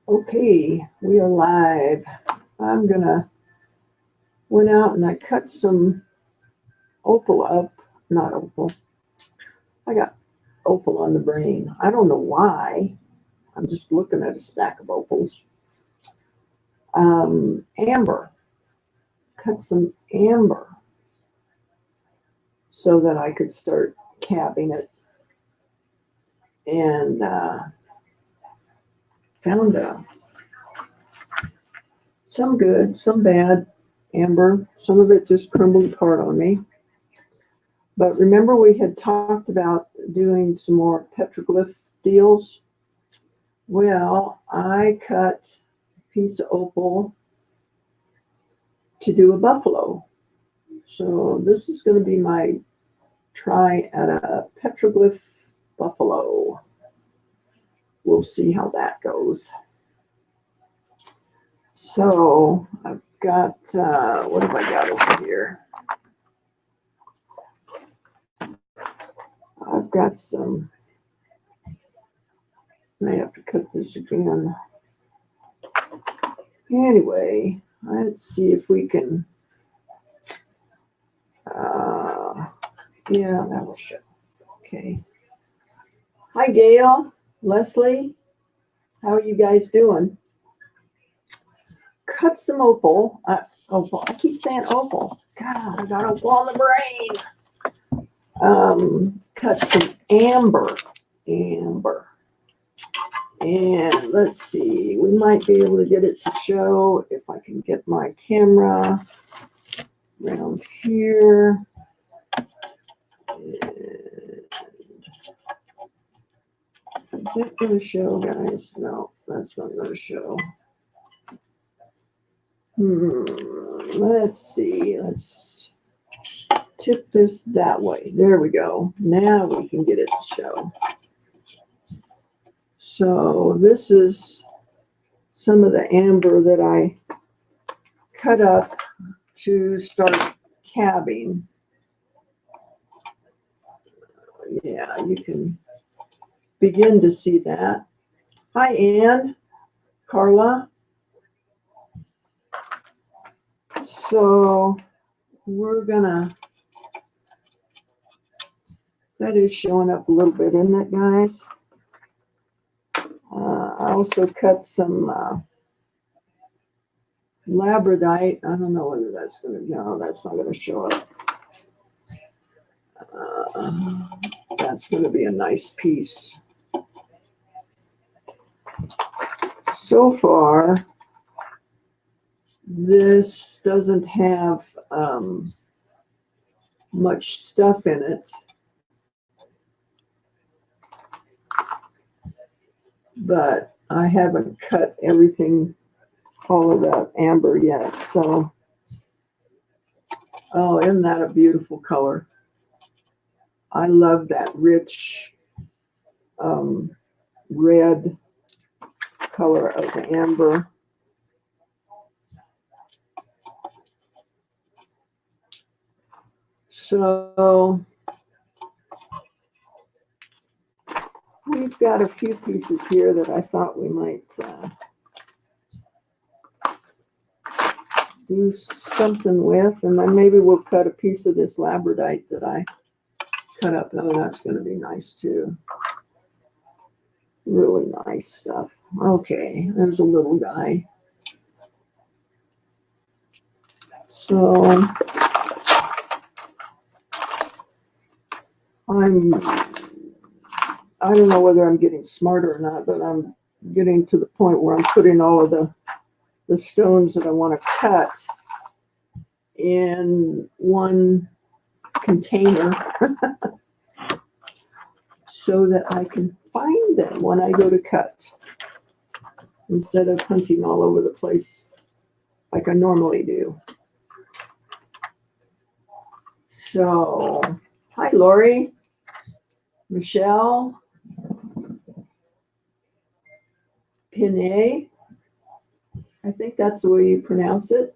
Okay, we are live. Went out and I cut some opal up. Not opal. I got opal on the brain. I don't know why. I'm just looking at a stack of opals. Amber. Cut some amber so that I could start cabbing it. And found some good, some bad amber. Some of it just crumbled apart on me. But remember we had talked about doing some more petroglyph deals? Well, I cut a piece of opal to do a buffalo. So this is going to be my try at a petroglyph buffalo. We'll see how that goes. So I've got, what have I got over here? I've got some, I have to cut this again. Anyway, let's see if we can, yeah, that will show. Okay. Hi, Gail, Leslie. How are you guys doing? Cut some opal. Opal. I keep saying opal. God, I got opal on the brain. Cut some amber. And let's see, we might be able to get it to show if I can get my camera around here. Is that going to show, guys? No, that's not going to show. Let's see. Let's tip this that way. There we go. Now we can get it to show. So this is some of the amber that I cut up to start cabbing. Yeah, you can begin to see that. Hi, Anne, Carla. So we're gonna, that is showing up a little bit, isn't it, guys? I also cut some labradorite. I don't know whether that's gonna, no, that's not gonna show up. That's gonna be a nice piece. So far, this doesn't have much stuff in it, but I haven't cut everything, all of that amber yet. So, oh, isn't that a beautiful color? I love that rich red color of the amber. So we've got a few pieces here that I thought we might do something with, and then maybe we'll cut a piece of this labradorite that I cut up. Oh, that's going to be nice too. Really nice stuff. Okay, there's a little guy. So I don't know whether I'm getting smarter or not, but I'm getting to the point where I'm putting all of the stones that I want to cut in one container so that I can find them when I go to cut instead of hunting all over the place like I normally do. So, hi, Lori, Michelle, Pinay. I think that's the way you pronounce it.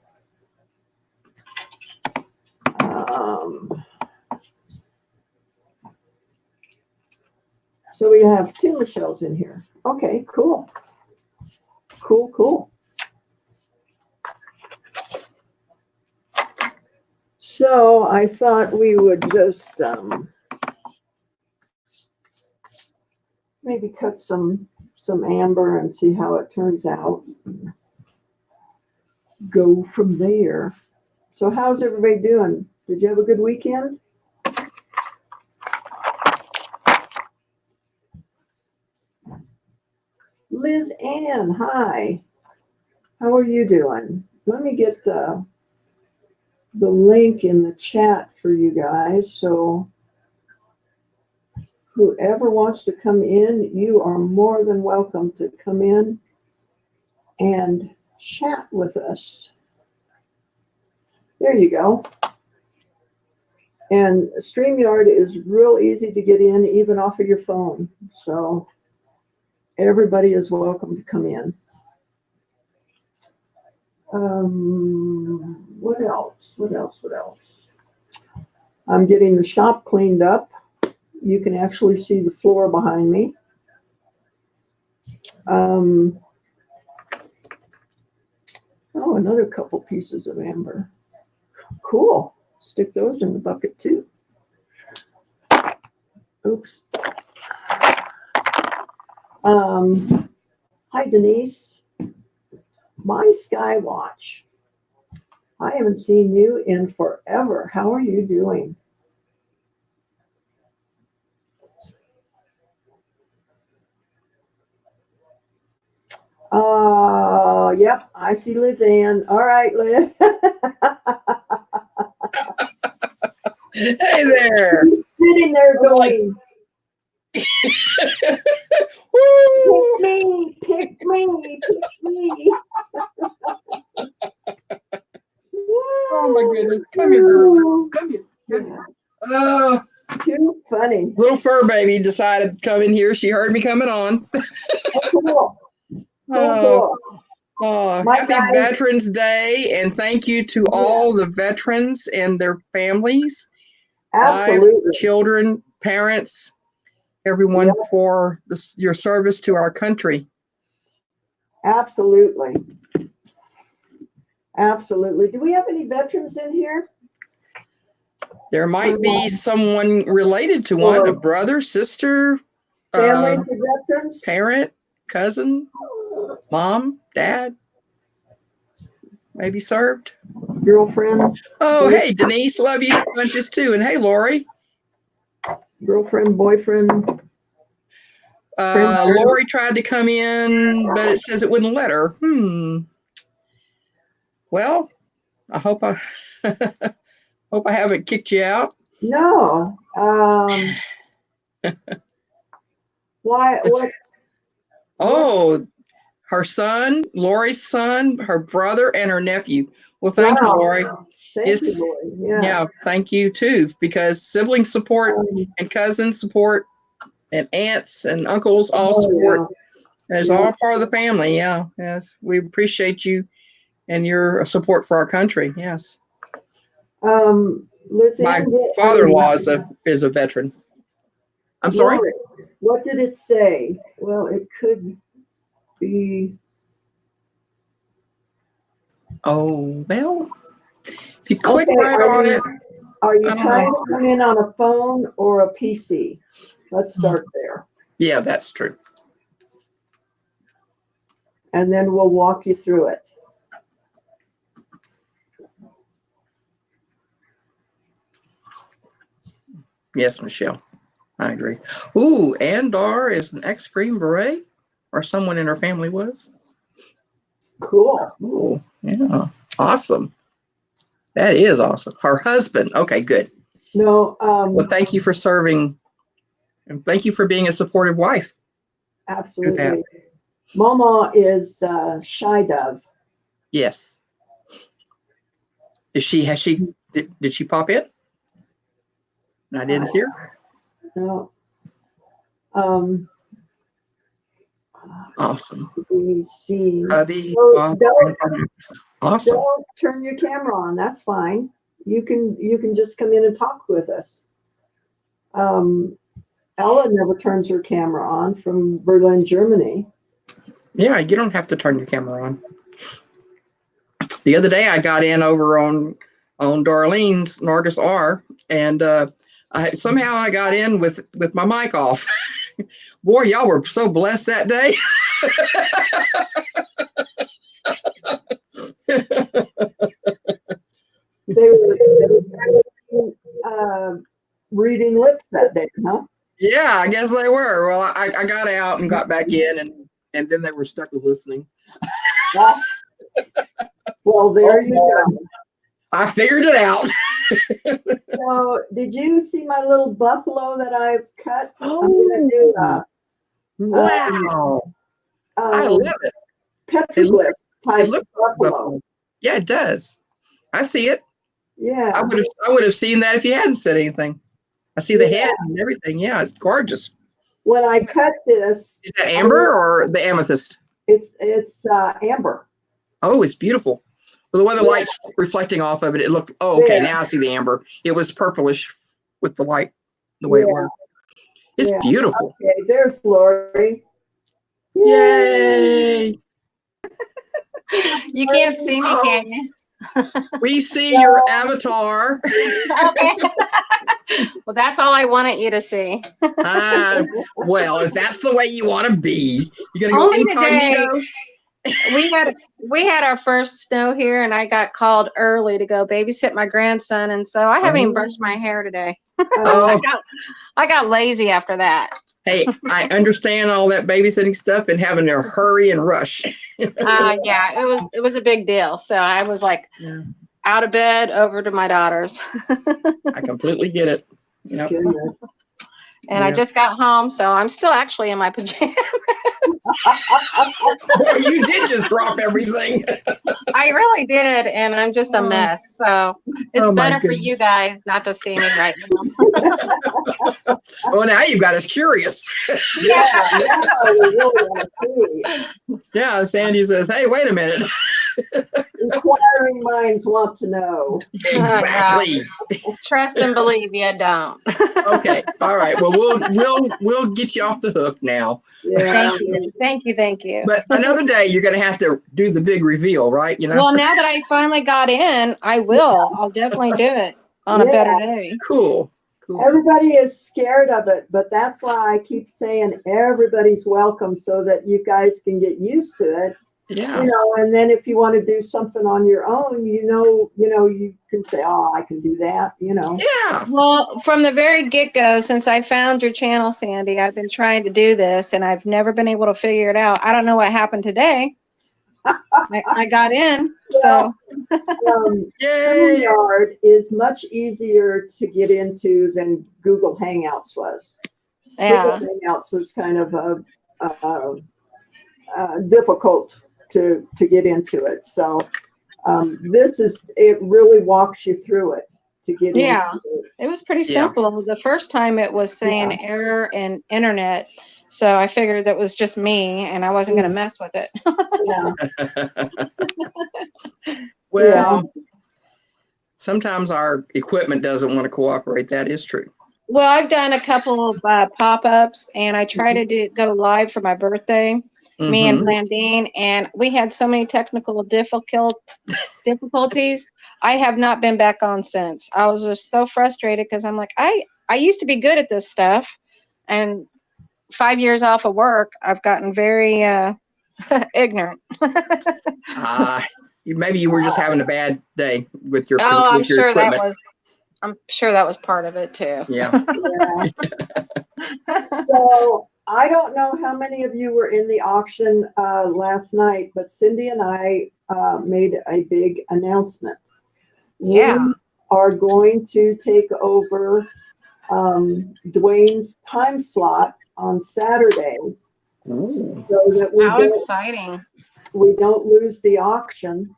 So we have two Michelles in here. Okay, cool. Cool, cool. So I thought we would just maybe cut some amber and see how it turns out. Go from there. So how's everybody doing? Did you have a good weekend? Liz Ann, hi. How are you doing? Let me get the link in the chat for you guys. So whoever wants to come in, you are more than welcome to come in and chat with us. There you go. And StreamYard is real easy to get in, even off of your phone. So everybody is welcome to come in. What else? What else? What else? I'm getting the shop cleaned up. You can actually see the floor behind me. Oh, another couple pieces of amber. Cool. Stick those in the bucket too. Oops. Hi, Denise. My Skywatch. I haven't seen you in forever. How are you doing? Yep, I see Liz Ann. All right, Liz. Hey there. She's sitting there going, pick me, pick me, pick me. Oh my goodness. Come here, girl. Come here. Oh, too funny. little fur baby decided to come in here. She heard me coming on. Cool. Cool. Happy Veterans Day, and thank you to all the veterans and their families, Absolutely. wives, children, parents, everyone for your service to our country. Absolutely. Absolutely. Do we have any veterans in here? There might be someone related to one, a brother, sister, family of veterans, parent, cousin, mom, dad, maybe served. Girlfriend. Oh, hey, Denise, love you bunches too. And hey, Lori. Girlfriend, boyfriend. Lori tried to come in, but it says it wouldn't let her. Well, I hope I hope I haven't kicked you out. No. Why? What? Oh, her son, Lori's son, her brother, and her nephew. Well, thank you, Lori. Thank you, Lori. Yeah, thank you too, because sibling support and cousin support and aunts and uncles all support. It's all part of the family. Yeah, yes, we appreciate you and your support for our country. Yes. My father-in-law is a veteran. I'm sorry? What did it say? Well, it could be. Oh, well, if you click right on it. Are you trying to come in on a phone or a PC? Let's start there. Yeah, that's true. And then we'll walk you through it. Yes, Michelle. I agree. Ooh, Andar is an ex-Green Beret, or someone in her family was. Cool. Ooh, yeah. Awesome. That is awesome. Her husband. Okay, good. No. Well, thank you for serving, and thank you for being a supportive wife. Absolutely. Mama is Shy Dove. Yes. Did she pop in? I didn't see her. No. Awesome. We see. Hubby. Awesome. Don't turn your camera on. That's fine. You can just come in and talk with us. Ella never turns her camera on from Berlin, Germany. Yeah, you don't have to turn your camera on. The other day I got in over on Darlene's Nargis R, and somehow I got in with my mic off. Boy, y'all were so blessed that day. They were practicing, reading lips that day, huh? Yeah, I guess they were. Well, I got out and got back in, and then they were stuck with listening. Well, there you go. I figured it out. So, did you see my little buffalo that I've cut? Oh, I'm gonna do wow. I love it. petroglyph type looks buffalo. Yeah, it does. I see it. Yeah. I would have seen that if you hadn't said anything. I see the head and everything. Yeah, it's gorgeous. When I cut this, Is that amber or the amethyst? it's amber. Oh, it's beautiful. Well, the way the light's reflecting off of it, it looked. Oh, okay. Now I see the amber. It was purplish with the light, the way it was. It's beautiful. Okay, there's Lori. Yay! You can't see me, can you? We see your avatar. Okay. Well, that's all I wanted you to see. Well, if that's the way you want to be, you're gonna go Only incognito. today. We had our first snow here, and I got called early to go babysit my grandson, and so I haven't even brushed my hair today. Oh. I got lazy after that. Hey, I understand all that babysitting stuff and having to hurry and rush. Yeah, it was a big deal. So I was like out of bed over to my daughter's. I completely get it. Yep. And I just got home, so I'm still actually in my pajamas. Boy, you did just drop everything. I really did, and I'm just a mess. So it's better for you guys not to see me right now. Well, now you've got us curious. Yeah, Sandy says, hey, wait a minute. Inquiring minds want to know. Exactly. Trust and believe you don't. Okay. All right. Well, we'll get you off the hook now. Yeah. Thank you. But another day you're going to have to do the big reveal, right? You know. Well, now that I finally got in, I will. I'll definitely do it on a better day. Cool. Everybody is scared of it, but that's why I keep saying everybody's welcome so that you guys can get used to it. Yeah. You know, and then if you want to do something on your own, you can say, oh, I can do that, Yeah. Well, from the very get-go, since I found your channel, Sandy, I've been trying to do this and I've never been able to figure it out. I don't know what happened today. I got in, so. StreamYard is much easier to get into than Google Hangouts was. Yeah. Google Hangouts was kind of difficult to get into it. So it really walks you through it to get into it. It was pretty simple. The first time it was saying error in internet. So I figured that was just me and I wasn't going to mess with it. Well, sometimes our equipment doesn't want to cooperate. That is true. Well, I've done a couple of pop-ups and I try to go live for my birthday. Me and Blandine, and we had so many technical difficulties. I have not been back on since. I was just so frustrated because I'm like, I used to be good at this stuff, and 5 years off of work, I've gotten very ignorant. Maybe you were just having a bad day with your I'm sure equipment. I'm sure that was part of it too. Yeah. So I don't know how many of you were in the auction last night, but Cindy and I made a big announcement. Yeah. We are going to take over Dwayne's time slot on Saturday. Ooh. So that How exciting. We don't lose the auction.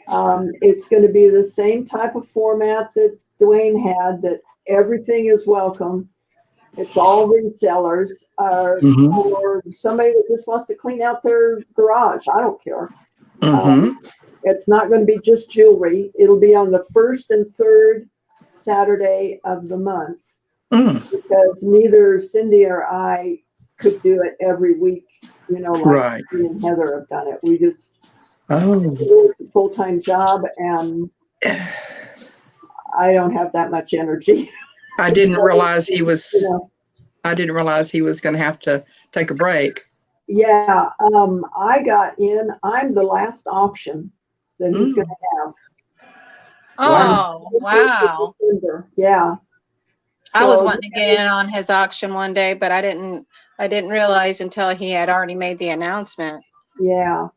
It's going to be the same type of format that Dwayne had, that everything is welcome. It's all resellers or somebody that just wants to clean out their garage. I don't care. It's not going to be just jewelry. It'll be on the first and third Saturday of the month because neither Cindy or I could do it every week you know, like Right. me and Heather have done it. We just, Oh. it's a full-time job and I don't have that much energy. I didn't realize he You was. know, I didn't realize he was going to have to take a break. yeah, I got in, I'm the last auction that he's Mm. going to have. Oh, wow. Yeah. I was So, wanting to get in on his auction one day, but I didn't realize until he had already made the announcement. yeah.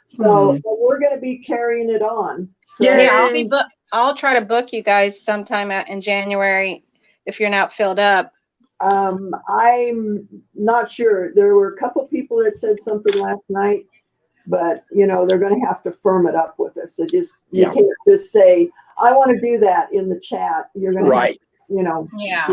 So Hmm. we're going to be carrying it on. So, Yay. Yeah, I'll try to book you guys sometime in January if you're not filled up. I'm not sure. There were a couple people that said something last night, but you know, they're going to have to firm it up with us. You Yeah. can't just say, I want to do that in the chat. You're going to have, Right. you know, Yeah.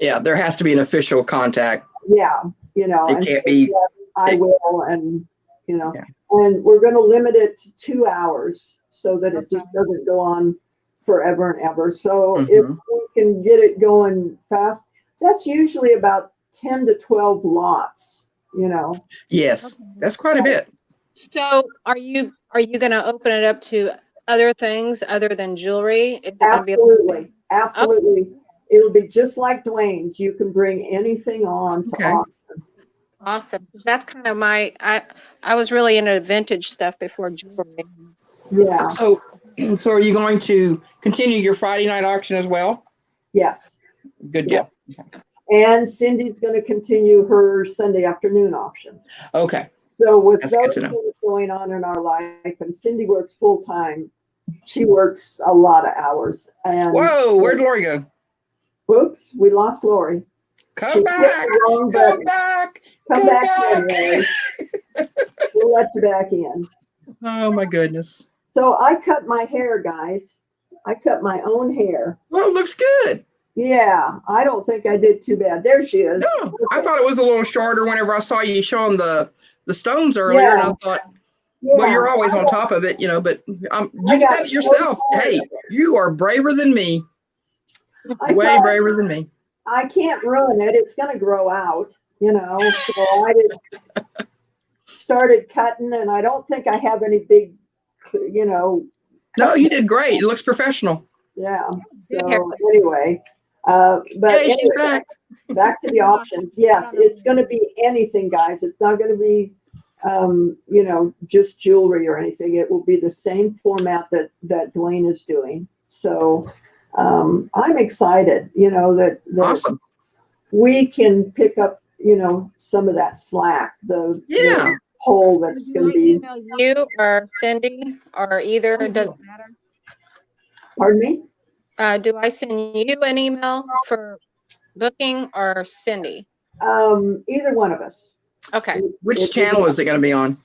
Yeah. There has to be an official contact. yeah, you know, It and can't so, be. yes, I will. And, you know, Yeah. and we're going to limit it to 2 hours so that it just Okay. doesn't go on forever and ever. So if Mhm. we can get it going fast, that's usually about 10 to 12 lots, you know. Yes. That's quite a bit. So are you going to open it up to other things other than jewelry? Is it going to be Absolutely. Absolutely. It'll be just like Dwayne's. You can bring anything on to Okay. auction. awesome? That's kind of I was really into vintage stuff before jewelry. Yeah. So are you going to continue your Friday night auction as well? Yes. Good Yeah. deal. And Cindy's going to continue her Sunday afternoon auction. Okay. So with That's good those to know. things going on in our life, and Cindy works full time, she works a lot of hours. And Whoa, where'd Lori go? whoops, we lost Lori. Come She hit back. the wrong Come button. back. Come Come back in, back. Lori. We'll let you back in. Oh my goodness. So I cut my hair, guys. I cut my own hair. Well, it looks good. Yeah, I don't think I did too bad. There she is. No, I thought it was a little shorter whenever I saw you showing the stones earlier, and I thought, well, you're always on top of it, you know, but you did got that yourself. so tired Hey, of it. you are braver than me. I Way thought, braver than me. I can't ruin it. It's going to grow out, you know. So I just started cutting, and I don't think I have any big, you know. No, you did great. It looks professional. Yeah. Good hair. So anyway, but Hey, she's anyway, back. back to the options. Yes, it's going to be anything, guys. It's not going to be, you know, just jewelry or anything. It will be the same format that Dwayne is doing. So I'm excited, you know, that Awesome. we can pick up, you know, some of that slack, the Yeah. hole that's going to be. Email you or Cindy or either. It doesn't matter. Pardon me? Do I send you an email for booking or Cindy? Either one of us. Okay. Which channel is it going to be on?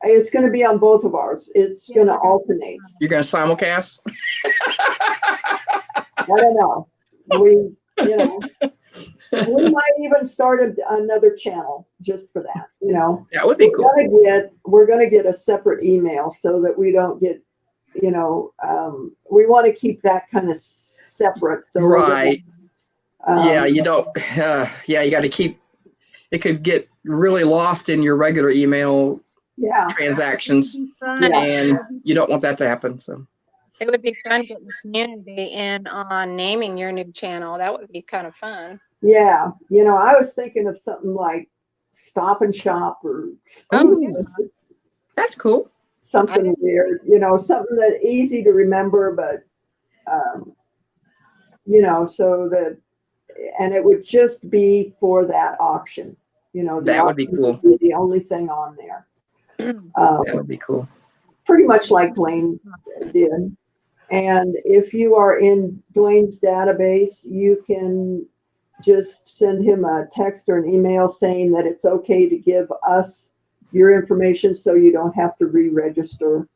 It's going to be on both of ours. It's going to alternate. You're going to simulcast? I don't know. We, you know, we might even start another channel just for that. You know, That would be cool. We're gonna get a separate email so that we don't get, you know, we want to keep that kind of separate. So Right. Yeah, you you don't. Yeah, you got to keep. It could get really lost in your regular email yeah, transactions, Yeah. and you don't want that to happen. So It would be fun getting the community in on naming your new channel. That would be kind of fun. yeah. You know, I was thinking of something like Stop and Shop or that's cool. something weird. You know, something that easy to remember, but you know, so that, and it would just be for that auction. You know, the That would be auction cool. would be the only thing on there. That would be cool. Pretty much like Dwayne did. And if you are in Dwayne's database, you can just send him a text or an email saying that it's okay to give us your information so you don't have to re-register.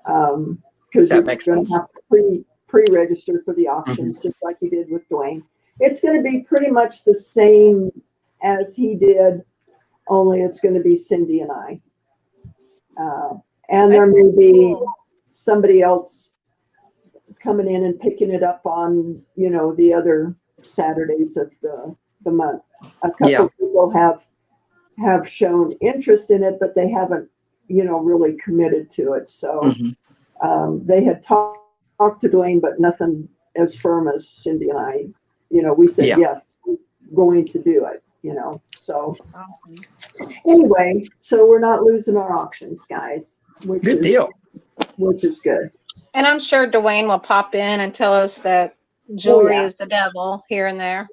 Because you're makes going to sense. have to pre-register for the auctions, just like you did with Dwayne. It's going to be pretty much the same as he did, only it's going to be Cindy and I. And there may be somebody else coming in and picking it up on, you know, the other Saturdays of the month. A couple people have have shown interest in it, but they haven't, really committed to it. So Mhm. they had talked to Dwayne, but nothing as firm as Cindy and I. We said Yeah. yes, we're going to do it. So anyway, so we're not losing our auctions, guys, which Good is deal. good. And I'm sure Dwayne will pop in and tell us that jewelry is the devil here and there.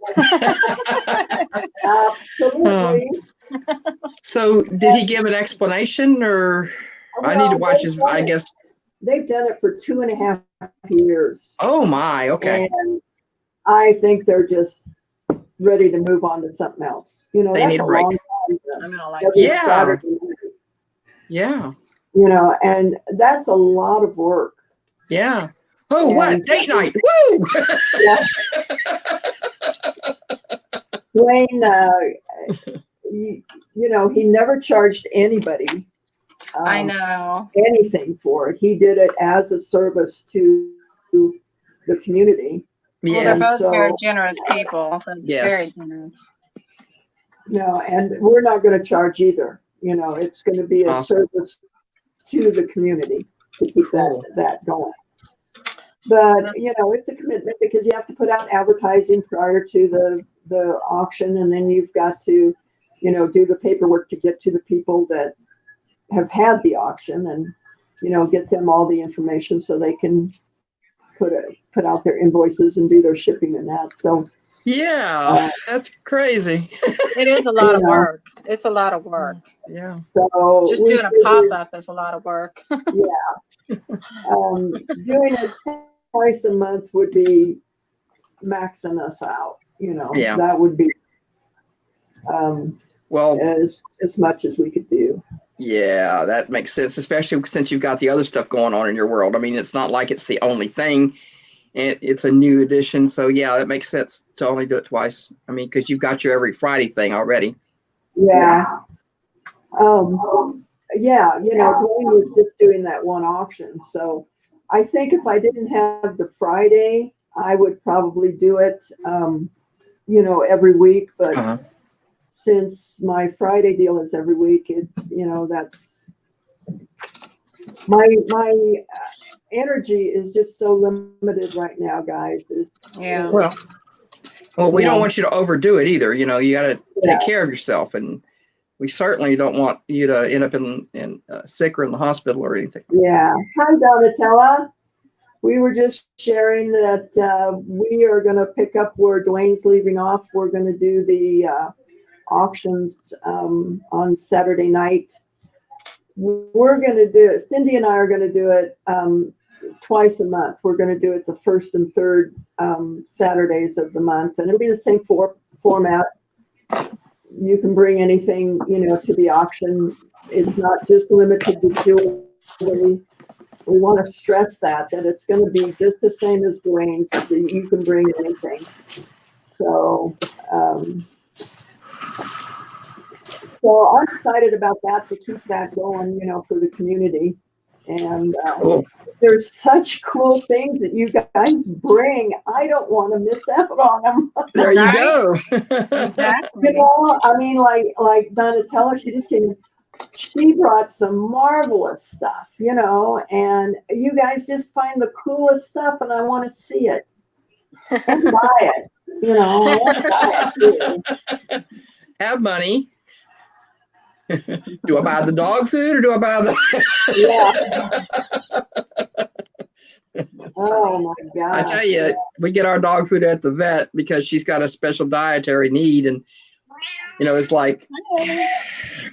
Absolutely. So did he give an explanation, or I need to watch his, I guess. They've done it for 2.5 years. Oh my, okay. And I think they're just ready to move on to something else. They that's need a a break. long time. I mean, I like Every Yeah. Saturday night, Yeah. and that's a lot of work. Yeah. Oh, And what? Date night. Woo! Yeah. Dwayne, he never charged anybody I know. anything for it. He did it as a service to the community. Well, they're Yes. both very generous people. They're Yes. Very generous. And we're not going to charge either. It's going to be a Awesome. service to the community to keep Cool. that going. But it's a commitment because you have to put out advertising prior to the auction, and then you've got to, do the paperwork to get to the people that have had the auction, and get them all the information so they can put out their invoices and do their shipping and that. So Yeah, that's crazy. It is a lot of work. It's a lot of work. Yeah. So Just doing a pop-up is a lot of work. Yeah. Doing it twice a month would be maxing us out. Yeah. That would be Well, as much as we could do. yeah, that makes sense, especially since you've got the other stuff going on in your world. I mean, it's not like it's the only thing. It's a new edition. So, yeah, it makes sense to only do it twice. I mean, because you've got your every Friday thing already. Yeah. Yeah, Dwayne was just doing that one auction. So I think if I didn't have the Friday, I would probably do it, every week. But since my Friday deal is every week, that's my energy is just so limited right now, guys. Yeah. Well, we don't want you to overdo it either. You got to take care of yourself, and we certainly don't want you to end up in sick or in the hospital or anything. Yeah. Hi, Donatella. We were just sharing that we are going to pick up where Dwayne's leaving off. We're going to do the auctions on Saturday night. We're going to do it. Cindy and I are going to do it twice a month. We're going to do it the first and third Saturdays of the month, and it'll be the same format. You can bring anything, to the auction. It's not just limited to jewelry. We want to stress that it's going to be just the same as Dwayne's. So you can bring anything. So, so I'm excited about that, to keep that going, for the community. And there's such cool things that you guys bring. I don't want to miss out on them. There you go. Exactly. I mean, like Donatella, she brought some marvelous stuff, and you guys just find the coolest stuff, and I want to see it and buy it. I want to buy it too. Have money. Do I buy the dog food or do I buy the? Yeah. Oh my God! I tell you, we get our dog food at the vet because she's got a special dietary need, and it's like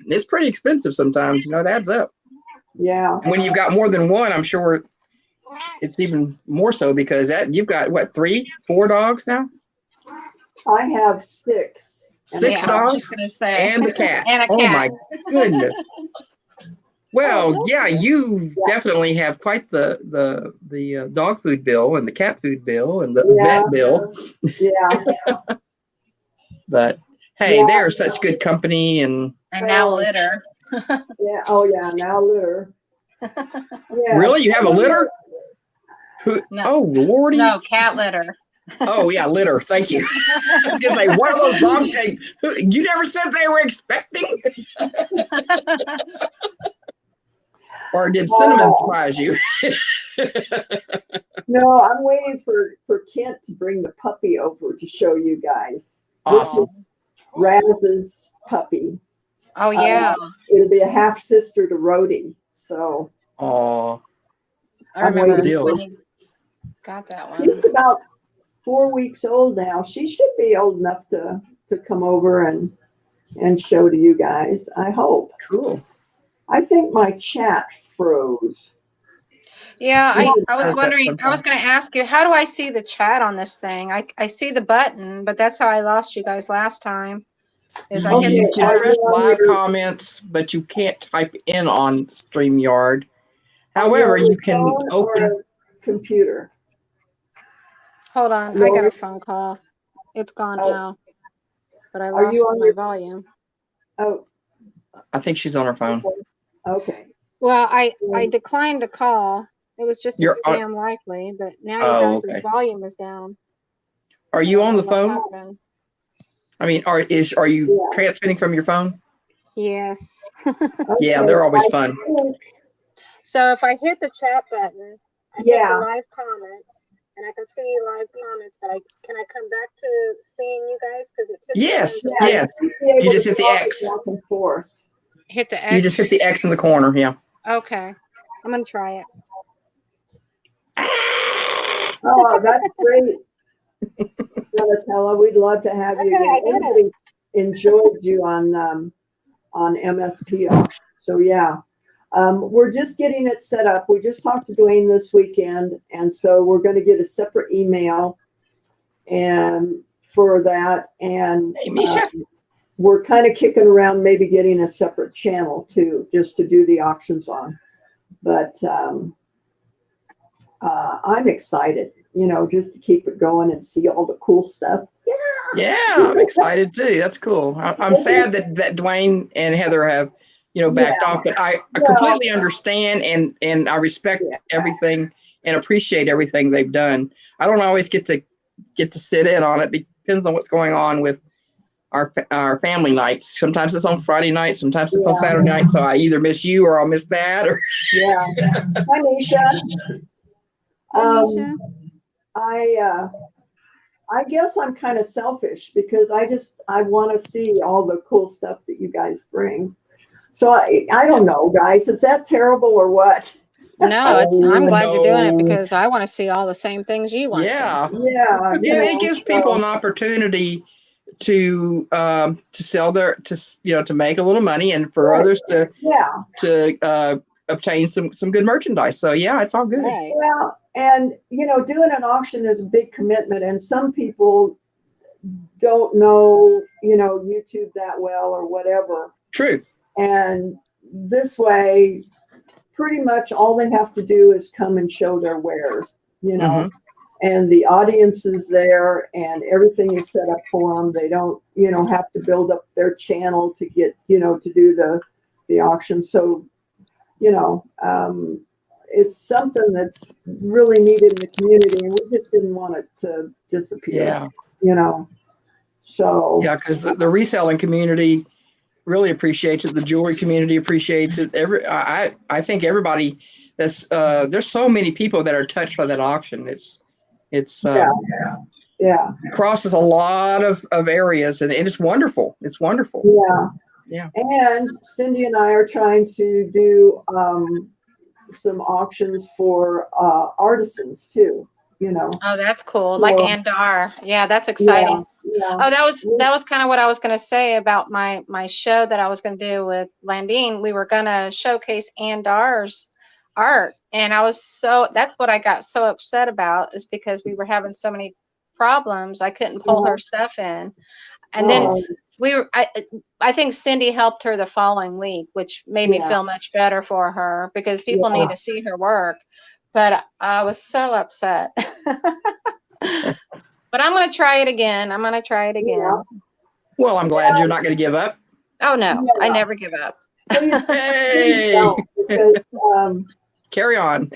it's pretty expensive sometimes. It adds up. Yeah. And when you've got more than one, I'm sure it's even more so because you've got what, 3, 4 dogs now? I have 6. 6 dogs and the cat. And a cat. Oh my goodness. Well, yeah, you definitely have quite the dog food bill and the cat food bill and the vet bill. Yeah. But hey, they are such good company, and now litter. Yeah. Oh yeah. Now litter. Yeah. Really, you have a litter? Who? No. Oh Lordy. No, cat litter. Oh yeah, litter. Thank you. I was gonna say one of those dog things. You never said they were expecting, or did Cinnamon surprise you? No, I'm waiting for Kent to bring the puppy over to show you guys. Awesome. This is Raz's puppy. Oh yeah, It'll be a half sister to Rhodey. So Oh, I I'm remember waiting. when you got that one. she's about 4 weeks old now. She should be old enough to come over and show to you guys. I hope. cool. I think my chat froze. Yeah, I was Does that wondering, I was sometimes. going to ask you, how do I see the chat on this thing? I see the button, but that's how I lost you guys last time. Is I hit You the can chat. press on live your- comments, but you can't type in on StreamYard. Are However, on your you can phone or open. a computer. Hold on, I got a phone call. It's gone Oh. now, but I Are lost you on my your- volume. Oh, I think she's on her phone. okay. Well, I declined a call. It was just a You're on- scam likely, but now Oh, you guys' okay. volume is down. Are I you don't on know the what phone? happened. I mean, are you Yeah. transmitting from your phone? Yes. Yeah, Okay, they're always I fun. think- So if I hit the chat button, I hit Yeah. the live comments, and I can see live comments, but can I come back to seeing you guys? Because it took Yes, me a Yeah, minute. yes. you should be able just to hit the talk X. back and forth. Hit the X. You just hit the X in the corner. Yeah. Okay. I'm gonna try it. Oh, that's great. Donatella, we'd love to have you Okay, again. I did it. Everybody enjoyed you on MSP auction. So yeah, we're just getting it set up. We just talked to Dwayne this weekend, and so we're going to get a separate email and for that. And Hey, Misha. we're kind of kicking around maybe getting a separate channel too, just to do the auctions on. But I'm excited, just to keep it going and see all the cool stuff. Yeah, I'm excited too. That's cool. I'm sad that Dwayne and Heather have, backed off, but I completely understand and I respect everything and appreciate everything they've done. I don't always get to sit in on it. Depends on what's going on with our family nights. Sometimes it's on Friday night, sometimes it's on Saturday night. So I either miss you or I'll miss that. Or Yeah. Hi, Misha. Misha. I guess I'm kind of selfish because I want to see all the cool stuff that you guys bring. So I don't know, guys. Is that terrible or what? No, I'm glad you're doing it no. because I want to see all the same things you want. Yeah. Yeah. It gives people an opportunity to sell to make a little money and for others to obtain some good merchandise. So yeah, it's all good. Right. Well, and doing an auction is a big commitment, and some people don't know YouTube that well or whatever. True. And this way, pretty much all they have to do is come and show their wares, Mhm. and the audience is there and everything is set up for them. They don't, have to build up their channel to get, to do the auction. So, it's something that's really needed in the community, and we just didn't want it to disappear. Yeah. So Yeah, because the reselling community really appreciates it. The jewelry community appreciates it. I think everybody there's so many people that are touched by that auction. It's crosses a lot of areas and it's wonderful. It's wonderful. Yeah. And Cindy and I are trying to do some auctions for artisans too, Oh, that's cool. Like Andar. Yeah, that's exciting. Yeah. Oh, that was kind of what I was going to say about my show that I was going to do with Landine. We were going to showcase Andar's art, and that's what I got so upset about, is because we were having so many problems. I couldn't pull her stuff in, and then I think Cindy helped her the following week, which made me feel much better for her because people need to see her work. But I was so upset. But I'm going to try it again. Yeah. Well, I'm glad you're not going to give up. Oh, no. I never give up. Hey! Because, Carry on.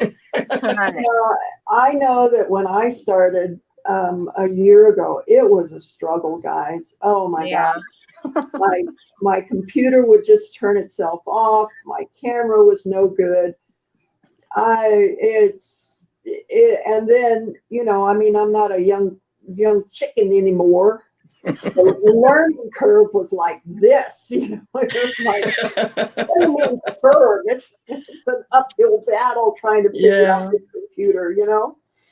I know that when I started, a year ago. It was a struggle, guys. Oh my Yeah. God. My computer would just turn itself off. My camera was no good. And then, I mean, I'm not a young chicken anymore. The learning curve was like this, it was like learning curve. It's an uphill battle trying to figure out the computer,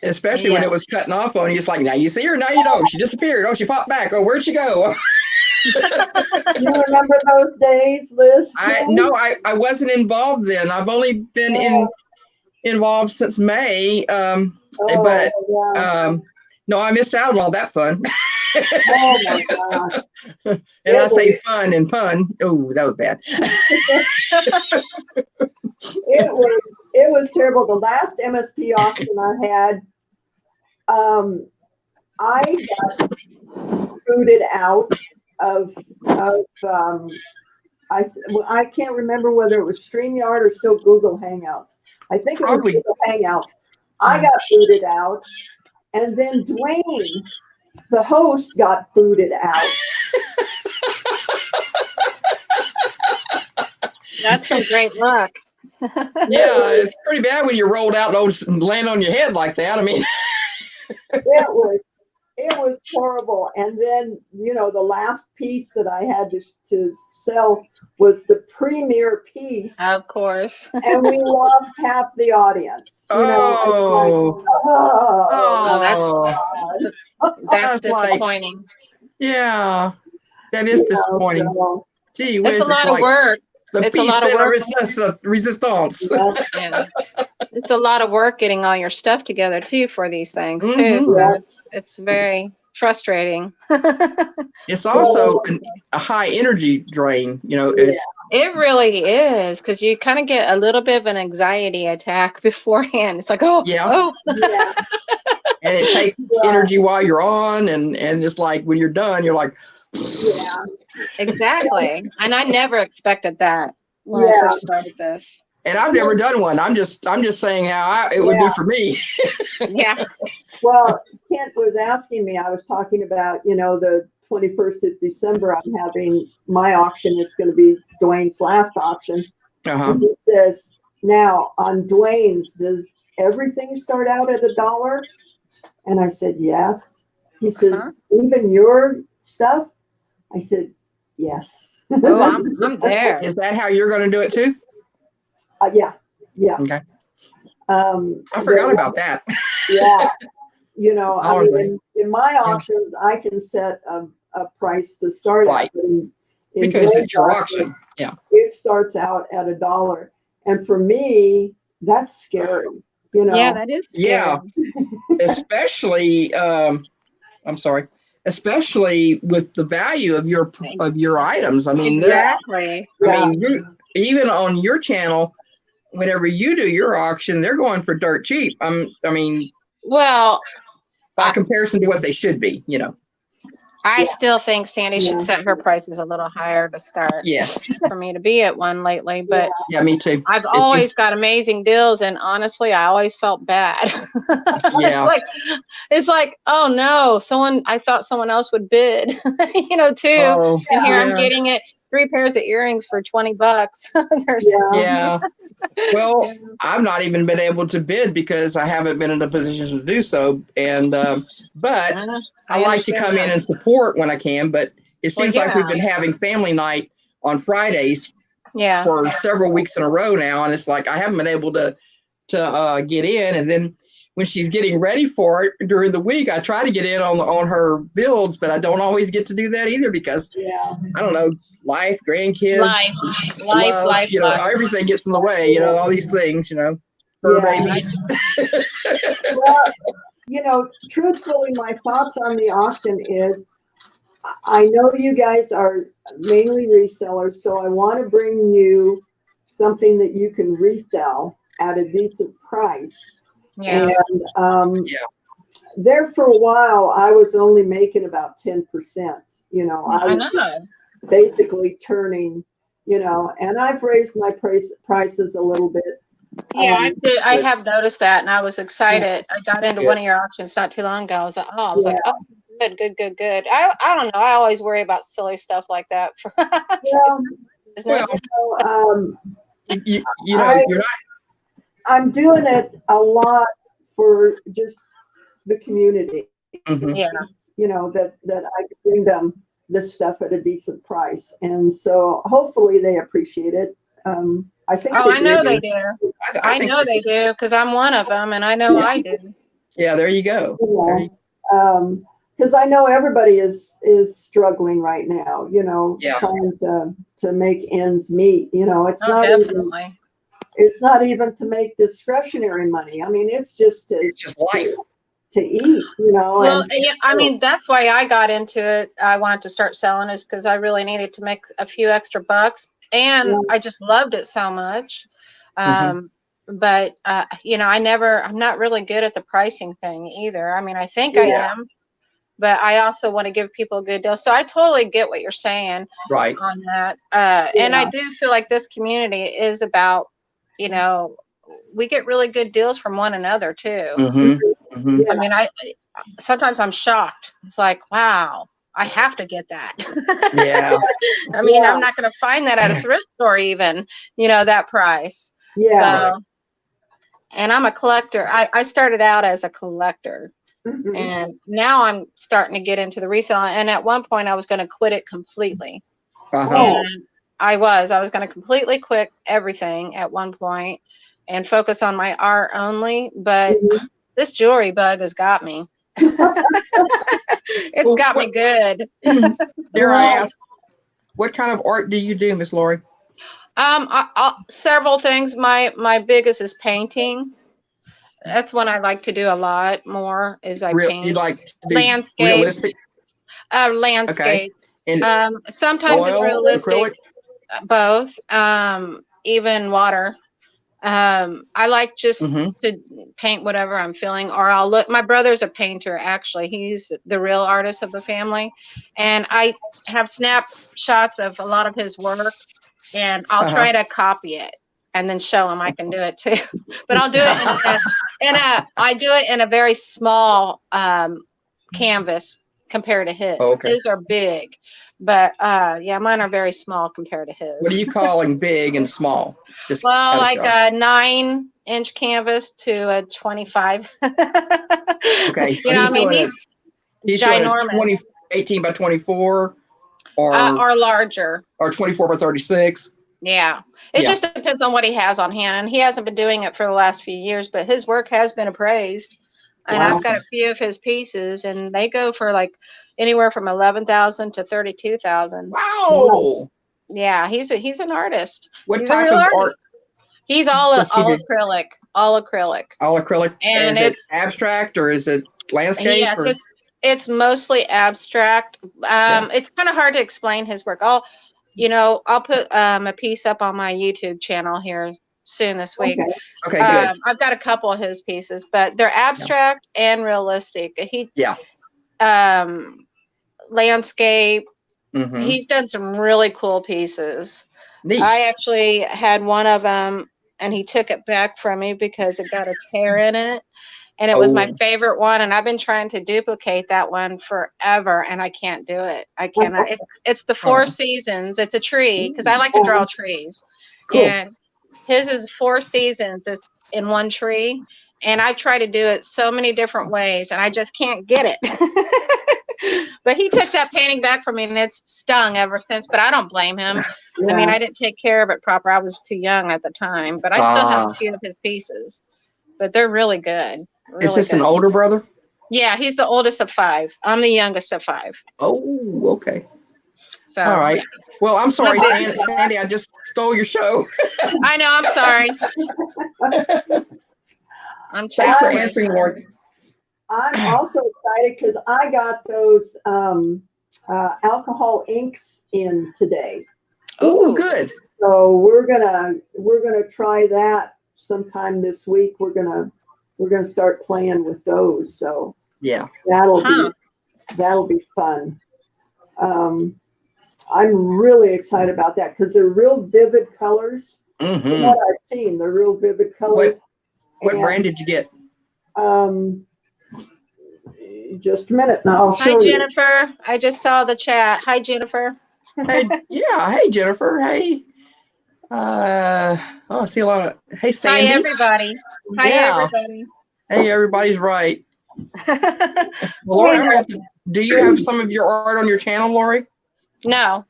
Especially when it was cutting off on you. It's like, now you see her, now you don't. She disappeared. Oh, she popped back. Oh, where'd she go? You remember those days, Liz? No, I wasn't involved then. I've only been involved since May. But no, I missed out on all that fun. Oh my gosh. And I say fun and pun. Oh, that was bad. It was terrible. The last MSP auction I had, I got booted out of I can't remember whether it was StreamYard or still Google Hangouts. I think it was Google Hangouts. I got booted out, and then Dwayne, the host, got booted out. That's some great luck. Yeah, it's pretty bad when you're rolled out and land on your head like that. I mean, it was horrible. And then, the last piece that I had to sell was the premiere piece. Of course. And we lost half the audience. That's disappointing. Yeah, that is disappointing. So, gee, it's a lot of work. It's a lot of work. Resistance. Yeah. It's a lot of work getting all your stuff together too for these things too. Mm-hmm. So it's very frustrating. It's also a high energy drain. It really is, because you kind of get a little bit of an anxiety attack beforehand. It's like, yeah. And it takes energy while you're on, and it's like when you're done, you're like. Yeah. Exactly. And I never expected that when I first started this. And I've never done one. I'm just saying how it would be for me. Yeah. Well, Kent was asking me, I was talking about, the 21st of December, I'm having my auction. It's going to be Dwayne's last auction. Uh-huh. And he says, now on Dwayne's, does everything start out at $1? And I said, yes. He says, even your stuff? I said, yes. Oh, I'm there. Is that how you're going to do it too? Yeah. Okay. I forgot about that. Yeah. I mean, in my auctions, I can set a price to start at. Because it's your auction. Yeah. It starts out at $1. And for me, that's scary. Yeah, that is scary. Yeah. Especially, especially with the value of your items. I mean, exactly. I mean, even on your channel, whenever you do your auction, they're going for dirt cheap. I mean, well, by comparison to what they should be, I still think Sandy should set her prices a little higher to start. Yes. For me to be at one lately, but yeah, me too. I've always got amazing deals, and honestly, I always felt bad. Yeah. It's like, oh no, I thought someone else would bid, too. Oh, and here I'm getting it 3 pairs of earrings for $20. Yeah. Well, I've not even been able to bid because I haven't been in a position to do so. And, but I like to come in and support when I can, but it seems like we've been having family night on Fridays for several weeks in a row now. And it's like, I haven't been able to get in. And then when she's getting ready for it during the week, I try to get in on her builds, but I don't always get to do that either because I don't know, life, grandkids, life, everything gets in the way, all these things, fur babies. Well, truthfully, my thoughts on the auction is I know you guys are mainly resellers, so I want to bring you something that you can resell at a decent price. Yeah. And there for a while, I was only making about 10%. I was basically turning, and I've raised my prices a little bit. Yeah, I have noticed that, and I was excited. I got into Good. one of your auctions not too long ago. I was like, oh, good. I don't know. I always worry about silly stuff like that for Yeah, business. so, You know, I- you're not. I'm doing it a lot for just the community. Mhm. Yeah. You know, that I can bring them this stuff at a decent price, and so hopefully they appreciate it. I think Oh, I know do. they do. I think know they do because I'm one of them, and I know Yeah. I do. Yeah, there you go. There you- because I know everybody is struggling right now. You know, Yeah. trying to make ends meet. You know, it's Oh, not even, definitely. it's not even to make discretionary money. I mean, it's just It's just life. to eat. You know, Well, and yeah, I mean, that's why I got into it. I wanted to start selling is because I really needed to make a few extra bucks, and Yeah. I just loved it so much. Mhm. But you know, I'm not really good at the pricing thing either. I mean, I think Yeah. I am, but I also want to give people a good deal. So I totally get what you're saying Right. on that. And I do feel like this community is about, you know, we get really good deals from one another too. Mhm. Mhm. Yeah. I mean, sometimes I'm shocked. It's like, wow, I have to get that. Yeah. I mean, Yeah. I'm not going to find that at a thrift store even, you know, that price. Yeah. So, and I'm a collector. I started out as a collector, Mhm. and now I'm starting to get into the resale. And at one point, I was going to quit it completely. Uh-huh. And I was going to completely quit everything at one point and focus on my art only. But Mhm. this jewelry bug has got me. It's Well, got me good. Dare I Well, ask, what kind of art do you do, Miss Lori? Several things. My biggest is painting. That's one I like to do a lot more. Is I You paint like to do landscape. realistic? Landscape. And Sometimes it's oil, realistic. acrylic? Both. Even water. I like just Mhm. to paint whatever I'm feeling, or I'll look. My brother's a painter, actually. He's the real artist of the family. And I have snapshots of a lot of his work, and I'll try to copy it and then show him I can do it too. But I'll do it I do it in a very small canvas compared to his. Oh, okay. His are big, but yeah, mine are very small compared to his. What are you calling big and small? Just Well, out of like curiosity. a 9-inch canvas to a 25. Okay, so You know, I he's mean, doing he's a ginormous. 18 by 24 or Or larger. 24 by 36. Yeah. It Yeah. just depends on what he has on hand. And he hasn't been doing it for the last few years, but his work has been appraised. And Wow. I've got a few of his pieces, and they go for like anywhere from 11,000 to 32,000. Wow. Yeah, he's an artist. What He's a type real of artist. art He's all does he do? acrylic, all acrylic. All acrylic? And is it abstract or is it landscape? Yes, or? it's mostly abstract. It's kind of hard to explain his work. I'll put a piece up on my YouTube channel here soon this week. Okay, good. I've got a couple of his pieces, but they're abstract and realistic. Landscape. Mhm. He's done some really cool pieces. Neat. I actually had one of them, and he took it back from me because it got a tear in it. And it was my favorite one, and I've been trying to duplicate that one forever, and I can't do it. I cannot. It's the Four Seasons. It's a tree because I like to draw trees. Cool. And his is 4 seasons. It's in one tree, and I've tried to do it so many different ways, and I just can't get it. But he took that painting back from me, and it's stung ever since. But I don't blame him. Yeah. I mean, I didn't take care of it proper. I was too young at the time, but I still have a few of his pieces. But they're really good. Really Is this good. an older brother? Yeah, he's the oldest of 5. I'm the youngest of 5. Oh, okay. So All right. yeah. Well, I'm sorry, Sandy. I just stole your show. I know. I'm sorry. I'm Thanks for chatting. answering, Lori. I'm also excited because I got those alcohol inks in today. Oh, Ooh. good. So we're gonna try that sometime this week. We're gonna start playing with those. So Yeah. that'll be fun. I'm really excited about that because they're real vivid colors. Mm-hmm. what I've seen. They're real vivid colors. What And, brand did you get? Just a minute, and I'll Hi, show you. Jennifer. I just saw the chat. Hi, Jennifer. Hey, yeah. Hey, Jennifer. Hey. I see a lot of. Hey, Hi, Sandy. everybody. Hi, Yeah. everybody. Hey, everybody's right. Well, Lori, I'm gonna have to. Do you have some of your art on your channel, Lori? No,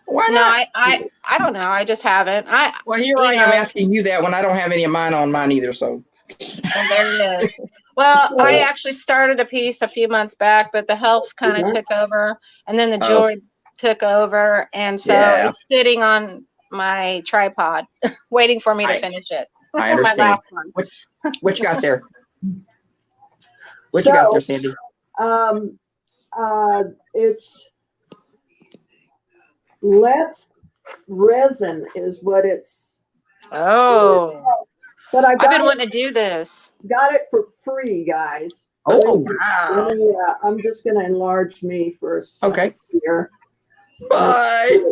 Why no, not? I don't know. I just haven't. Well, here you I am know. asking you that when I don't have any of mine on mine either. So. Well, there it is. Well, So- I actually started a piece a few months back, but the health kind of took over, and then the Oh. jewelry took over, and so Yeah. it's sitting on my tripod, waiting for me to I- finish it. I My understand. last one. What you got there? What you got there, Sandy? It's Let's Resin is what it's. Oh, But I I've been got wanting to do this. it for free, guys. Oh, Wow. I'm just going to enlarge me for a second okay. here. Bye.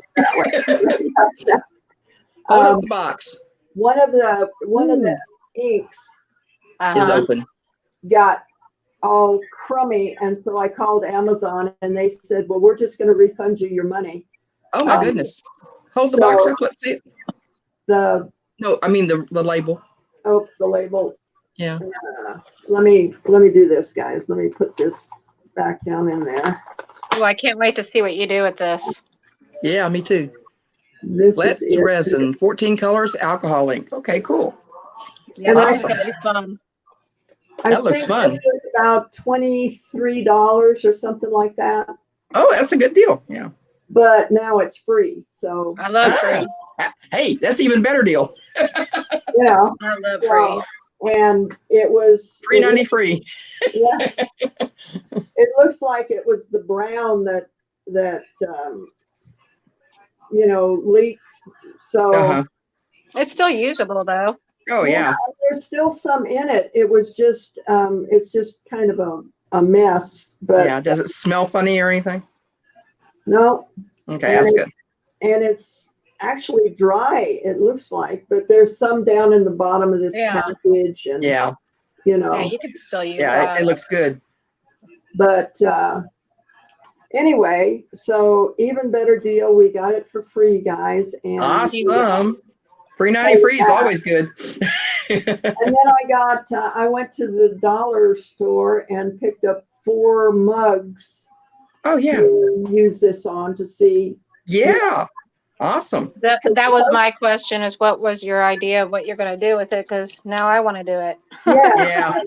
Hold up the box. One of the inks Is Uh-huh. open. got all crummy, and so I called Amazon, and they said, "Well, we're just going to refund you your money." Oh my Um, goodness. Hold the box up. Let's see it. The No, I mean the label. the label. Yeah. Let me do this, guys. Let me put this back down in there. Oh, I can't wait to see what you do with this. Yeah, me too. This Let's is it. Resin, 14 colors, alcohol ink. Okay, cool. Yeah, And that's awesome. gonna be fun. That looks think fun. it was about $23 or something like that, Oh, that's a good deal. Yeah. but now it's free. So I love free. Hey, that's even better deal. you know, I love free. and it was $3.90 free. Yeah, it looks like it was the brown that leaked. So Uh-huh. It's still usable though. Oh yeah. there's still some in it. It was just it's just kind of a mess. But Yeah. Does it smell funny or anything? no, Okay, that's good. and it's actually dry. It looks like, but there's some down in the bottom of this Yeah. package, and Yeah. Yeah, you could still use that. It looks good. But anyway, so even better deal. We got it for free, guys. And Awesome. $3.90 free is always good. and then I went to the dollar store and picked up 4 mugs Oh yeah. to use this on to see. Yeah. Awesome. That was my question, is what was your idea of what you're going to do with it? Because now I want to do it. Yeah. Yeah.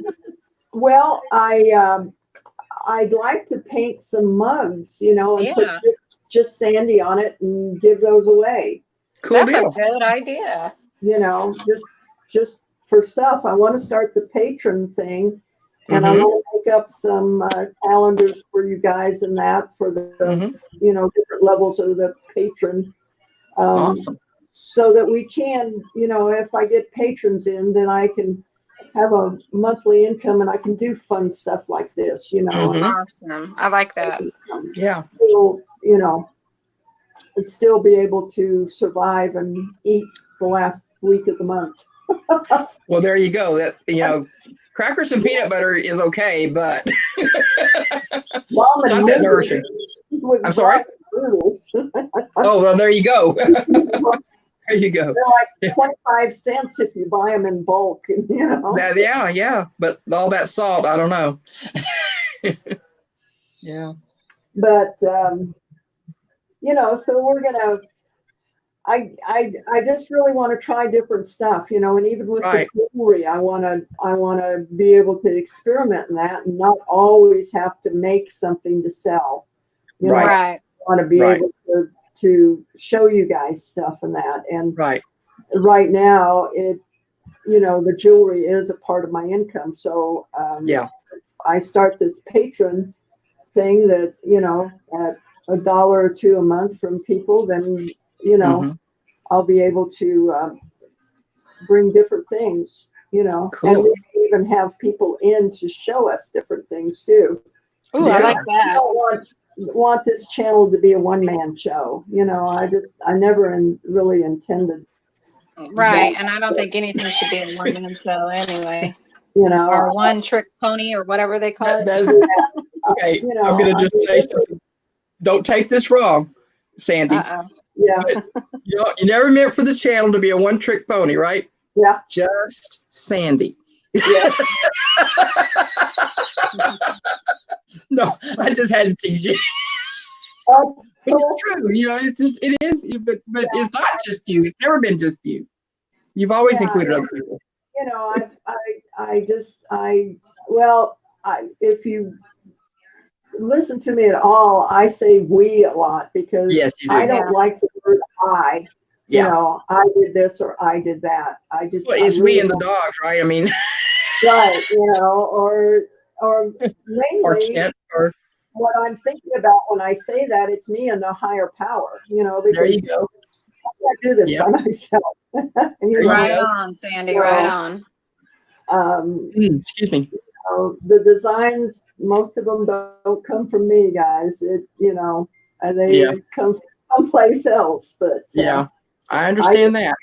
Well, I'd like to paint some mugs, and put Yeah. just Sandy on it and give those away. Cool That's deal. a good idea. Just for stuff. I want to start the patron thing, and I Mhm. want to make up some calendars for you guys and that for the Mhm. different levels of the patron. Awesome. So that we can, if I get patrons in, then I can have a monthly income and I can do fun stuff like this, Mhm. Awesome. I like that. Yeah. still, still be able to survive and eat the last week of the month. Well, there you go. That crackers and peanut butter is okay, but Mom it's and not that Mindy nourishing. with I'm sorry? noodles. Oh, well, there you go. There you go. They're like 25 cents if you buy them in bulk, Yeah. But all that salt, I don't know. Yeah. But so we're gonna. I just really want to try different stuff, and even with Right. the jewelry, I wanna be able to experiment in that and not always have to make something to sell. Right. Right. I want to be Right. able to show you guys stuff and that. And Right. right now, the jewelry is a part of my income. So Yeah. I start this patron thing that, at $1 or $2 a month from people, then, Mhm. I'll be able to bring different things, and Cool. we can even have people in to show us different things too. Ooh, I Yeah. like I that. don't want this channel to be a one-man show. I never really intended Right. And I don't think anything should be a one-man show anyway. You know, Or one trick pony or whatever they call it. Okay, you know, I'm gonna I just mean, say something. Don't take this wrong, Sandy. Uh-oh. yeah, You never meant for the channel to be a one-trick pony, right? yeah, Just Sandy. yeah. No, I just had to tease you. Oh, It's true, it is, but it's not just you. It's never been just you. You've always Yeah. included other people. you know, if you listen to me at all, I say we a lot because Yes, you do. I don't Yeah. like the word I. Yeah. You know, I did this or I did that. Well, it's we and the dogs, right? I mean, right, you know, or or mainly Kent, or what I'm thinking about when I say that, it's me and a higher power, you know, because there you go. I can't do this Yep. by myself. You know, Right on, Sandy. Well, Right on. Excuse me. The designs, most of them don't come from me, guys. They Yeah. come from someplace else. But Yeah, I understand that.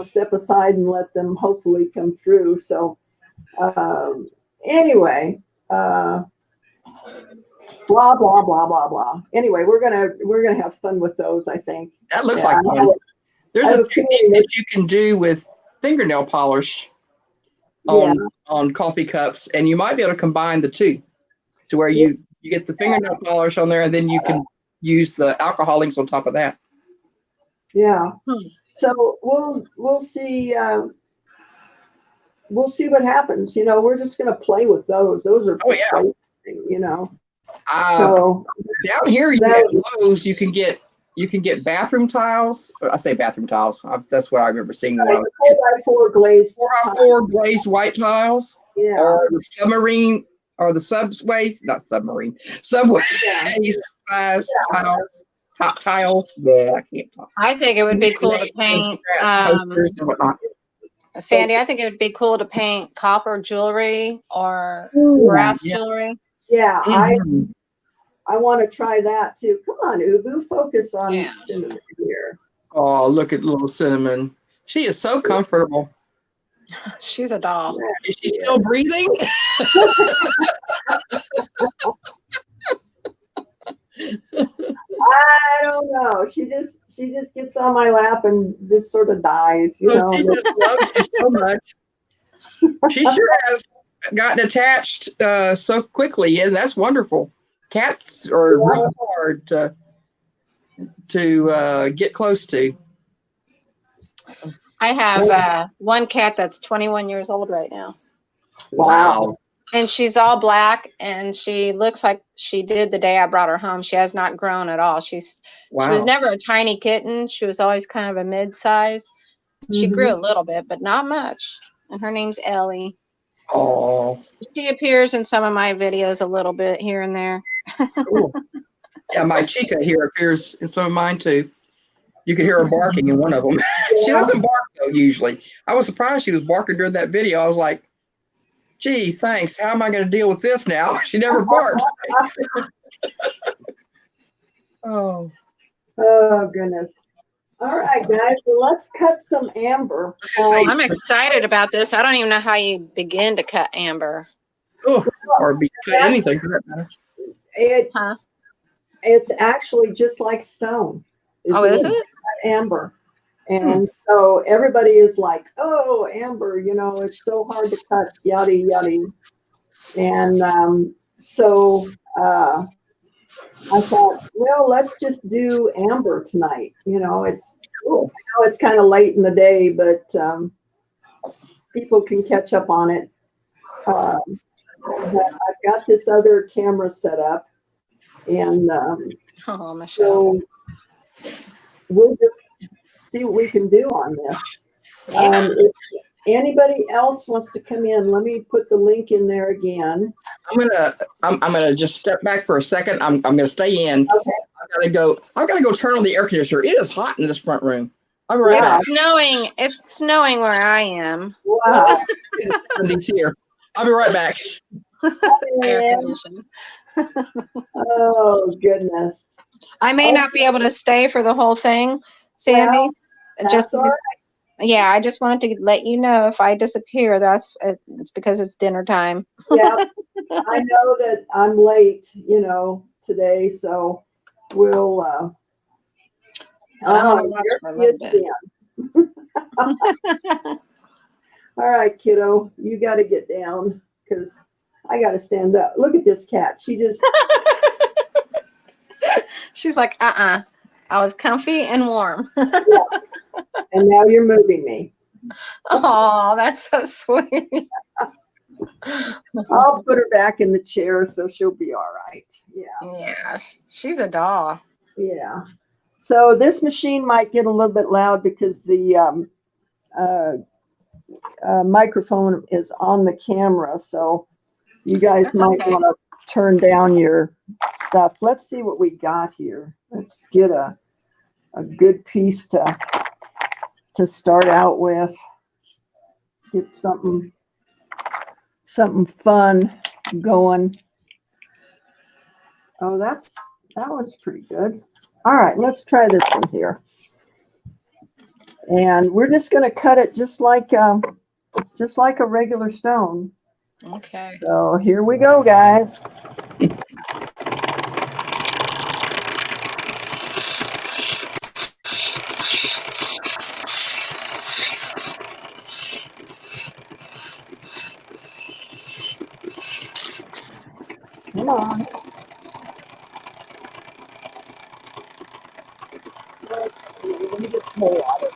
Step aside and let them hopefully come through. So anyway, blah blah blah blah blah. Anyway, we're gonna have fun with those, I think. That looks Yeah, like fun. There's I have a a technique feeling that you can do with fingernail polish on coffee cups, and you might be able to combine the two to where you get the fingernail polish on there, and then you can use the alcohol inks on top of that. Yeah. Hmm. So we'll see. We'll see what happens. We're just going to play with those. Those are Oh yeah. So down here at Lowe's, you can get bathroom tiles. I say bathroom tiles. That's what I remember seeing when I was 4x4 glazed. 4x4 glazed white tiles, Yeah. or the submarine, or the subway Yeah. size tiles. Top tiles. Yeah, I can't talk. I think it would be cool to paint, Toasters and whatnot. Sandy, I think it would be cool to paint copper jewelry or brass jewelry. Yeah. Mhm. I want to try that too. Come on, Ubu, focus on cinnamon here. Oh, look at little Cinnamon. She is so comfortable. She's a doll. Is she still breathing? I don't know. She just gets on my lap and just sort of dies, She just loves you so much. She sure has gotten attached so quickly, and that's wonderful. Cats are really hard to get close to. I have one cat that's 21 years old right now. Wow. And she's all black, and she looks like she did the day I brought her home. She has not grown at all. She was never a tiny kitten. She was always kind of a mid-size. She grew a little bit, but not much. And her name's Ellie. Oh. She appears in some of my videos a little bit here and there. Cool. Yeah, my Chica here appears in some of mine too. You can hear her barking in one of them. She doesn't bark though usually. I was surprised she was barking during that video. I was like, gee, thanks. How am I going to deal with this now? She never barks. Oh goodness. All right, guys. Well, let's cut some amber. I'm excited about this. I don't even know how you begin to cut amber. Or cut anything for that matter. It's actually just like stone. Is it? Amber. And so everybody is like, oh, amber, it's so hard to cut, yada, yada. And so I thought, well, let's just do amber tonight. It's cool. I know it's kind of late in the day, but people can catch up on it. But I've got this other camera set up, and Michelle. so we'll just see what we can do on this. If anybody else wants to come in, let me put the link in there again. I'm gonna just step back for a second. I'm gonna stay in. Okay. I've got to go turn on the air conditioner. It is hot in this front room. I'm right back. It's snowing where I am. Wow. It's here. I'll be right back. Air conditioning. Oh goodness. I may not be able to stay for the whole thing, Sandy. Well, that's all right. Yeah, I just wanted to let you know if I disappear, it's because it's dinner time. Yeah, I know that I'm late, today, so we'll, But I'm gonna oh, watch here for a he is little bit. again. All right, kiddo, you got to get down because I got to stand up. Look at this cat. She just, She's like, I was comfy and warm. yeah, and now you're moving me. Oh, that's so sweet. I'll put her back in the chair so she'll be all right. Yeah, Yeah, she's a doll. yeah. So this machine might get a little bit loud because the uh, microphone is on the camera. So you guys That's might okay. want to turn down your stuff. Let's see what we got here. Let's get a good piece to start out with. Get something fun going. Oh, that one's pretty good. All right, let's try this one here. And we're just going to cut it just like a regular stone. Okay. So here we go, guys. Come on. Let's see. Let me get some more water.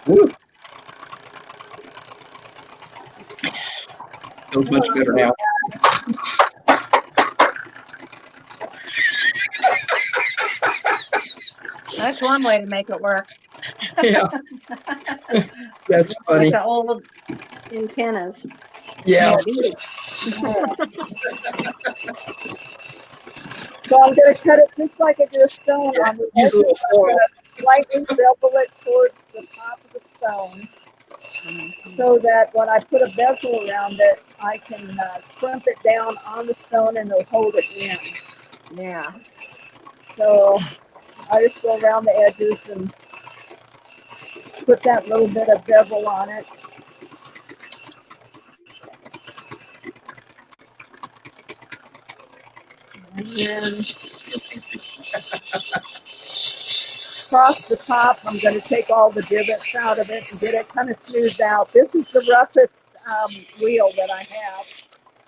Woo. Feels much better now. That's one way to make it work. Yeah, that's Like funny. the old antennas. Yeah. So I'm going to cut it just like I do a stone Yeah, on the use a edges. little I'm foil. going to slightly bevel it towards the top of the stone so that when I put a bezel around it, I can crimp it down on the stone and it'll hold it in. Yeah. So I just go around the edges and put that little bit of bevel on it. And then across the top, I'm going to take all the divots out of it and get it kind of smoothed out. This is the roughest wheel that I have.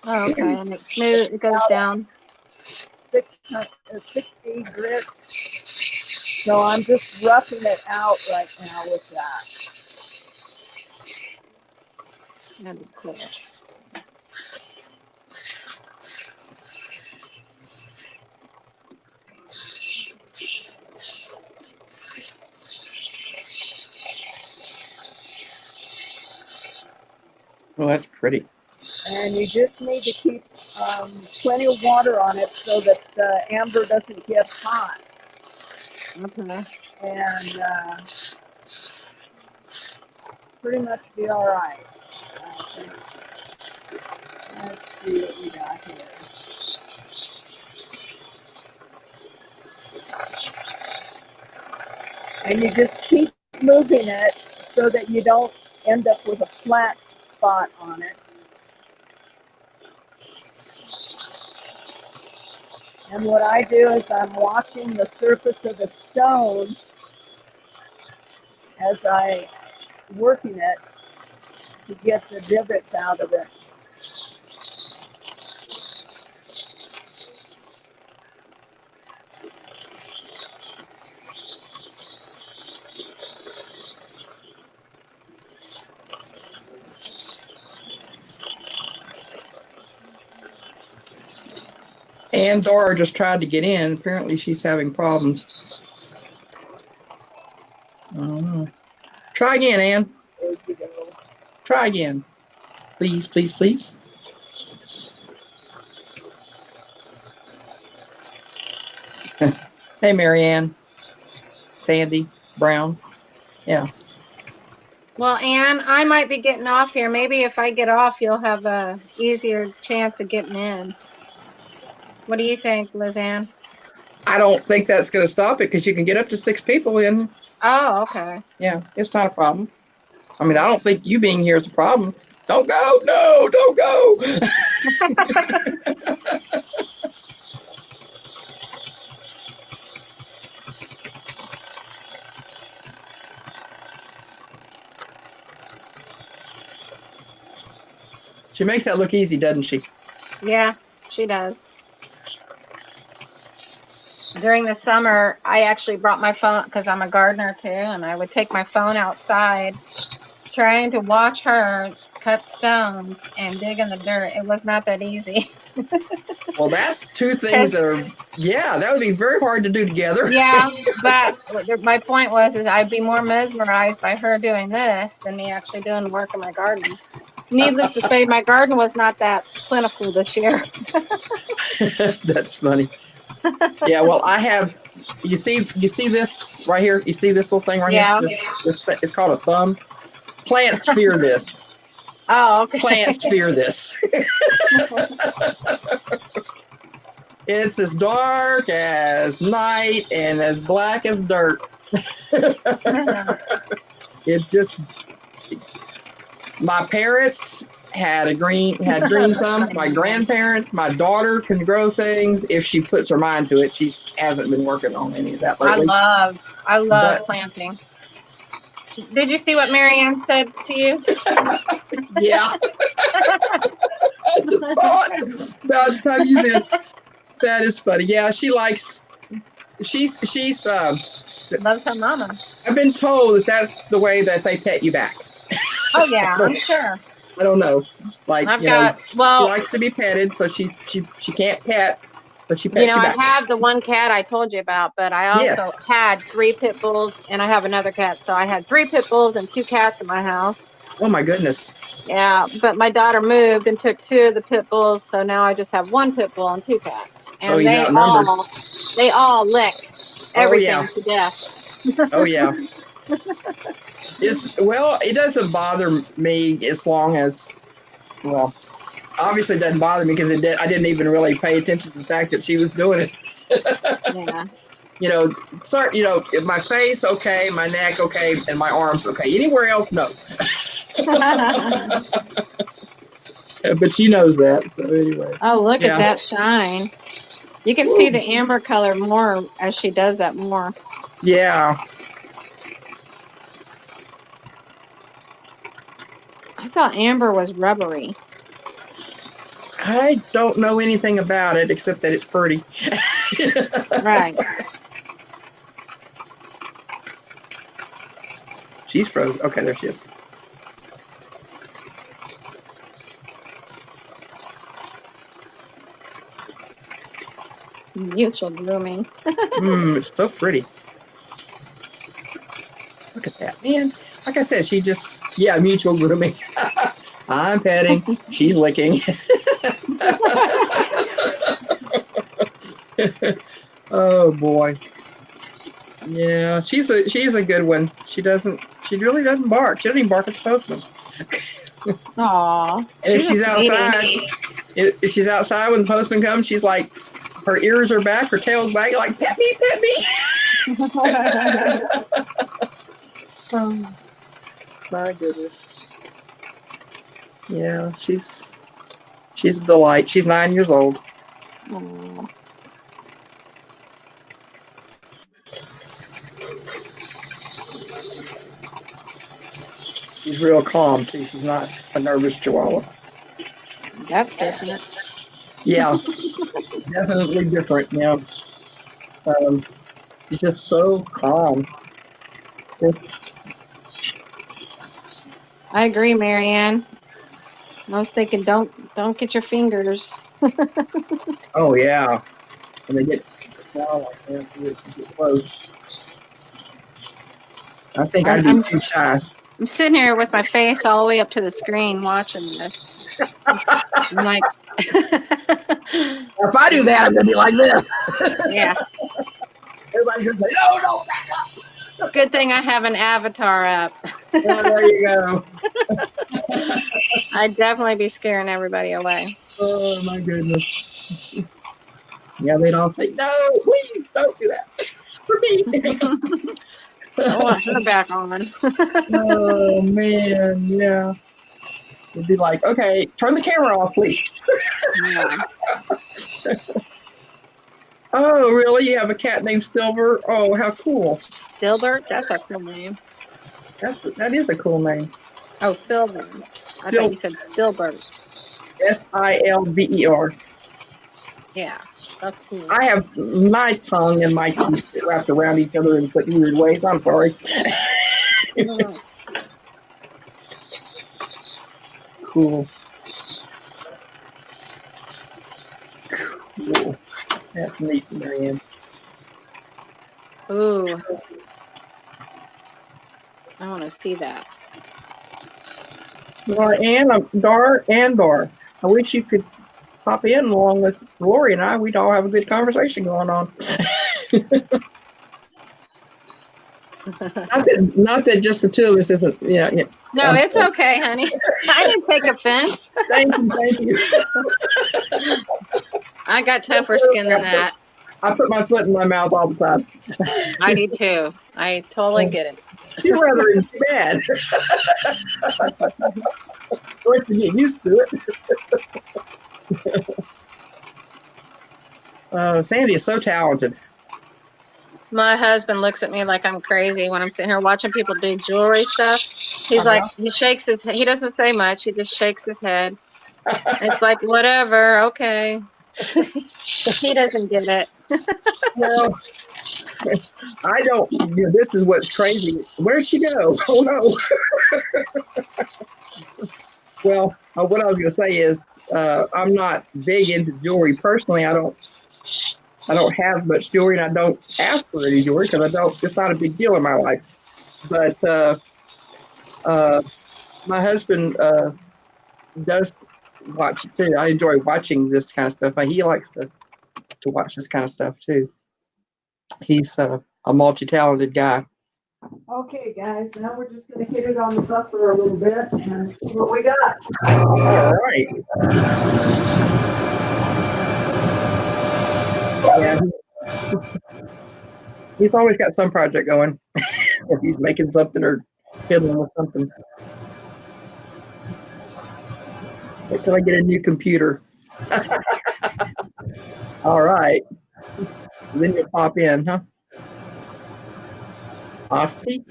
Oh, okay, and it's smooth. It goes down. 60 grit. So I'm just roughing it out right now with that. That is cool. Oh, that's pretty. And you just need to keep plenty of water on it so that the amber doesn't get hot. Okay. And pretty much be all right. Let's see what we got here. And you just keep moving it so that you don't end up with a flat spot on it. And what I do is I'm watching the surface of the stone as I working it to get the divots out of it. And Dora just tried to get in. Apparently she's having problems. Try again, Ann. Try again. Please, please, please. Hey, Marianne. Sandy Brown. Yeah. Well, Anne, I might be getting off here. Maybe if I get off, you'll have a easier chance of getting in. What do you think, Liz Ann? I don't think that's going to stop it because you can get up to 6 people in. Oh, okay. Yeah, it's not a problem. I mean, I don't think you being here is a problem. Don't go. No, don't go. She makes that look easy, doesn't she? Yeah, she does. During the summer, I actually brought my phone because I'm a gardener too, and I would take my phone outside trying to watch her cut stones and dig in the dirt. It was not that easy. Well, that's two things that are, yeah, that would be very hard to do together. Yeah, but my point was is I'd be more mesmerized by her doing this than me actually doing the work in my garden. Needless to say, my garden was not that plentiful this year. That's funny. Yeah, well, I have, you see this right here? You see this little thing right Yeah. here? It's called a thumb. Plants fear this. Oh, okay. Plants fear this. It's as dark as night and as black as dirt. It just, my parents had green thumb. My grandparents, my daughter can grow things if she puts her mind to it. She hasn't been working on any of that lately. I love planting. Did you see what Marianne said to you? Yeah. I just saw it about the time you did. That is funny. Yeah, she likes, she's Loves her mama. I've been told that that's the way that they pet you back. Oh yeah, I'm sure. I don't know. Like, I've you know, got, well, she likes to be petted, so she can't pet, but she pets you know, you I back. have the one cat I told you about, but I also Yes. had 3 pit bulls, and I have another cat. So I had 3 pit bulls and 2 cats in my house. Oh my goodness. Yeah, but my daughter moved and took 2 of the pit bulls, so now I just have 1 pit bull and 2 cats. And Oh, he's outnumbered. they all lick everything yeah. to death. Oh yeah. It doesn't bother me as long as, well, obviously it doesn't bother me because I didn't even really pay attention to the fact that she was doing it. Yeah. You know, my face okay, my neck okay, and my arms okay. Anywhere else, no. But she knows that, so anyway. Oh, look Yeah. at that shine. You can see the amber color more as she does that more. Yeah. I thought amber was rubbery. I don't know anything about it except that it's pretty. Right. She's frozen. Okay, there she is. Mutual blooming. It's so pretty. Look at that, man. Like I said, she just, mutual grooming. I'm petting. She's licking. Oh boy. Yeah, she's a good one. She really doesn't bark. She doesn't even bark at the postman. Aw. And if she's outside when the postman comes, she's like, her ears are back, her tail's back, like, pet me, pet me. Oh, my goodness. Yeah, she's a delight. She's 9 years old. Aw. She's real calm, too. She's not a nervous chihuahua. That's different. Yeah, definitely different. Yeah. She's just so calm. I agree, Marianne. I was thinking, don't get your fingers. Oh yeah, when they get small like that, you get close. I think I'd be too shy. I'm sitting here with my face all the way up to the screen watching this. I'm like, If I do that, I'm gonna be like this. yeah. Everybody's gonna say, no. Good thing I have an avatar up. Oh, there you go. I'd definitely be scaring everybody away. Oh my goodness. Yeah, they'd all say, no, please don't do that. For me. I want her back on. Oh man, yeah. It'd be like, okay, turn the camera off, please. Yeah. Oh, really? You have a cat named Silver? Oh, how cool. Silbert? That's a cool name. That is a cool name. Oh, Silver. I thought you said Silbert. Silver. Yeah, that's cool. I have my tongue and my teeth wrapped around each other in such weird ways. I'm sorry. Cool. Cool. That's neat, Marianne. Ooh. I want to see that. Dar. I wish you could pop in along with Lori and I. We'd all have a good conversation going on. not that just the two of us isn't, yeah. No, it's okay, honey. I didn't take offense. Thank you. I got tougher skin than that. I put my foot in my mouth all the time. I do too. I totally get it. She's rather in bed. Once you get used to it. Sandy is so talented. My husband looks at me like I'm crazy when I'm sitting here watching people do jewelry stuff. He's like, he shakes his head. He doesn't say much. He just shakes his head. It's like, whatever, okay. He doesn't get it. Well, I don't. This is what's crazy. Where'd she go? Oh no. Well, what I was going to say is, I'm not big into jewelry personally. I don't have much jewelry, and I don't ask for any jewelry because it's not a big deal in my life. But my husband does watch it too. I enjoy watching this kind of stuff. He likes to watch this kind of stuff too. He's a multi-talented guy. Okay, guys, now we're just going to hit it on the buffer a little bit and see what we got. All right. Yeah. He's always got some project going. If he's making something or fiddling with something. Wait till I get a new computer. All right. Then you'll pop in, huh? Osti?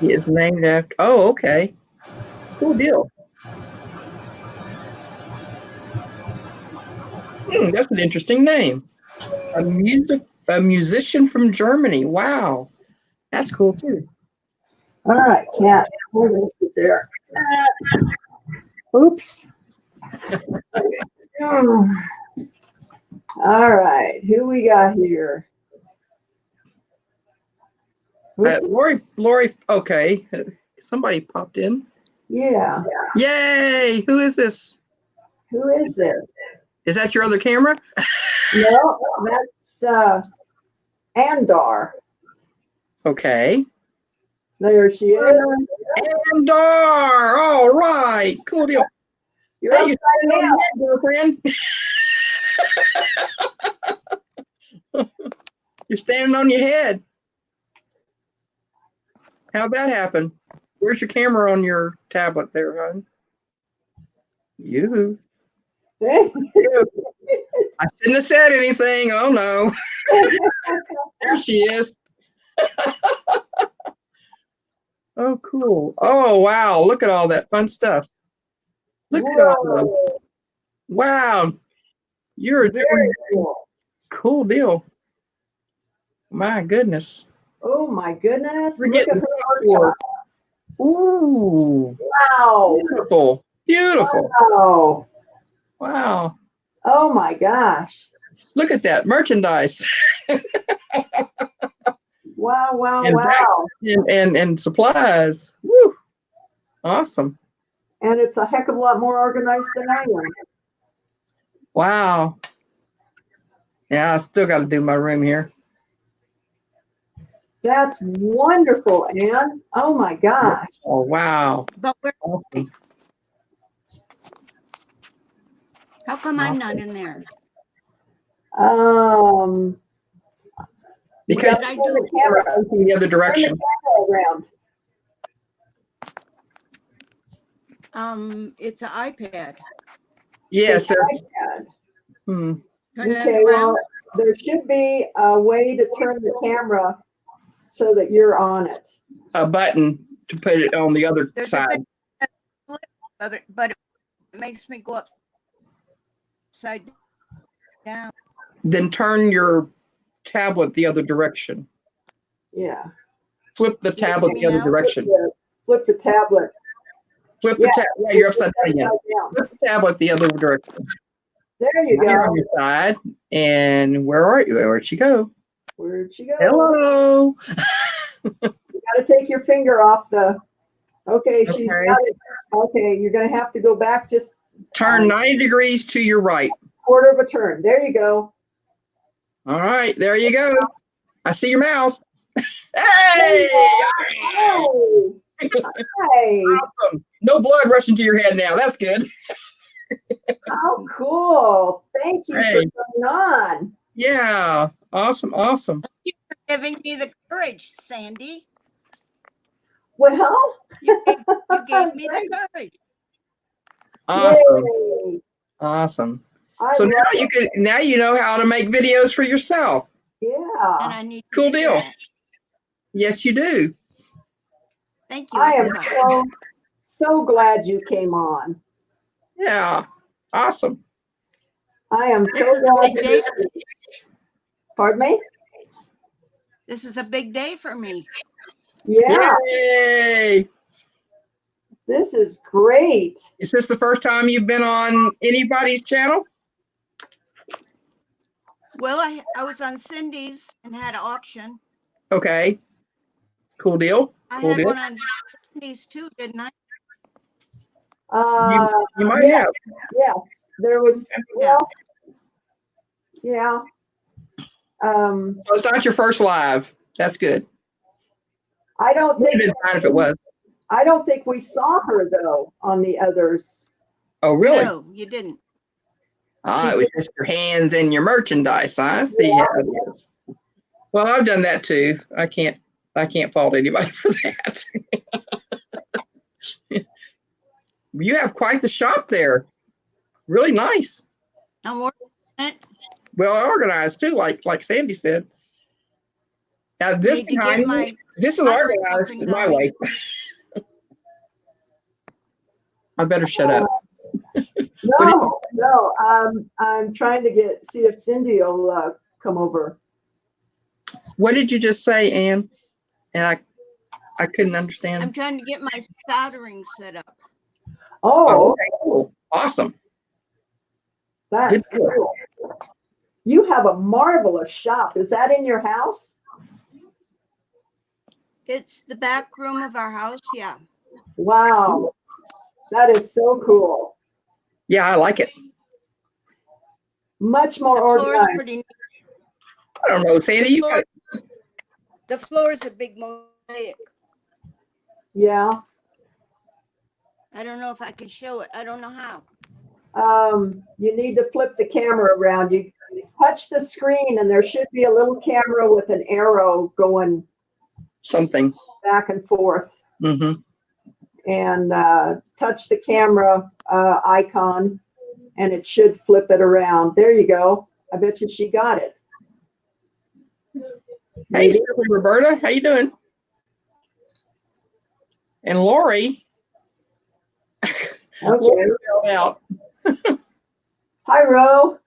He is named after. Oh, okay. Cool deal. That's an interesting name. A musician from Germany. Wow. That's cool too. All right, cat. We're going to sit there. Oops. All right, who we got here? Lori, okay. Somebody popped in. Yeah. Yay! Who is this? Who is this? Is that your other camera? No, that's Andar. Okay. There she is. Andar! All right. Cool deal. You're Hey, upside down. Girlfriend. You're standing on your head. How'd that happen? Where's your camera on your tablet there, hon? You. I shouldn't have said anything. Oh no. There she is. Oh, cool. Oh, wow. Look at all that fun stuff. Look at all that. Wow. You're doing cool deal. My goodness. Oh my goodness. We're Look getting at her. Ooh. Wow. Beautiful. Beautiful. Wow. Wow. Oh my gosh. Look at that merchandise. Wow, wow, And wow. and supplies. Woo. Awesome. And it's a heck of a lot more organized than I am. Wow. Yeah, I still got to do my room here. That's wonderful, Anne. Oh my gosh. Oh, wow. But where, Awesome. how come I'm not in there? Because What did I turn the do? camera, facing the other turn the direction. camera around. It's an iPad. Yes. The there's- iPad. hmm. Turn it Okay, well, around. there should be a way to turn the camera so that you're on it. A button to put it on the other There's a side. thing, but it makes me go upside down. Then turn your tablet the other direction. Yeah. Flip the tablet the other now? direction. Flip the tablet. Flip the Yeah. tablet. Yeah, you're upside down again. down. Flip the tablet the other direction. There you Now you're on go. your side. And where are you? Where'd she go? Where'd she go? Hello. You gotta take your finger off the, okay, she's Okay. got it. Okay, you're gonna have to go back just Turn 90 degrees to your right. quarter of a turn. There you go. All right, there you go. I see your mouth. Hey! Oh, hey, Awesome. No blood rushing to your head now. That's good. how cool. Thank you Hey. for coming on. Yeah. Awesome. Awesome. Giving me the courage, Sandy. Well, You gave me the courage. Awesome. yay. Awesome. I So love now now you know how to make videos for yourself. And yeah. I need to Cool do deal. that. Yes, you do. Thank you. I am everybody. so glad you came on. Yeah. Awesome. I am This so is a glad big day. Pardon me? This is a big day for me. Yeah, Yay. this is great. Is this the first time you've been on anybody's channel? Well, I was on Cindy's and had an auction. Okay. Cool deal. I Cool had deal. one on Cindy's too, didn't I? You might yeah, have. yes, there was, well, yeah. So it's not your first live. That's good. I don't Would have think, been fine if it was. I don't think we saw her though on the others. Oh, really? No, you didn't. It was just your hands and your merchandise. I see how it is. Well, I've done that too. I can't fault anybody for that. You have quite the shop there. Really nice. I'm working on it. Well organized too, like Sandy said. Now this Need to behind get me, my this is pottery organized oven my going. way. I better shut up. No, I'm trying to see if Cindy will come over. What did you just say, Ann? And I couldn't understand. I'm trying to get my soldering set up. Oh, Okay, cool. Awesome. that's Good deal. cool. You have a marvelous shop. Is that in your house? It's the back room of our house. Yeah. Wow, that is so cool. Yeah, I like it. Much The more floor is organized. pretty neat. I don't know, Sandy. You got The floor is a big mosaic. Yeah. I don't know if I can show it. I don't know how. You need to flip the camera around. You touch the screen and there should be a little camera with an arrow going something. back and forth. Mm-hmm. And touch the camera icon and it should flip it around. There you go. I bet you she got it. Hey, Maybe. Stephanie, Roberta, how you doing? And Lori. Okay. Lori fell out. Hi, Ro.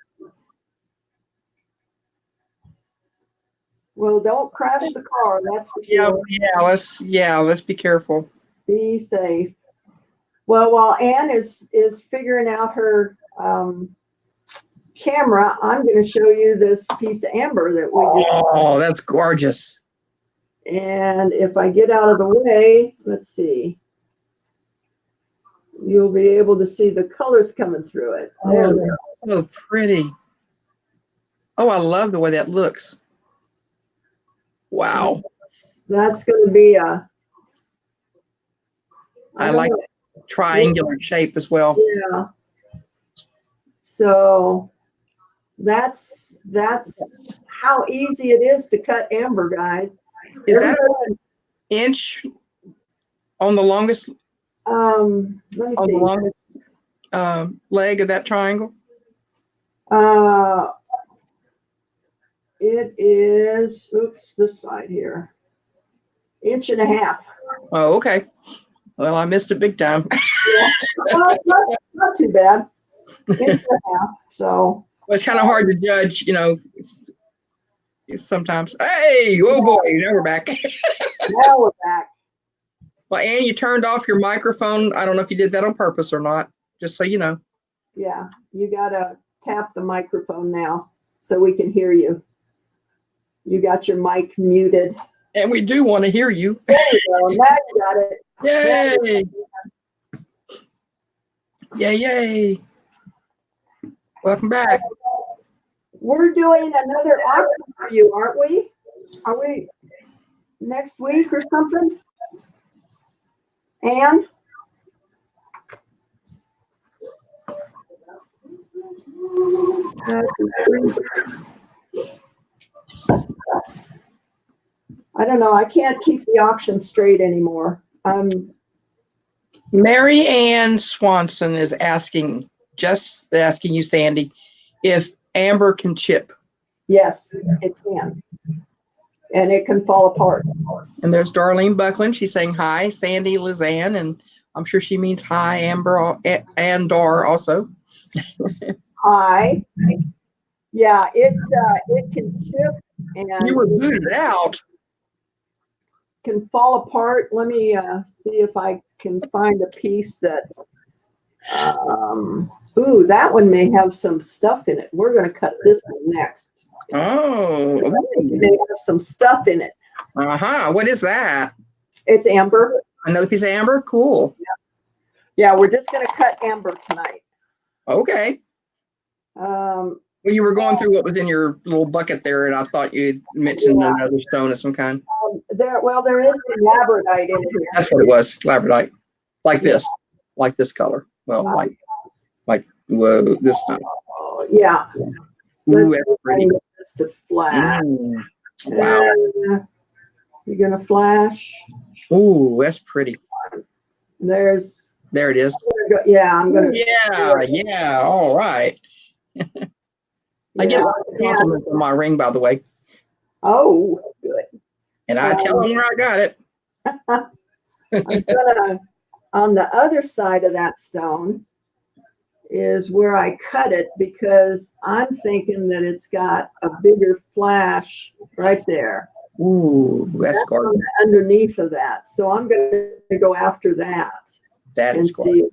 Well, don't crash the car. That's for sure. Let's be careful. Be safe. Well, while Anne is figuring out her camera, I'm going to show you this piece of amber that we did. Oh, that's gorgeous. And if I get out of the way, let's see. You'll be able to see the colors coming through it. There we go. So pretty. Oh, I love the way that looks. Wow. That's going to be a. I don't like know. the triangular shape as well. Yeah. So that's how easy it is to cut amber, guys. Is that Everybody- an inch on the longest let me on the see. longest leg of that triangle? It is, oops, this side here. 1.5 inches. Oh, okay. Well, I missed it big time. Well, not too bad. 1.5 inches. So Well, it's kind of hard to judge, you know. It's sometimes, hey, oh boy, now we're back. now we're back. Well, Ann, you turned off your microphone. I don't know if you did that on purpose or not, just so you know. Yeah, you gotta tap the microphone now so we can hear you. You got your mic muted. And we do want to hear you. There you go. Now you got it. Yay! Yay, yay. Welcome back. We're doing another auction for you, aren't we? Are we next week or something? Ann? I don't know. I can't keep the auction straight anymore. Mary Ann Swanson is asking you, Sandy, if amber can chip. Yes, it can. And it can fall apart. And there's Darlene Buckland. She's saying hi, Sandy Lizanne, and I'm sure she means hi, Amber and Dar also. Hi. Yeah, it can chip and You were booted out. can fall apart. Let me see if I can find a piece that. Ooh, that one may have some stuff in it. We're going to cut this one next. Oh, They have some stuff in it. What is that? It's amber. Another piece of amber? Cool. Yeah, we're just going to cut amber tonight. Okay. Um, Well, you were going through what was in your little bucket there, and I thought you mentioned another stone of some kind. there is some labradorite in here. That's what it was, labradorite. Like this. Like this color. Well, like whoa, this time. Oh, yeah. Ooh, Let's that's pretty. get this to flash. Wow. You're going to flash. Ooh, that's pretty. There There it is. Yeah, I'm going to. Yeah. All right. I get a lot of compliments on my ring, by the way. Oh, good. And I tell them where I got it. I'm gonna, on the other side of that stone is where I cut it because I'm thinking that it's got a bigger flash right there. Ooh, that's gorgeous. Underneath of that. So I'm going to go after that That and is gorgeous. see if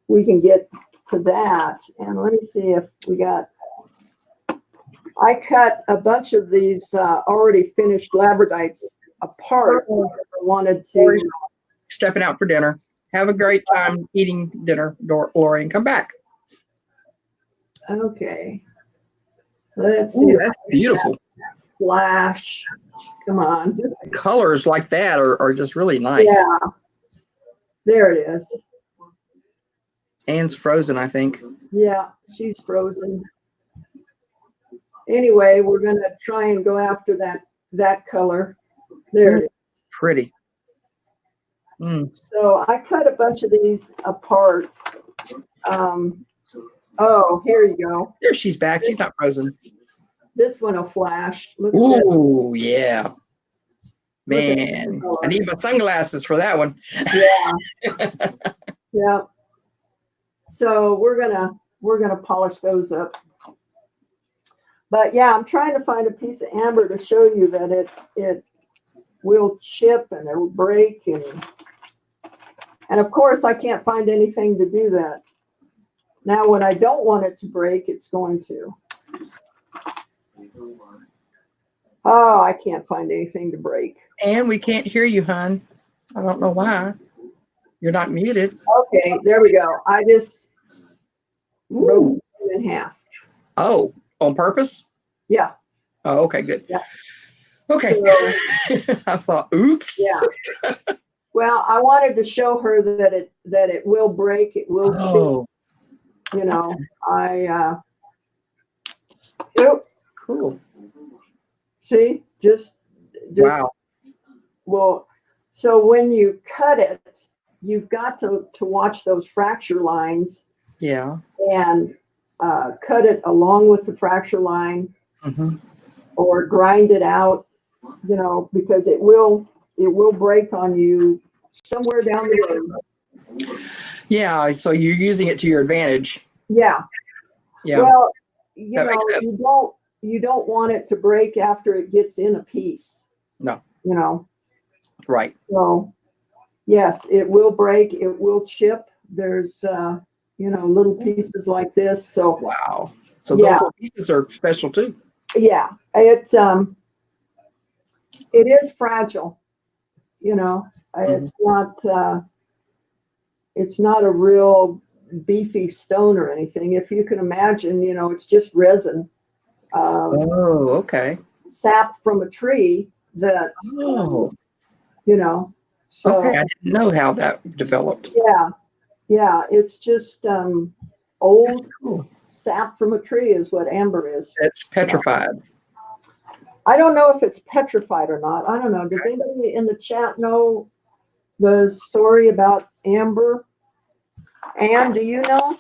we can get to that. And let me see if we got. I cut a bunch of these already finished labradites apart. I wanted to. Stepping out for dinner. Have a great time eating dinner, Lori, and come back. Okay. Let's see. Ooh, if that's beautiful. Flash. Come on. Colors like that are just really nice. Yeah. There it is. Anne's frozen, I think. Yeah, she's frozen. Anyway, we're going to try and go after that color. There it is. Pretty. So I cut a bunch of these apart. Oh, here you go. There, she's back. She's not frozen. This one will flash. Look at Ooh, yeah. Look at Man, that. I need my sunglasses for that one. Yeah. Yeah. So we're gonna polish those up. But yeah, I'm trying to find a piece of amber to show you that it will chip and it will break and of course I can't find anything to do that. Now when I don't want it to break, it's going to. Oh, I can't find anything to break. And we can't hear you, hon. I don't know why. You're not muted. Okay, there we go. I just broke Ooh. it in half. Oh, on purpose? Yeah. Oh, okay, good. Yeah. Okay. So, I thought, oops. yeah. Well, I wanted to show her that it will break, it will Oh, chip, you know. Oop, cool. see, just Wow. well, so when you cut it, you've got to watch those fracture lines Yeah. and cut it along with the fracture line Mhm. or grind it out, you know, because it will break on you somewhere down the road. Yeah. So you're using it to your advantage. Yeah. Yeah. Well, you That know, makes sense. you don't want it to break after it gets in a piece. No. You know. Right. So yes, it will break, it will chip. There's you know, little pieces like this. So Wow. So yeah, those little pieces are special too. yeah. It is fragile, you know. Mhm. It's not a real beefy stone or anything. If you can imagine, you know, it's just resin. Oh, okay. Sap from a tree that Oh, you know, so okay. I didn't know how that developed. yeah, it's just old Cool. sap from a tree is what amber is. It's petrified. I don't know if it's petrified or not. I don't know. Does anybody in the chat know the story about amber? Anne, do you know?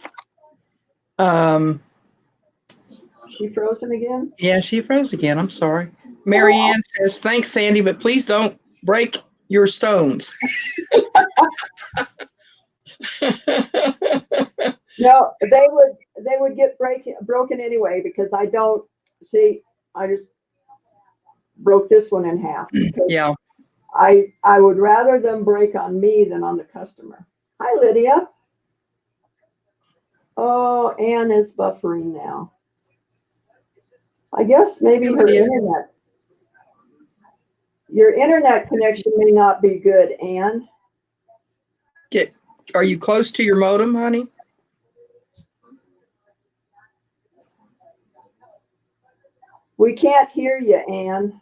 She frozen again? Yeah, she froze again. I'm sorry. Mary Ann says, thanks, Sandy, but please don't break your stones. No, they would get broken anyway because I don't see. I just broke this one in half. Because Yeah. I would rather them break on me than on the customer. Hi, Lydia. Oh, Anne is buffering now. I guess maybe her Lydia. internet. Your internet connection may not be good, Anne. Are you close to your modem, honey? We can't hear you, Anne.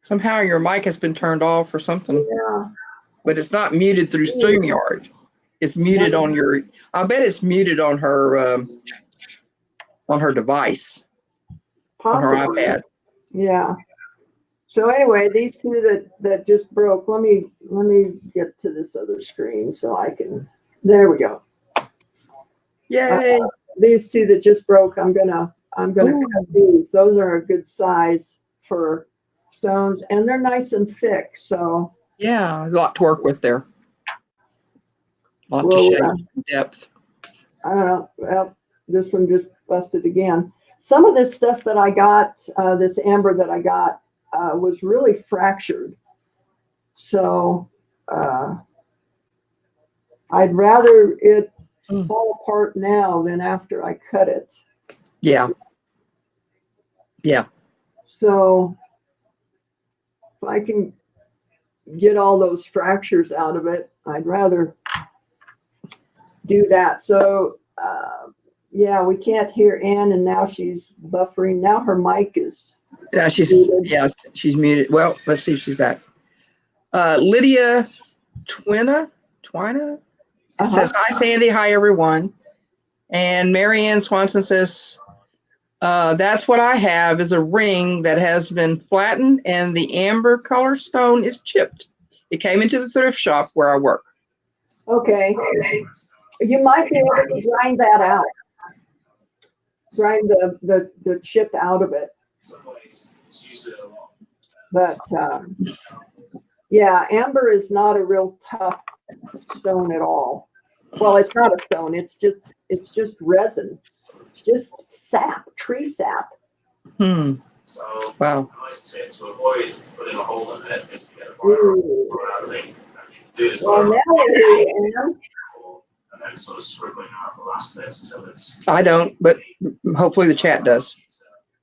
Somehow your mic has been turned off or something, Yeah. but it's not muted through StreamYard. It's muted on your, I bet it's muted on her device, Possibly. on her iPad. Yeah. So anyway, these two that just broke. Let me get to this other screen so I can. There we go. Yay. These two that just broke. I'm gonna Ooh. cut these. Those are a good size for stones, and they're nice and thick. So Yeah, a lot to work with there. A lot to well, shape, depth. I don't know. Well, this one just busted again. Some of this stuff that I got, this amber that I got, was really fractured. So I'd rather it fall apart now than after I cut it. Yeah. Yeah. So if I can get all those fractures out of it, I'd rather do that. So yeah, we can't hear Anne, and now she's buffering. Now her mic is she's muted. Well, let's see if she's back. Lydia Twina says, hi, Sandy. Hi, everyone. And Mary Ann Swanson says, that's what I have is a ring that has been flattened and the amber color stone is chipped. It came into the thrift shop where I work. okay. You might be able to grind that out. Grind the chip out of it. But yeah, amber is not a real tough stone at all. Well, it's not a stone. It's just resin. It's just sap, tree sap. So, Wow. a nice tip to avoid putting a hole in it is to get a Ooh. fire out a ring. And you can do this Well, now I hear you, Anne. and then sort of scribbling out the last bits until it's. I don't, but hopefully the chat does.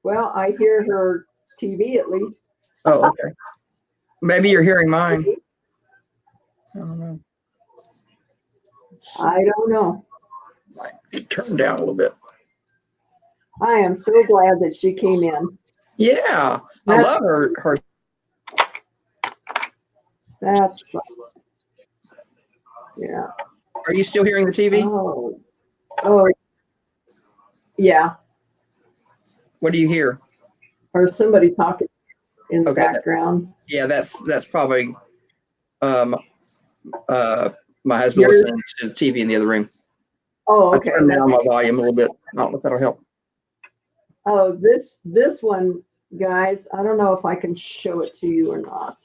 Well, I hear her TV at least. Oh, okay. Maybe you're hearing mine. I don't know. I don't know. Turn down a little bit. I am so glad that she came in. Yeah, I That's- love her. That's fun. Yeah. Are you still hearing the TV? Oh, yeah. What do you hear? Or somebody talking in the Okay. background. Yeah, that's probably my husband Yours? listening to the TV in the other room. Oh, I okay. turned down my volume a little bit. I don't know if that'll help. Oh, this one, guys, I don't know if I can show it to you or not.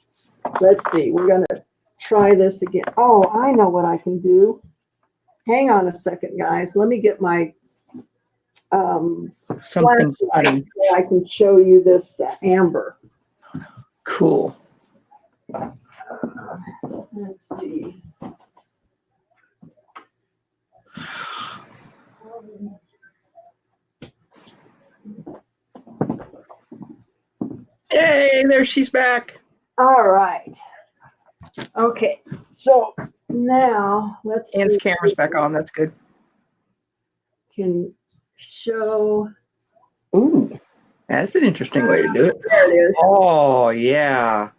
Let's see. We're going to try this again. Oh, I know what I can do. Hang on a second, guys. Let me get my Something flashlight funny. so I can show you this amber. Cool. Let's see. Yay, there she's back. All right. Okay. So now let's Ann's see. camera's back on. That's good. Can show. Ooh, that's an interesting way to do it. There it is. Oh, yeah.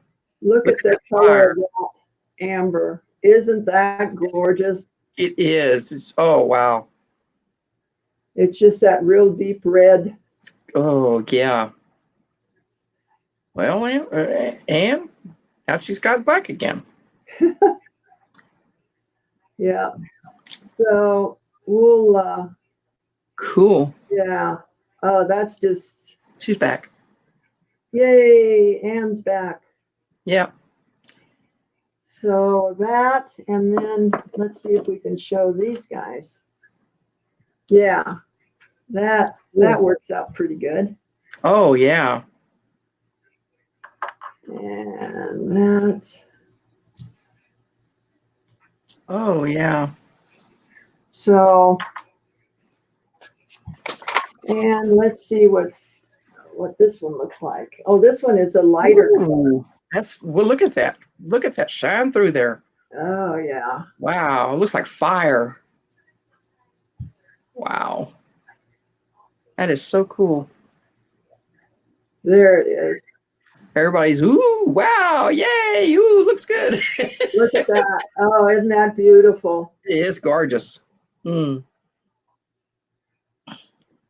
Look at the that color fire. of that amber. Isn't that gorgeous? It is. Oh, wow. It's just that real deep red. Oh, yeah. Well, Ann, now she's got back again. Yeah. So we'll, Cool. yeah. Oh, that's just, She's back. yay, Anne's back. Yeah. So that, and then let's see if we can show these guys. Yeah, that works out pretty good. Oh, yeah. And that, Oh, yeah. so, and let's see what this one looks like. Oh, this one is a lighter. Ooh, well, look at that. Look at that shine through there. Oh, yeah. Wow. It looks like fire. Wow. That is so cool. There it is. Everybody's, ooh, wow, yay, ooh, looks good. Look at that. Oh, isn't that beautiful? It is gorgeous. Mm.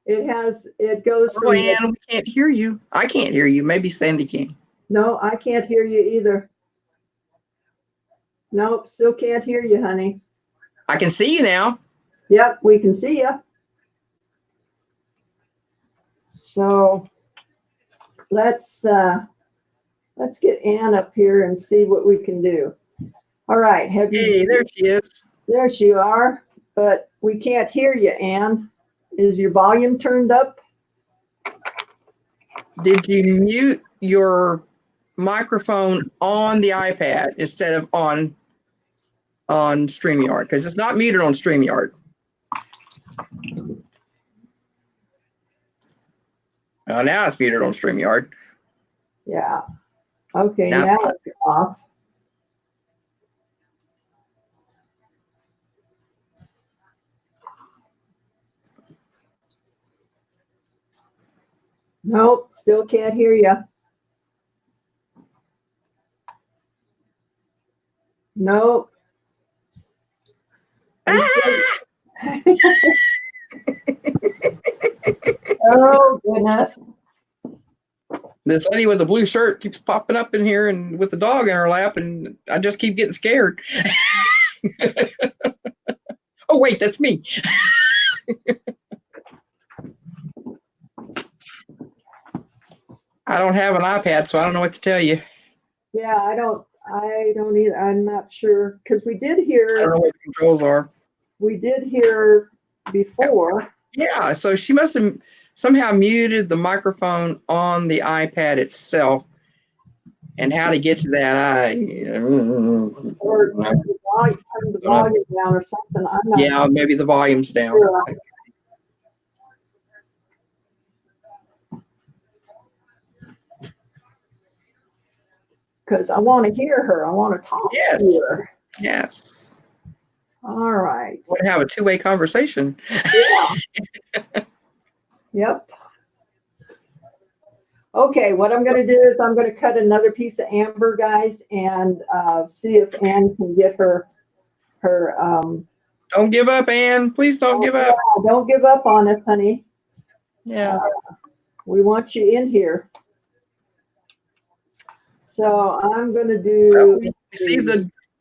It goes Oh, from, Ann, we can't hear you. I can't hear you. Maybe Sandy can. no, I can't hear you either. Nope, still can't hear you, honey. I can see you now. Yep, we can see you. So let's get Ann up here and see what we can do. All right, have you? Hey, there she is. There you are, but we can't hear you, Ann. Is your volume turned up? Did you mute your microphone on the iPad instead of on StreamYard? Because it's not muted on StreamYard. Oh, now it's muted on StreamYard. Yeah. Okay, Now now it's it's off. Nope, still can't hear you. Nope. I'm still- Oh, goodness. This lady with the blue shirt keeps popping up in here and with the dog in her lap, and I just keep getting scared. Oh, wait, that's me. I don't have an iPad, so I don't know what to tell you. Yeah, I don't either. I'm not sure, because we did I don't hear know what the controls are. before. Yeah, so she must have somehow muted the microphone on the iPad itself. And how to get to that, Or turn the volume down or something. I'm not yeah, maybe the volume's down. sure. because I want to hear her. I want to talk Yes. to her. Yes. All right. Want to have a two-way conversation. Yeah. Yep. Okay, what I'm going to do is I'm going to cut another piece of amber, guys, and see if Ann can get her. Don't give up, Ann. Please don't give up. Don't give up on us, honey. Yeah. We want you in here. So I'm going to Well, do. we see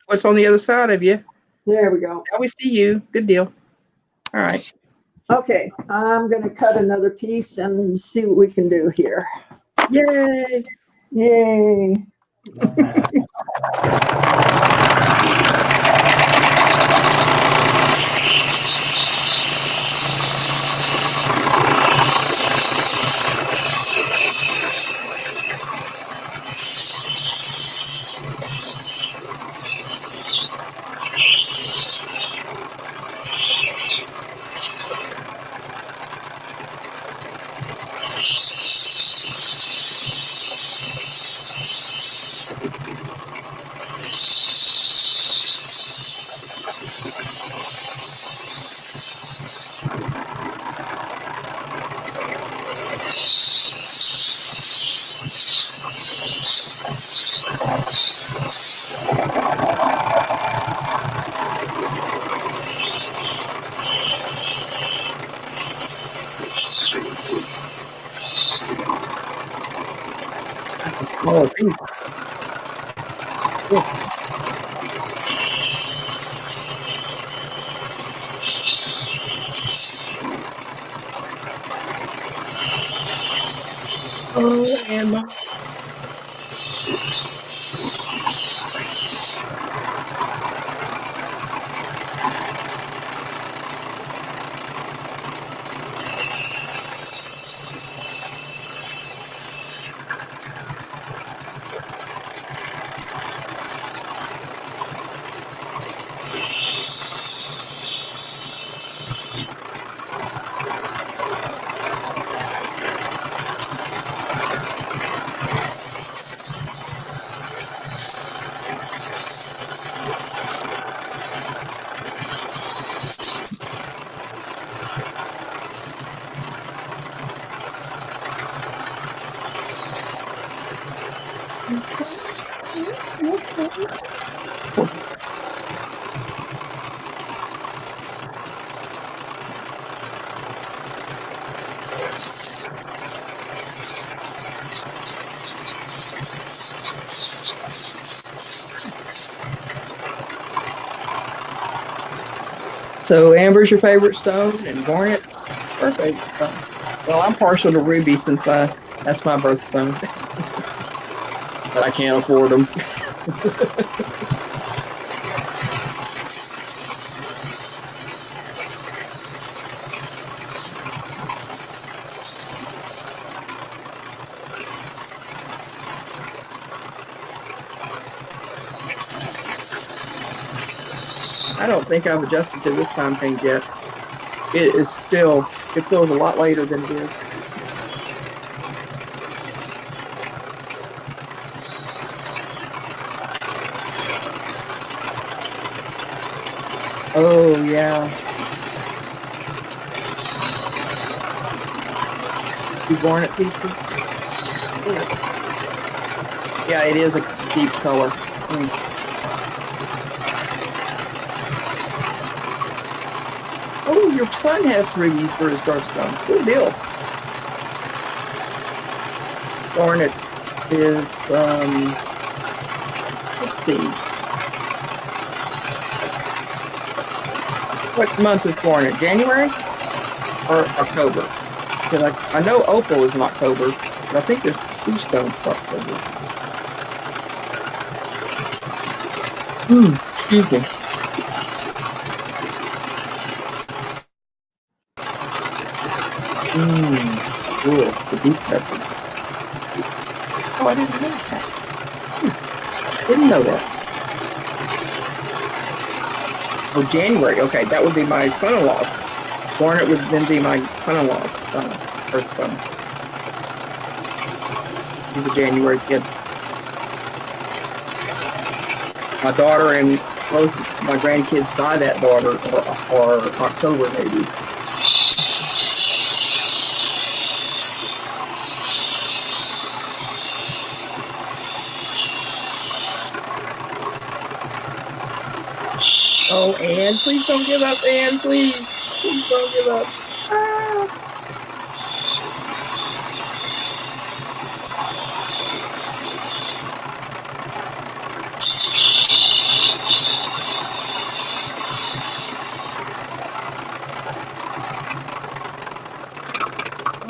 what's on the other side of you. There we go. Now we see you. Good deal. All right. Okay, I'm going to cut another piece and see what we can do here. Yay. Yay. Smaller piece. Oh, Emma. So amber's your favorite stone and garnet's her favorite stone. Well, I'm partial to ruby since that's my birthstone. But I can't afford them. I don't think I've adjusted to this time change yet. It feels a lot later than it is. Oh, yeah. You garnet pieces? Yeah, it is a deep color. Oh, your son has rubies for his birthstone. Good deal. Garnet is, let's see. What month is garnet? January or October? Because I know opal is in October, but I think there's two stones for October. Excuse me. Cool. The deep pepper. Oh, I didn't know that. Didn't know that. Oh, January. Okay, that would be my son-in-law's. Garnet would then be my son-in-law's birthstone. He's a January kid. my daughter and both my grandkids by that daughter are October babies. Oh, Ann, please don't give up, Ann, please. Please don't give up. Ah.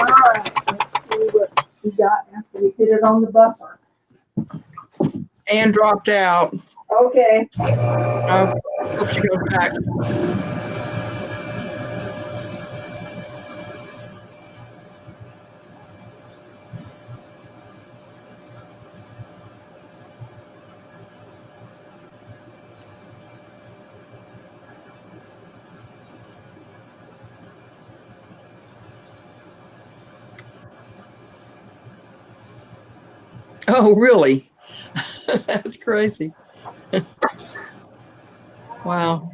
All right, let's see what we got after we hit it on the buffer. Ann dropped out. Okay. I hope she goes back. Oh, really? That's crazy. Wow.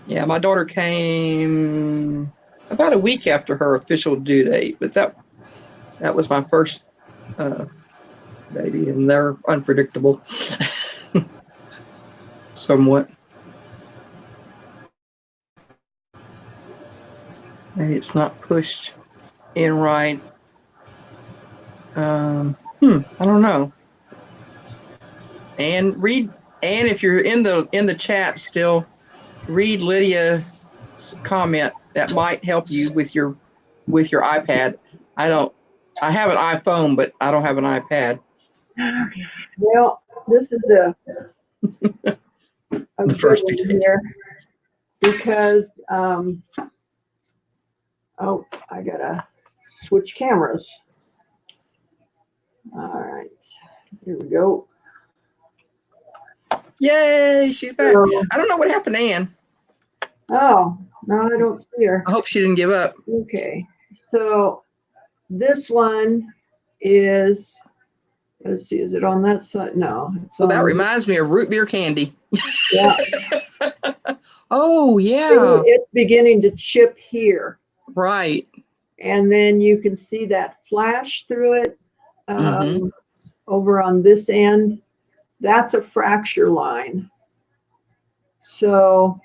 Yeah, my daughter came about a week after her official due date, but that was my first baby, and they're unpredictable somewhat. Maybe it's not pushed in right. I don't know. And if you're in the chat still, read Lydia's comment. That might help you with your iPad. I have an iPhone, but I don't have an iPad. Well, this is a The good first one detail. here because oh, I gotta switch cameras. All right, here we go. Yay, she's back. So, I don't know what happened to Ann. oh, no, I don't see her. I hope she didn't give up. Okay, so this one is, let's see, is it on that side? No, it's So on. that reminds me of root beer candy. Yeah, Oh, yeah. it's beginning to chip here. Right. And then you can see that flash through it Mhm. over on this end. That's a fracture line. So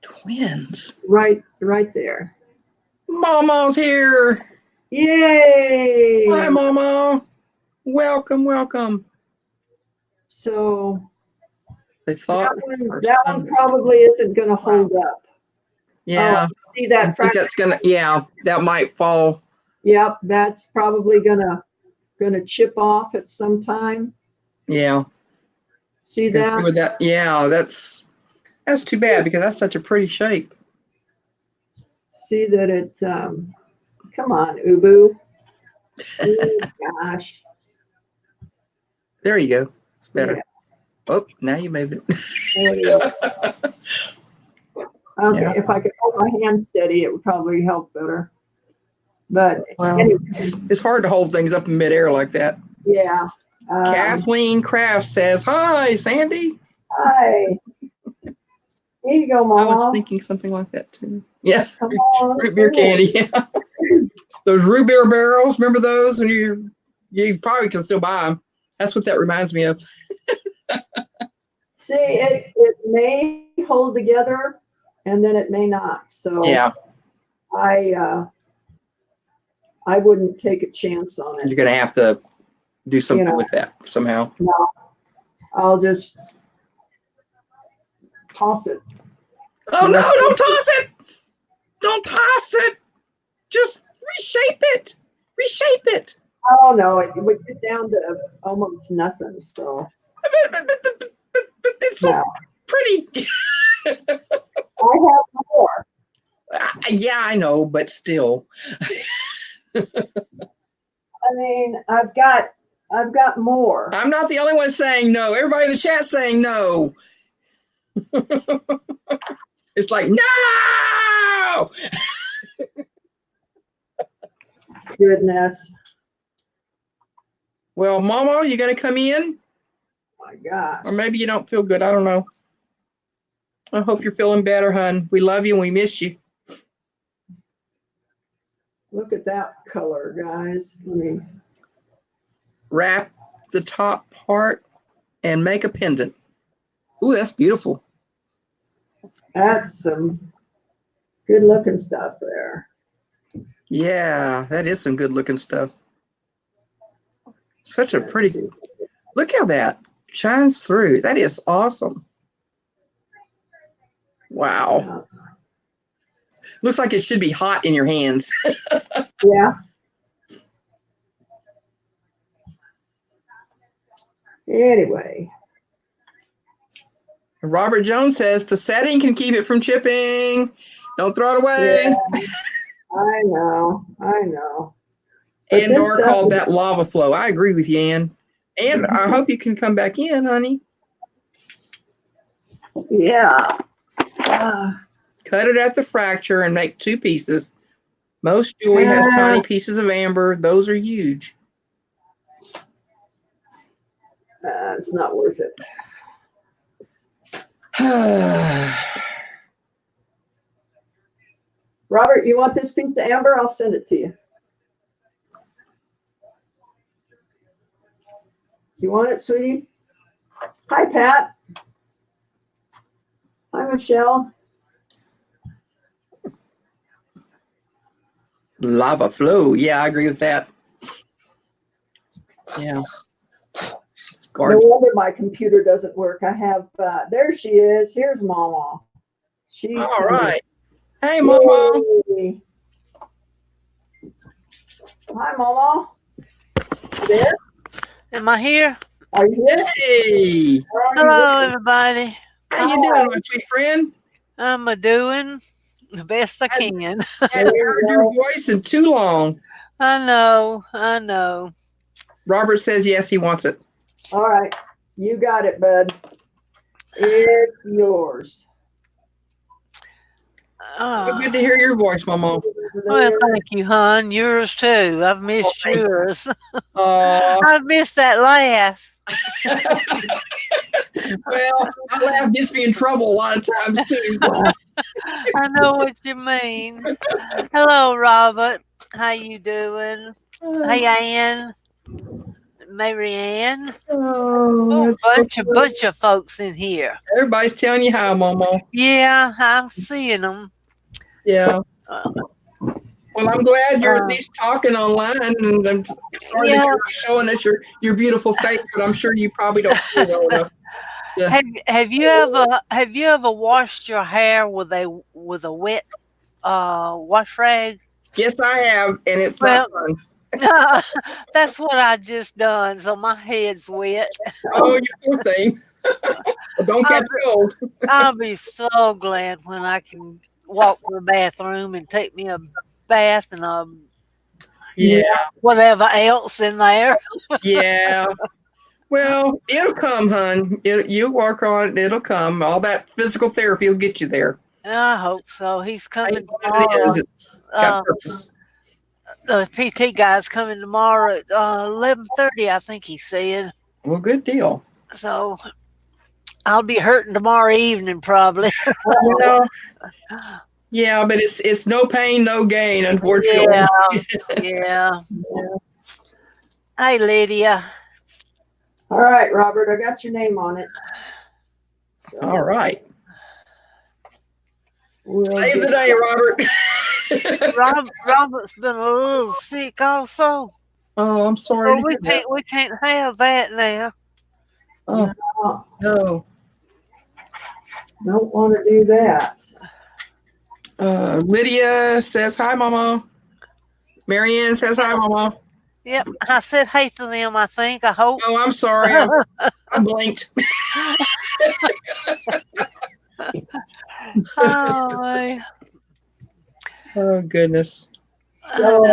Twins. right there. Mama's here. Yay! Hi, Mama. Welcome, welcome. So They thought our that son one was- probably isn't going to hold up. Yeah. Oh, see I that think fracture? that's that might fall. Yep, that's probably gonna chip off at some time. Yeah. See You can see that? with that. Yeah, that's too bad because that's such a pretty shape. See that it? Come on, Ubu. Oh, gosh. There you go. It's better. Yeah. Oh, now you moved it. There it is. Okay, Yeah. if I could hold my hand steady, it would probably help better. But Well, anyway, it's hard to hold things up in midair like that. yeah. Kathleen Kraft says, "Hi, Sandy." Hi. Here you go, I was Mama. thinking something like that too. Yeah, Come on. root beer candy. Yeah. Those root beer barrels, remember those? And you probably can still buy them. That's what that reminds me of. See, it may hold together, and then it may not. So Yeah, I wouldn't take a chance on you're it. gonna have to do something You know. with that somehow. No, I'll just toss it. Oh no! Don't toss it! Don't toss it! Just reshape it. Reshape it. Oh no, it would get down to almost nothing. So But it's so no. pretty. I have more. Yeah, I know, but still. I mean, I've got more. I'm not the only one saying no. Everybody in the chat saying no. It's like, no! Goodness. Well, Mama, you gonna come in? My gosh. Or maybe you don't feel good. I don't know. I hope you're feeling better, hon. We love you and we miss you. Look at that color, guys. Let me. Wrap the top part and make a pendant. Ooh, that's beautiful. That's some good looking stuff there. Yeah, that is some good looking stuff. Such a pretty, look how that shines through. That is awesome. Wow. Looks like it should be hot in your hands. Yeah. Anyway. Robert Jones says the setting can keep it from chipping. Don't throw it away. Yeah, I know. But And this Dora stuff called is- that lava flow. I agree with you, Ann. And I hope you can come back in, honey. Yeah. Cut it at the fracture and make 2 pieces. Most jewelry has tiny pieces of amber. Those are huge. It's not worth it. Robert, you want this piece of amber? I'll send it to you. You want it, sweetie? Hi, Pat. Hi, Michelle. Lava flow. Yeah, I agree with that. Yeah. It's No gorgeous. wonder my computer doesn't work. I have, there she is. Here's Mama. She's All coming. right. Hey, Mama. Yay. Hi, Mama. There? Am I here? Are you here? Hey. How are you Hello, doing? everybody. How you doing, my sweet friend? I'm doing the best I can. Haven't heard your voice in too long. I know. Robert says yes, he wants it. All right. You got it, bud. It's yours. So good to hear your voice, Mama. Well, thank you, hon. Yours too. I've missed thank you. yours. Aw. I've missed that laugh. Well, my laugh gets me in trouble a lot of times too. I know what you mean. Hello, Robert. How you doing? Hey, Ann. Mary Ann. Oh, that's so Bunch of folks in here. everybody's telling you hi, Mama. Yeah, I'm seeing them. Yeah. Well, I'm glad you're at least talking online, and I'm sorry that you're showing us your beautiful face, but I'm sure you probably don't feel well enough. Yeah. Have you ever washed your hair with a wet wash rag? Yes, I have, and it's not fun. That's what I just done. So my head's wet. Oh, you poor thing. Don't catch cold. I'll be so glad when I can walk to the bathroom and take me a bath and Yeah. whatever else in there. Yeah. Well, it'll come, hon. You work on it, it'll come. All that physical therapy will get you there. I hope so. He's coming Painful as it tomorrow. is, it's got purpose. The PT guy's coming tomorrow at 11:30, I think he said. Well, good deal. So I'll be hurting tomorrow evening probably. Well, yeah, but it's no pain, no gain, unfortunately. Yeah. Hey, Lydia. All right, Robert, I got your name on it. So All right. we'll Save get- the day, Robert. Robert's been a little sick also. Oh, I'm sorry. So we can't have that now. Oh, Oh, no. don't want to do that. Lydia says hi, Mama. Marianne says hi, Mama. Yep, I said hey to them, I think. I hope. Oh, I'm sorry. I blinked. Oh, Oh, goodness. So,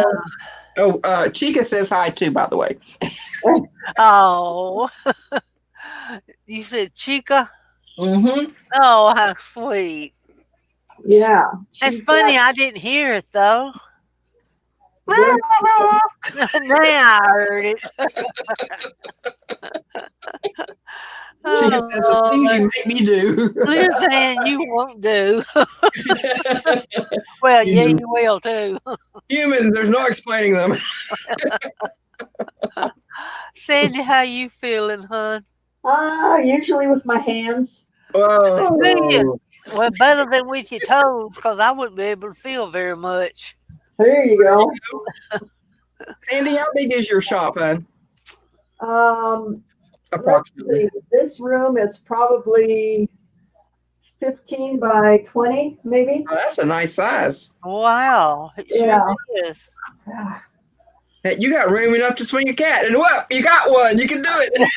Oh, Chica says hi, too, by the way. oh. You said Chica? Mm-hmm. Oh, how sweet. yeah. It's she's funny, got- I didn't hear it though. Now I heard it. She just says the things you make me do. Listen, you won't do. Well, yeah, you will too. Humans, there's no explaining them. Sandy, how you feeling, hon? Usually with my hands. Whoa. Well, better than with your toes, because I wouldn't be able to feel very much. There you go. Sandy, how big is your shop, hon? Approximately. Let's see, this room is probably 15 by 20, maybe. Oh, that's a nice size. Wow, it Yeah. sure is. Hey, you got room enough to swing a cat, and whoop, you got one. You can do it.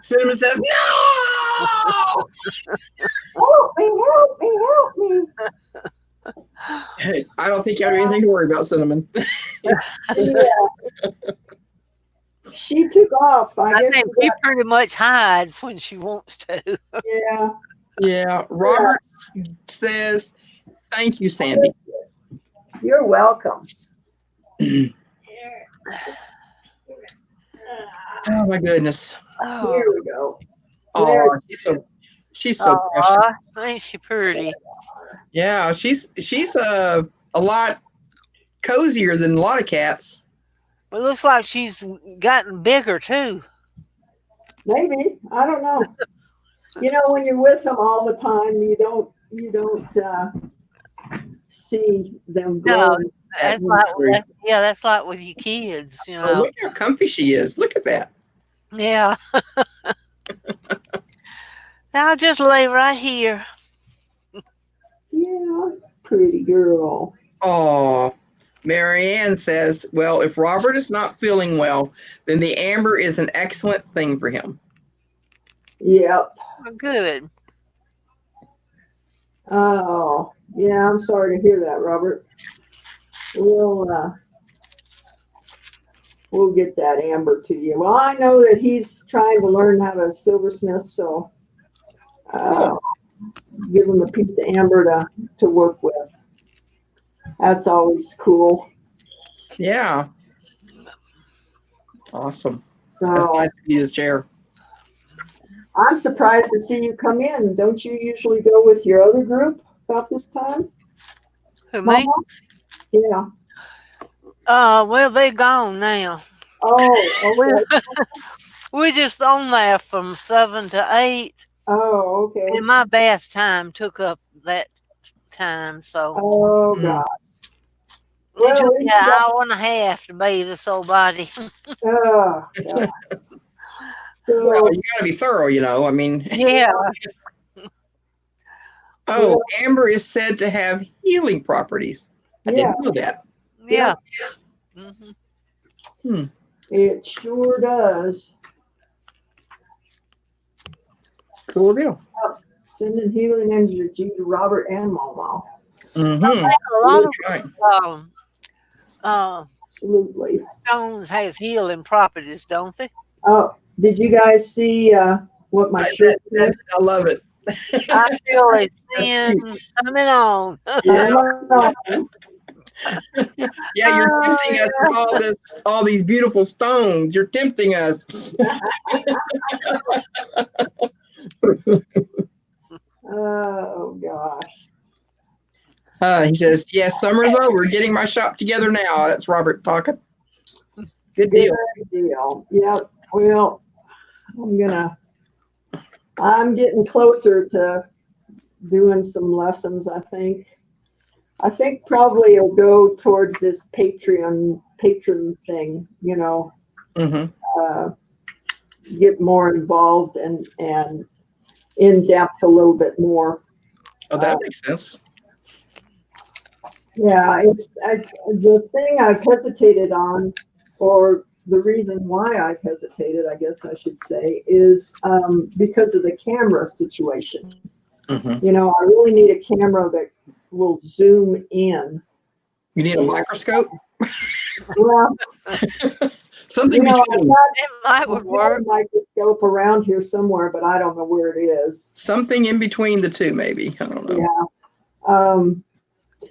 Cinnamon says, "No!" Help me, help me, help me. Hey, I don't think you have anything to worry about, Cinnamon. Yeah. She took off. I I guess think she she got- pretty much hides when she wants to. yeah. Yeah, Robert says, "Thank you, Sandy." You're welcome. Oh my goodness. Here we go. Oh, she's so precious. Aw, ain't she pretty? Yeah, she's a lot cozier than a lot of cats. It looks like she's gotten bigger too. Maybe. I don't know. You know, when you're with them all the time, you don't see them No, grow. That's like that's like with your kids, you Oh, know. look how comfy she is. Look at that. Yeah. I'll just lay right here. Yeah, pretty girl. Oh, Marianne says, well, if Robert is not feeling well, then the amber is an excellent thing for him. Yep. Good. Oh, yeah, I'm sorry to hear that, Robert. We'll get that amber to you. Well, I know that he's trying to learn how to silversmith, so give him a piece of amber to work with. That's always cool. Yeah. Awesome. So That's nice to be his chair. I'm surprised to see you come in. Don't you usually go with your other group about this time? Who, me? Mama? Yeah. Well, they're gone now. Oh, okay. We're just on there from 7 to 8. Oh, okay. And my bath time took up that time, so Oh, God. it took Well, me an hour and a half to bathe this old body. Oh, God. So, Well, you got to be thorough, you know. I mean, Yeah. oh, amber is said to have healing properties. I yeah, didn't know that. Yeah. Mm-hmm. it sure does. Cool deal. Sending healing energy to Robert and Mama. Mm-hmm. A lot of Absolutely. stones has healing properties, don't they? Oh, did you guys see what my shirt said? I love it. I feel a sin coming on. Yeah. Yeah, you're tempting us with all these beautiful stones. You're tempting us. Oh, gosh. He says, yes, summer's over. Getting my shop together now. That's Robert talking. Good deal. Good deal. Yep. Well, I'm getting closer to doing some lessons, I think. I think probably it'll go towards this patron thing, you know, Mm-hmm. get more involved and in depth a little bit more. Oh, that makes sense. Yeah, the thing I've hesitated on, or the reason why I've hesitated, I guess I should say, is because of the camera situation. Mm-hmm. You know, I really need a camera that will zoom in. You need a microscope? Well, Something you know, between It might would work. a microscope around here somewhere, but I don't know where it is. something in between the two, maybe. I don't know. Yeah.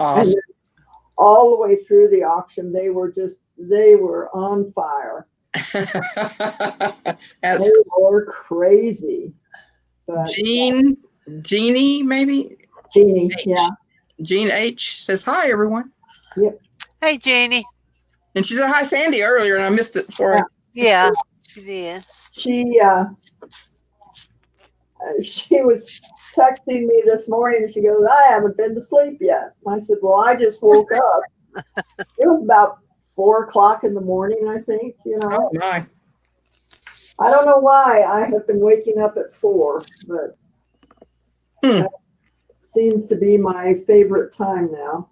Awesome. All the way through the auction, they were on fire. That's They were crazy. But Jeannie, maybe? Jeannie, H. yeah. Jean H says, hi, everyone. Hey, Jeannie. And she said, hi, Sandy, earlier, and I missed it. Sorry. Yeah, she did. She was texting me this morning and she goes, I haven't been to sleep yet. I said, well, I just woke up. It was about 4 o'clock in the morning, I think, Oh, my. I don't know why I have been waking up at 4, but that seems to be my favorite time now,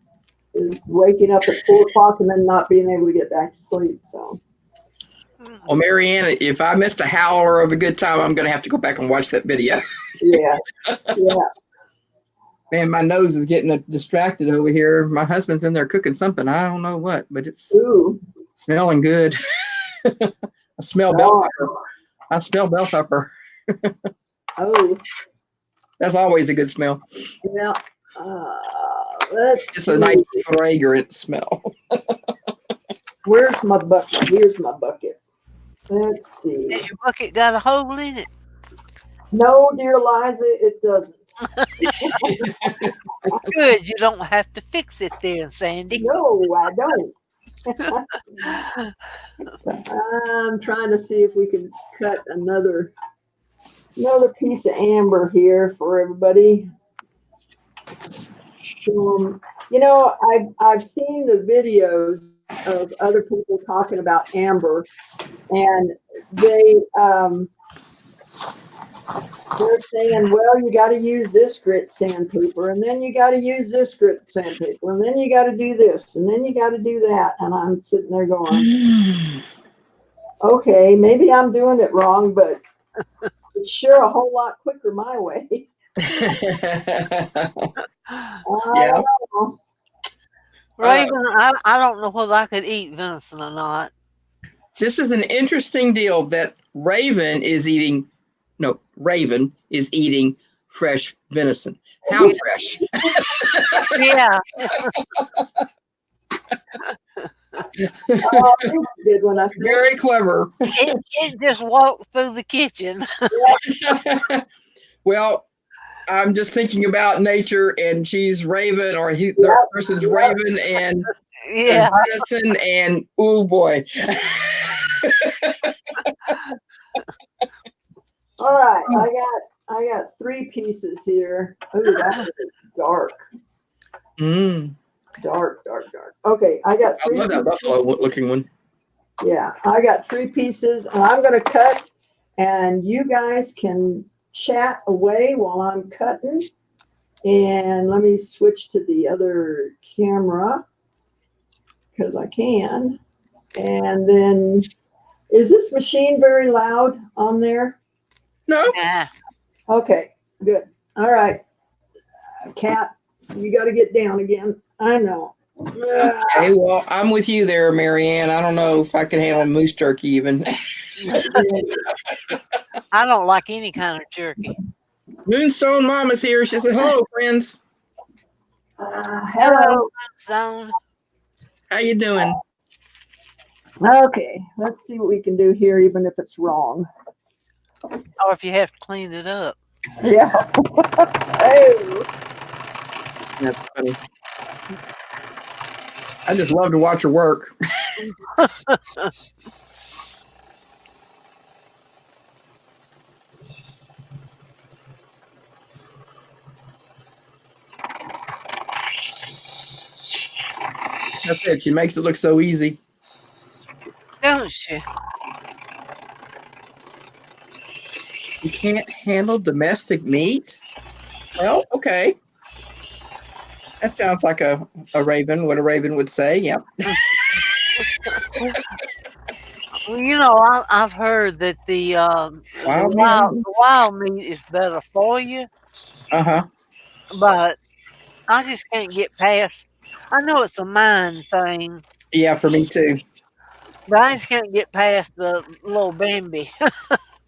is waking up at 4 o'clock and then not being able to get back to sleep. So, Well, Marianne, if I missed a howler of a good time, I'm going to have to go back and watch that video. yeah. Man, my nose is getting distracted over here. My husband's in there cooking something. I don't know what, but it's Ooh. smelling good. I smell bell pepper. I smell bell pepper. Oh, That's always a good smell. yeah. Let's It's see. a nice fragrant smell. Where's my bucket? Here's my bucket. Let's see. Has your bucket got a hole in it? No, dear Liza, it doesn't. Good, you don't have to fix it then, Sandy. No, I don't. I'm trying to see if we can cut another piece of amber here for everybody. Show 'em. I've seen the videos of other people talking about amber, and they're saying, well, you got to use this grit sandpaper, and then you got to use this grit sandpaper, and then you got to do this, and then you got to do that. And I'm sitting there going, okay, maybe I'm doing it wrong, but it's sure a whole lot quicker my way. I don't know. Raven, I don't know whether I could eat venison or not. This is an interesting deal that Raven is eating fresh venison. How fresh? Yeah. Oh, that's a good one. I think. Very clever. It just walked through the kitchen. Well, I'm just thinking about nature, and she's Raven, or the person's Raven, and Yeah. venison, and oh boy. All right, I got 3 pieces here. Oh, that's dark. Dark. Okay, I got 3 I love that buffalo looking one. Yeah, I got 3 pieces, and I'm going to cut, and you guys can chat away while I'm cutting. And let me switch to the other camera because I can. And then, is this machine very loud on there? No. Yeah. Okay, good. All right, Cat, you got to get down again. I know. Okay, well, I'm with you there, Marianne. I don't know if I can handle moose jerky even. I don't like any kind of jerky. Moonstone Mama's here. She said, hello, friends. Hello. Zone. How you doing? Okay, let's see what we can do here, even if it's wrong. Or if you have to clean it up. Yeah. Hey. That's funny. I just love to watch her work. That's it. She makes it look so easy. Don't she? You can't handle domestic meat? Well, okay. That sounds like a raven, what a raven would say. Yep. Well, you know, I've heard that the wild meat is better for you, Uh-huh. but I just can't get past. I know it's a mind thing, Yeah, for me too. but I just can't get past the little Bambi.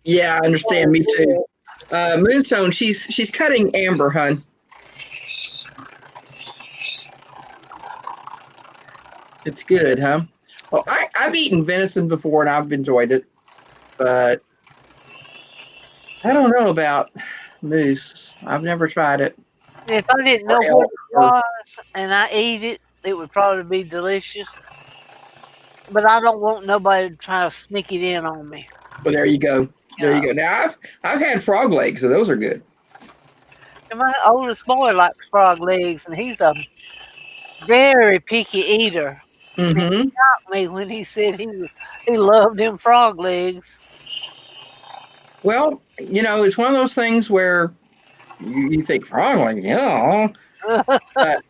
Yeah, I understand. Me too. Moonstone, she's cutting amber, hun. It's good, huh? Well, I've eaten venison before and I've enjoyed it, but I don't know about moose. I've never tried it. If I didn't Or know what elk. it was and I eat it, it would probably be delicious. But I don't want nobody to try to sneak it in on me. Well, there you go. There you Yeah. go. Now I've had frog legs, so those are good. And my oldest boy likes frog legs, and he's a very picky eater. Mm-hmm. Me when he said he loved them frog legs. Well, it's one of those things where you think frog legs, yeah, but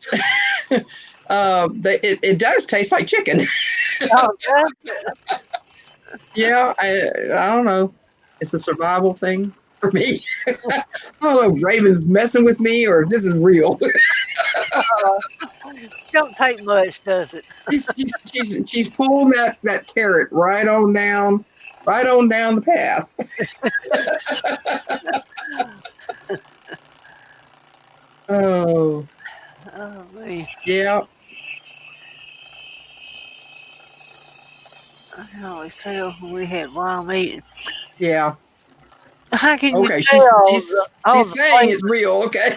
it does taste like chicken. Oh, that's Yeah, I don't know. It's a survival thing for me. I don't know if Raven's messing with me or if this is real. don't take much, does it? she's pulling that carrot right on down the path. Oh, Oh, man. yeah. I always tell when we had wild meat. Yeah. How can you Okay. She's tell she's all she's the saying it's flavors? real. Okay.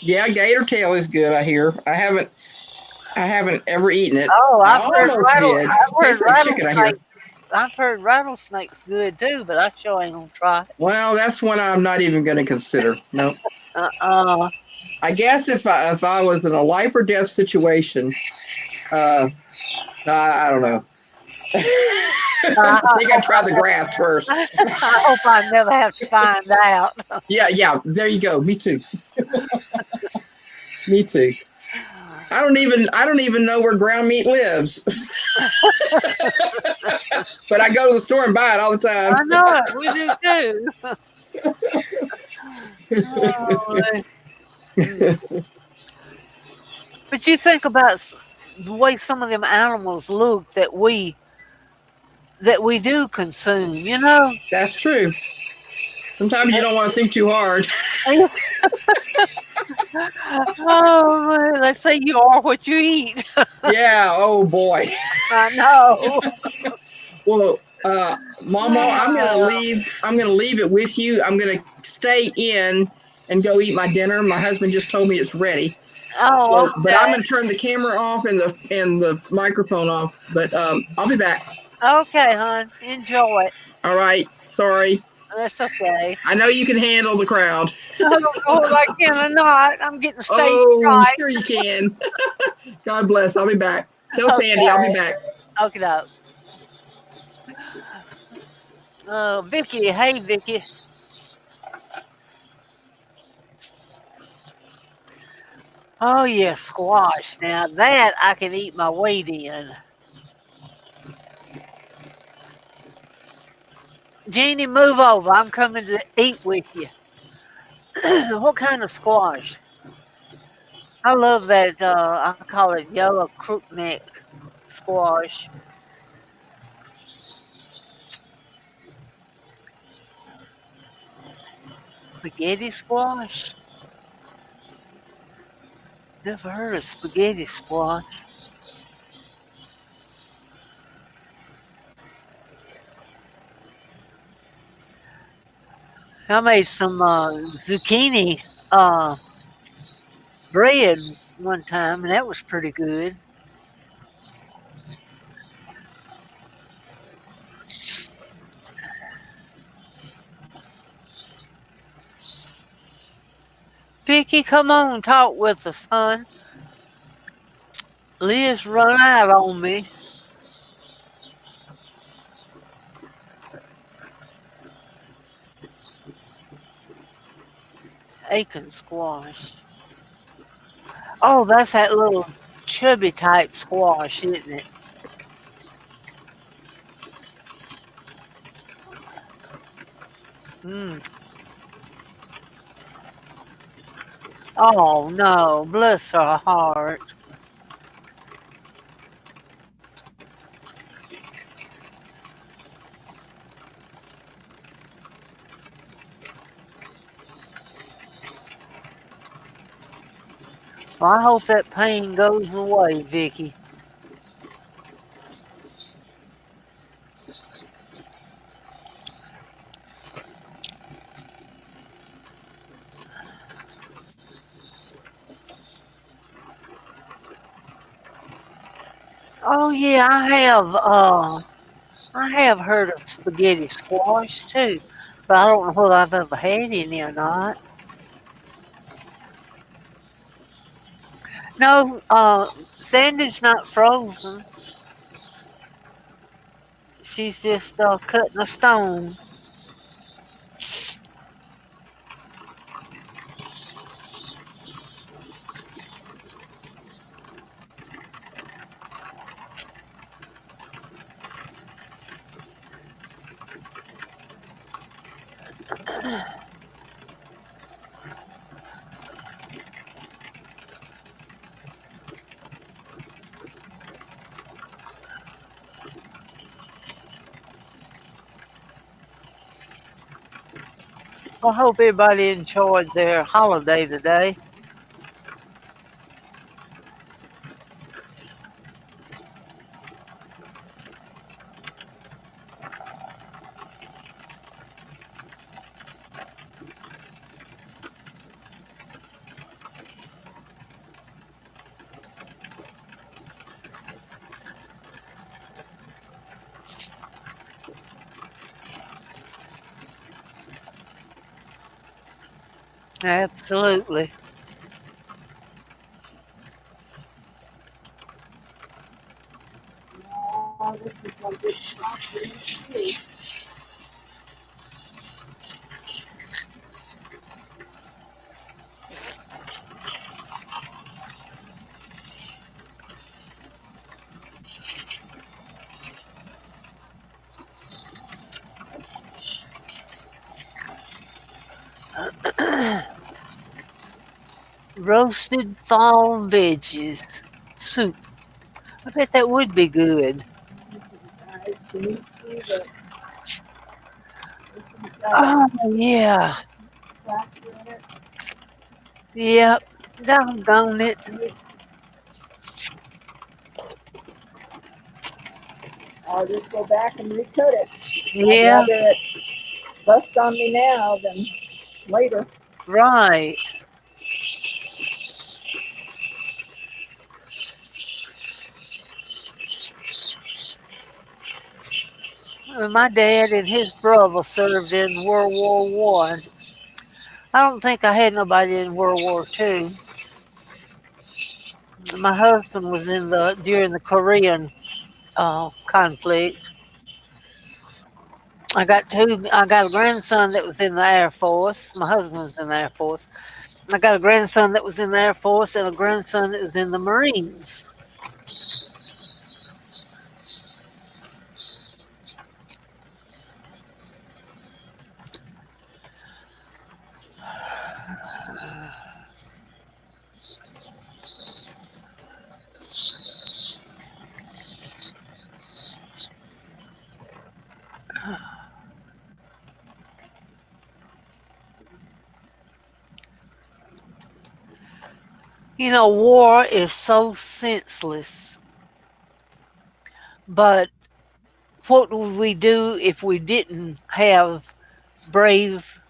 Yeah, gator tail is good. I hear. I haven't ever eaten it. Oh, I almost did. Tastes like chicken. I hear. I've heard rattlesnakes good too, but I sure ain't gonna try it. Well, that's one I'm not even going to consider. No. Uh-uh. I guess if I was in a life or death situation, I don't know. I think I'd try the grass first. I hope I never have to find out. Yeah. There you go. Me too. Me too. I don't even know where ground meat lives. But I go to the store and buy it all the time. I know it. We do too. Oh, but you think about the way some of them animals look that we do consume, you know? That's true. Sometimes you don't want to think too hard. Oh, man, they say you are what you eat. Yeah. Oh boy. I know. Well, Mama, I'm gonna leave it with you. I'm gonna stay in and go eat my dinner. My husband just told me it's ready. Oh, So, but I'm gonna turn the camera off and the microphone off. But I'll be back. okay, hon. Enjoy it. All right. Sorry. That's okay. I know you can handle the crowd. I don't know if I can or not. I'm getting stage Oh, fright. sure you can. God bless. I'll be back. Tell Sandy I'll be back. Okay, doke. Vicky. Hey, Vicky. Oh, yeah, squash. Now, that I can eat my weight in. Jeannie, move over. I'm coming to eat with you. What kind of squash? I love that. I call it yellow crookneck squash. Spaghetti squash? Never heard of spaghetti squash. I made some zucchini bread one time, and that was pretty good. Vicky, come on, talk with us, son. Liz run out on me. Aiken squash. Oh, that's that little chubby type squash, isn't it? Mm. Oh no, bless her heart. Well, I hope that pain goes away, Vicky. Oh yeah, I have heard of spaghetti squash too, but I don't know whether I've ever had any or not. No, Sandy's not frozen. She's just cutting a stone. I hope everybody enjoyed their holiday today. Absolutely. Oh, this is one good property. Roasted fall veggies soup. I bet that would be good. Guys, can you see the, this one's got Oh yeah, flax in it? yep. Doggone it. I'll just go back and recut it. I'd Yeah, rather it bust on me now than later. right. My dad and his brother served in World War One. I don't think I had nobody in World War Two. My husband was in the during the Korean conflict. I got a grandson that was in the Air Force. My husband was in the Air Force. I got a grandson that was in the Air Force and a grandson that was in the Marines. You know, war is so senseless. But what would we do if we didn't have brave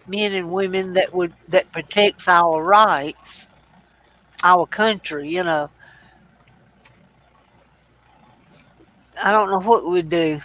men and women that protects our rights, our country? You know, I don't know what we'd do.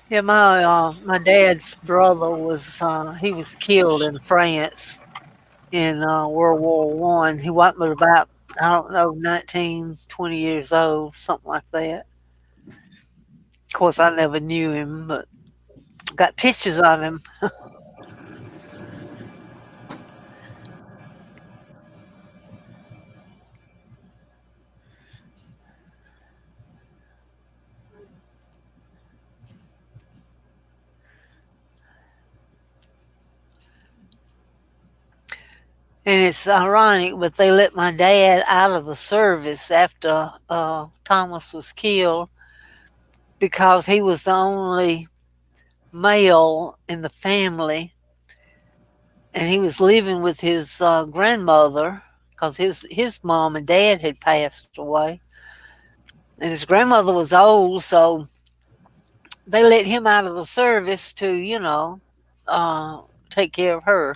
Yeah, my dad's brother was he was killed in France in World War One. He wasn't but about I don't know 19, 20 years old, something like that. Of course, I never knew him, but got pictures of him. And it's ironic, but they let my dad out of the service after Thomas was killed because he was the only male in the family, and he was living with his grandmother because his mom and dad had passed away, and his grandmother was old, so they let him out of the service to, take care of her.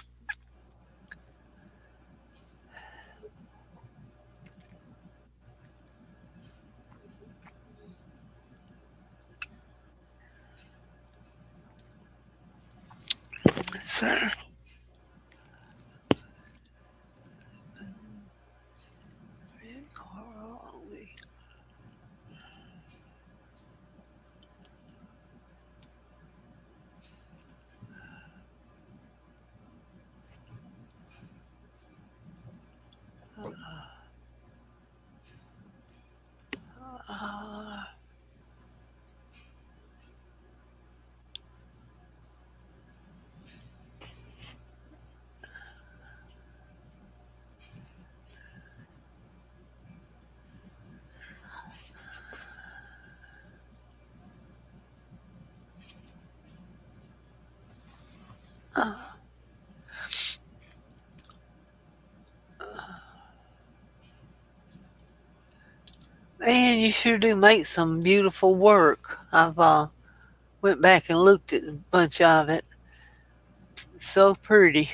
So, man, you sure do make some beautiful work. I've went back and looked at a bunch of it. So pretty.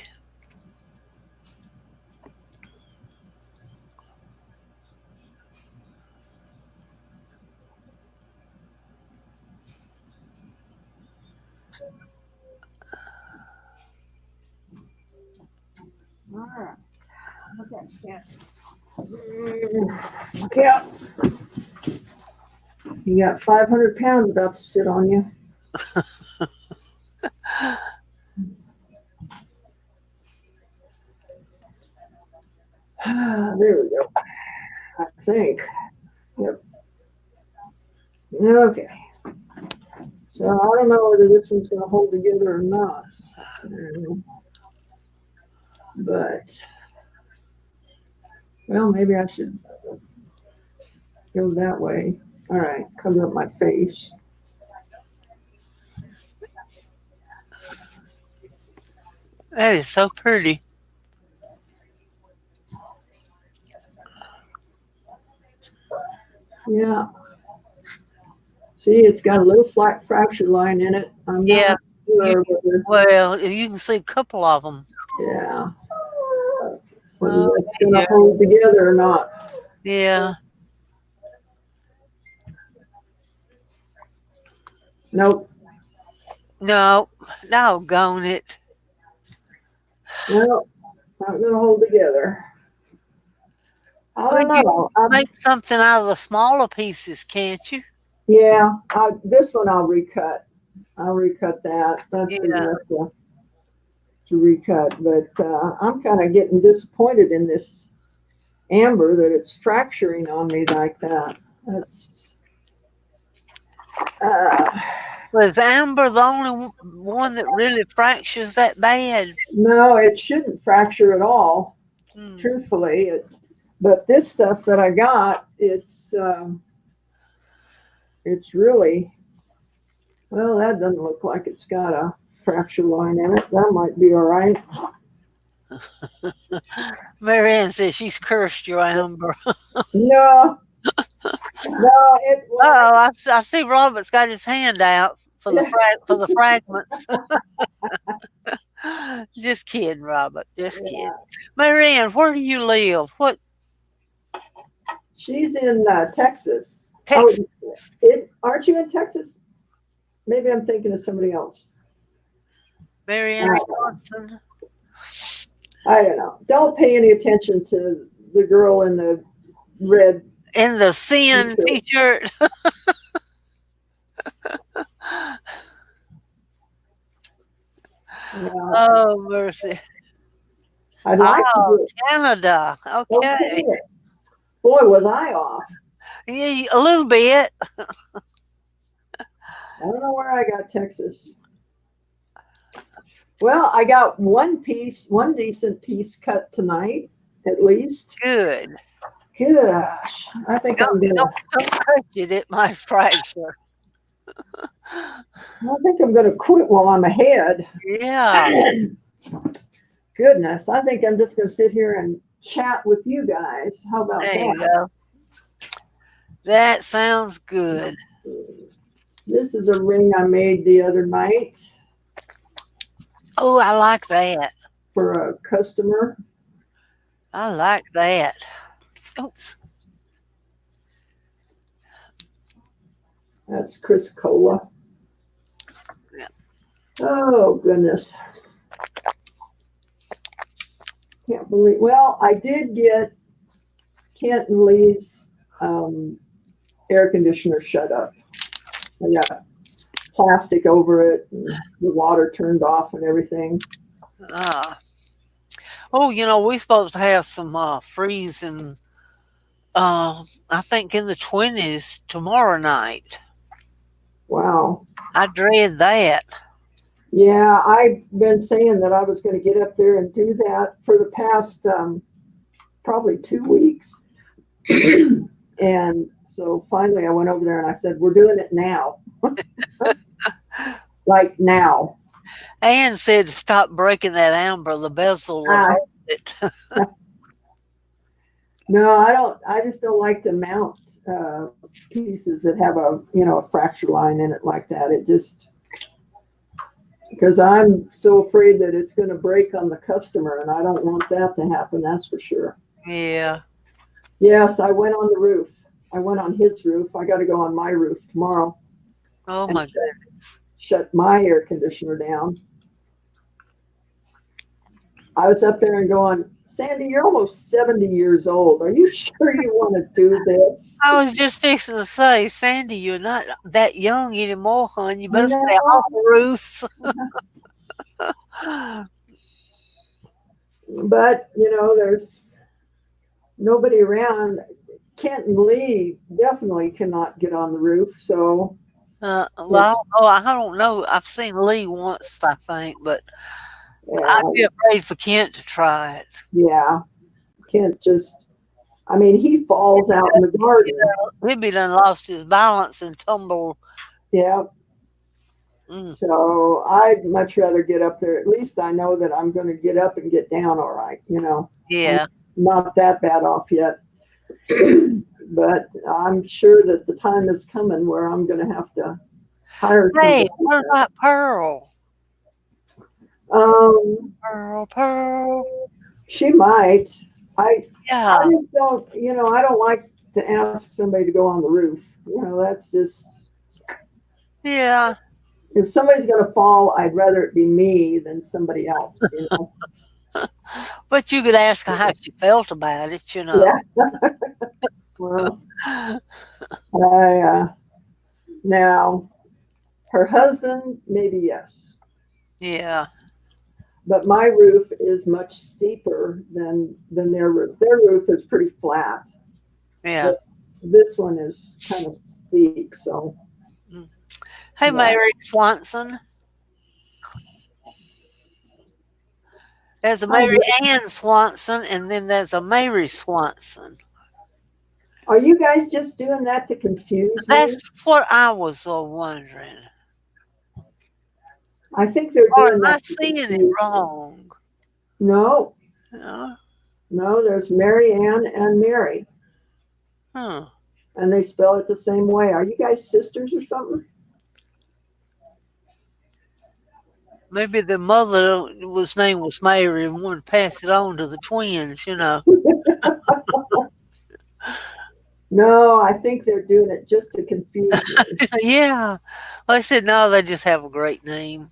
All right. Okay. Yeah. Yeah. You got 500 pounds about to sit on you. There we go. I think. Yep. Okay. So I don't know whether this one's going to hold together or not. But, well, maybe I should go that way. All right. Cover up my face. That is so pretty. Yeah. See, it's got a little flat fracture line in it. I'm Yeah. not sure whether, Well, you can see a couple of them. yeah, whether Oh, it's going to yeah. hold together or not. Yeah. Nope. No, doggone it. Nope. Not going to hold together. I don't Well, you know. make something out of the smaller pieces, can't you? Yeah, this one I'll recut. I'll recut that. That's Yeah. enough to recut. But I'm kind of getting disappointed in this amber that it's fracturing on me like that. That's Was amber the only one that really fractures that bad? no, it shouldn't fracture at all. Hmm. Truthfully, but this stuff that I got, it's really, well, that doesn't look like it's got a fracture line in it. That might be all right. Marianne says she's cursed your amber. No, no, it Oh, I see Robert's got his hand out for the fragments. Just kidding, Robert. Just kidding. Marianne, where do you live? What? She's in Texas. Texas. Oh, aren't you in Texas? Maybe I'm thinking of somebody else. Marianne Swanson. I don't know. Don't pay any attention to the girl in the red. In the sin t-shirt. Oh, mercy. I'd like to do it. Canada. Okay. Boy, was I off. Yeah, a little bit. I don't know where I got Texas. Well, I got one decent piece cut tonight, at least. Good. Gosh, I think I'm gonna. Don't touch it. It might fracture. I think I'm gonna quit while I'm ahead. Yeah. Goodness, I think I'm just gonna sit here and chat with you guys. How about There you that? go. That sounds good. This is a ring I made the other night Oh, I like that. for a customer. I like that. Oops. That's Chris Cola. Yeah. Oh goodness. Can't believe. Well, I did get Kent and Lee's air conditioner shut up. I got plastic over it, and the water turned off and everything. Oh, we're supposed to have some freezing. I think in the 20s tomorrow night. Wow. I dread that. Yeah, I've been saying that I was going to get up there and do that for the past probably 2 weeks. And so finally I went over there and I said, we're doing it now. Like now. Ann said stop breaking that amber. The bezel will hold it. No, I don't. I just don't like to mount pieces that have a fracture line in it like that. It just, because I'm so afraid that it's going to break on the customer, and I don't want that to happen. That's for sure. Yeah. Yes, I went on the roof. I went on his roof. I got to go on my roof tomorrow. Oh my goodness. Shut my air conditioner down. I was up there and going, Sandy, you're almost 70 years old. Are you sure you want to do this? I was just fixing to say, Sandy, you're not that young anymore, hon. You better stay know. off the roofs. But, there's nobody around. Kent and Lee definitely cannot get on the roof. So, I don't know. I've seen Lee once, I think, but yeah, I'd be afraid for Kent to try it. yeah. Kent just, he falls out in the garden. He'd be done lost his balance and tumble. Yeah. Mm. So I'd much rather get up there. At least I know that I'm going to get up and get down all right. Yeah. I'm not that bad off yet. But I'm sure that the time is coming where I'm going to have to hire. Hey, what about Pearl? Pearl. She might. I Yeah. just don't. I don't like to ask somebody to go on the roof. That's just. Yeah. If somebody's going to fall, I'd rather it be me than somebody else. But you could ask her how she felt about it, Yeah. Well, now her husband, maybe yes. Yeah. But my roof is much steeper than their roof. Their roof is pretty flat. Yeah. But this one is kind of steep. So. Hey, Yeah. Mary Swanson. There's a Mary Ann Swanson, and then there's a Mary Swanson. Are you guys just doing that to confuse me? That's what I was wondering. I think they're Or doing am I that. seeing it wrong? No, Yeah. no, there's Mary Ann and Mary. Huh. And they spell it the same way. Are you guys sisters or something? Maybe the mother name was Mary and wanted to pass it on to the twins, No, I think they're doing it just to confuse me. Yeah. Well, I said, no, they just have a great name.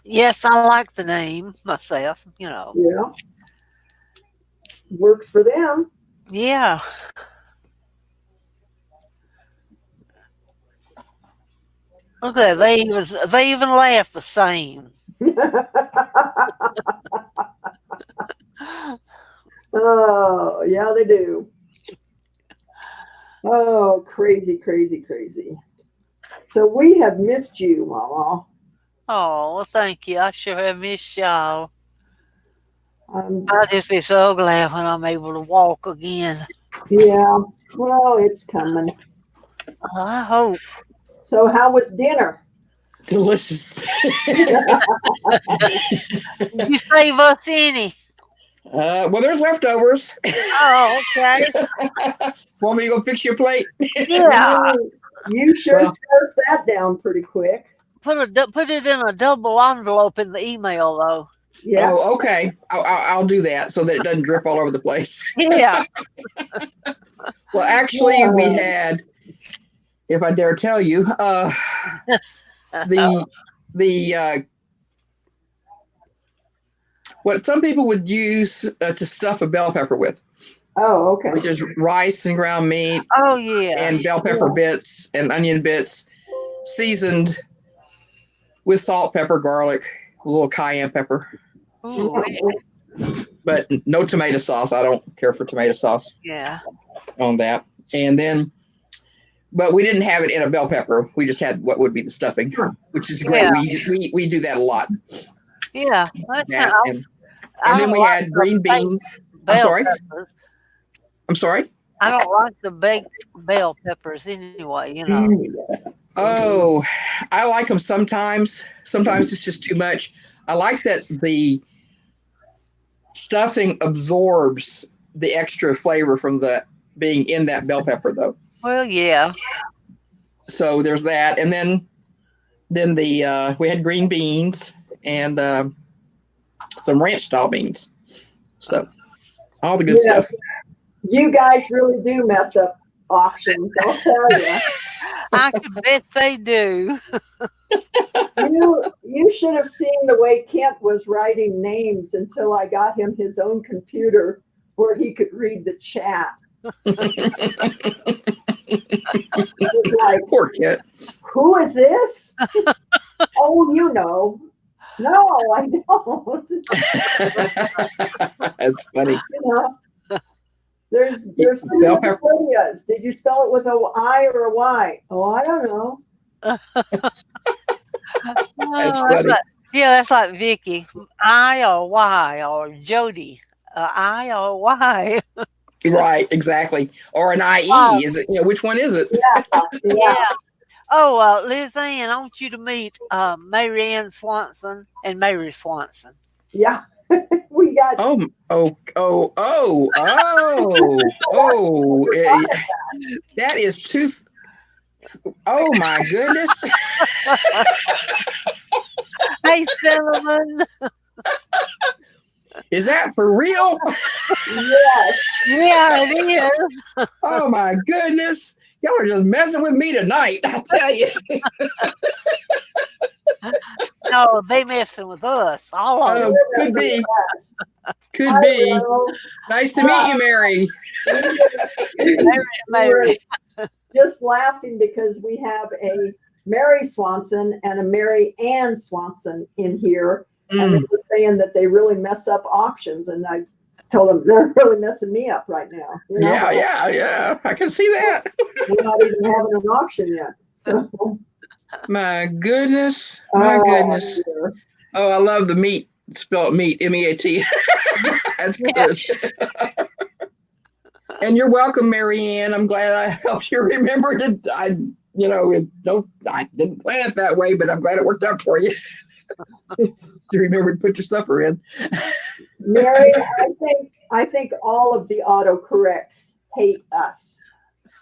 Yes, I like the name myself, Yeah. Works for them. Yeah. Okay, they even laugh the same. Oh, yeah, they do. Oh, crazy, crazy, crazy. So we have missed you, Mama. Oh, well, thank you. I sure have missed y'all. Um, I'll just be so glad when I'm able to walk again. yeah, well, it's coming. I hope. So how was dinner? Delicious. Did you save us any? Well, there's leftovers. Oh, okay. Want me to go fix your plate? Yeah. You sure Well- scarfed that down pretty quick. Put it in a double envelope in the email, though. Yeah. Oh, okay. I'll do that so that it doesn't drip all over the place. Yeah. Well, actually, we Yeah. had, if I dare tell you, what some people would use to stuff a bell pepper with, Oh, okay. which is rice and ground meat Oh, yeah. and bell pepper Yeah. bits and onion bits, seasoned with salt, pepper, garlic, a little cayenne pepper, Ooh, but no tomato sauce. I don't care for tomato sauce yeah. on that. And then, but we didn't have it in a bell pepper. We just had what would be the stuffing, which is great. Yeah. We do that a lot. Yeah. That's That, how, and I then don't we like had green the baked beans. I'm bell sorry. peppers. I'm sorry. I don't like the baked bell peppers anyway, you know. Oh, I like them sometimes. Sometimes it's just too much. I like that the stuffing absorbs the extra flavor from the being in that bell pepper, though. Well, yeah. So there's that, and then the we had green beans and some ranch style beans. So all the good Yeah. stuff. You guys really do mess up auctions, I'll tell you. I can bet they do. You should have seen the way Kent was writing names until I got him his own computer where he could read the chat. It was like, Poor kid. who is this? Oh, you know. No, I don't. That's funny. You know, there's two Bell pepper. Wikipedias. Did you spell it with a I or a Y? Oh, I don't know. That's Oh, funny. that's like Vicky. I or Y or Jody. I or Y. Right, exactly. Or an IE. Wow. Is it? Which one is it? Yeah. Oh, Liz Ann, I want you to meet Mary Ann Swanson and Mary Swanson. Yeah. We got Oh. That is too. Oh my goodness. Hey, Cinnamon. Is that for real? yes. Yeah, it is. Oh my goodness. Y'all are just messing with me tonight, I tell you. No, they messing with us. All of them. Oh, could be. Could Hi, be. Will. Nice to meet you, Mary. Mary. We're just laughing because we have a Mary Swanson and a Mary Ann Swanson in here. And they were saying that they really mess up auctions. And I told them they're really messing me up right now. You know? Yeah. I can see that. We're not even having an auction yet. So, My goodness. My goodness. dear. Oh, I love the meat. Spell it meat, MEAT. That's good. And you're welcome, Mary Ann. I'm glad I helped you remember it. I didn't plan it that way, but I'm glad it worked out for you. To remember to put your supper in. Mary, I think all of the autocorrects hate us.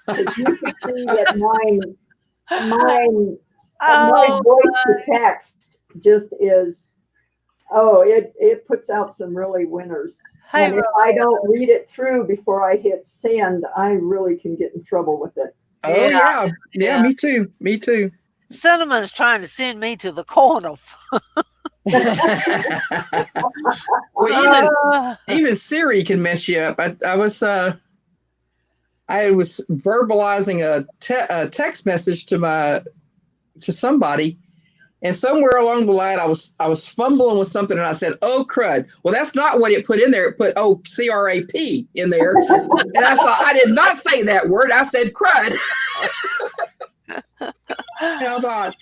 'Cause you can see that my voice to text just is, it puts out some really winners. Hey, And if I don't read it through before I hit send, I really can get in trouble with it. Oh yeah, me too. Cinnamon's trying to send me to the corner. Well, even Siri can mess you up. I was verbalizing a text message to somebody, and somewhere along the line I was fumbling with something, and I said, "Oh crud!" Well, that's not what it put in there. It put CRAP in there, and I thought I did not say that word. I said crud. And I thought,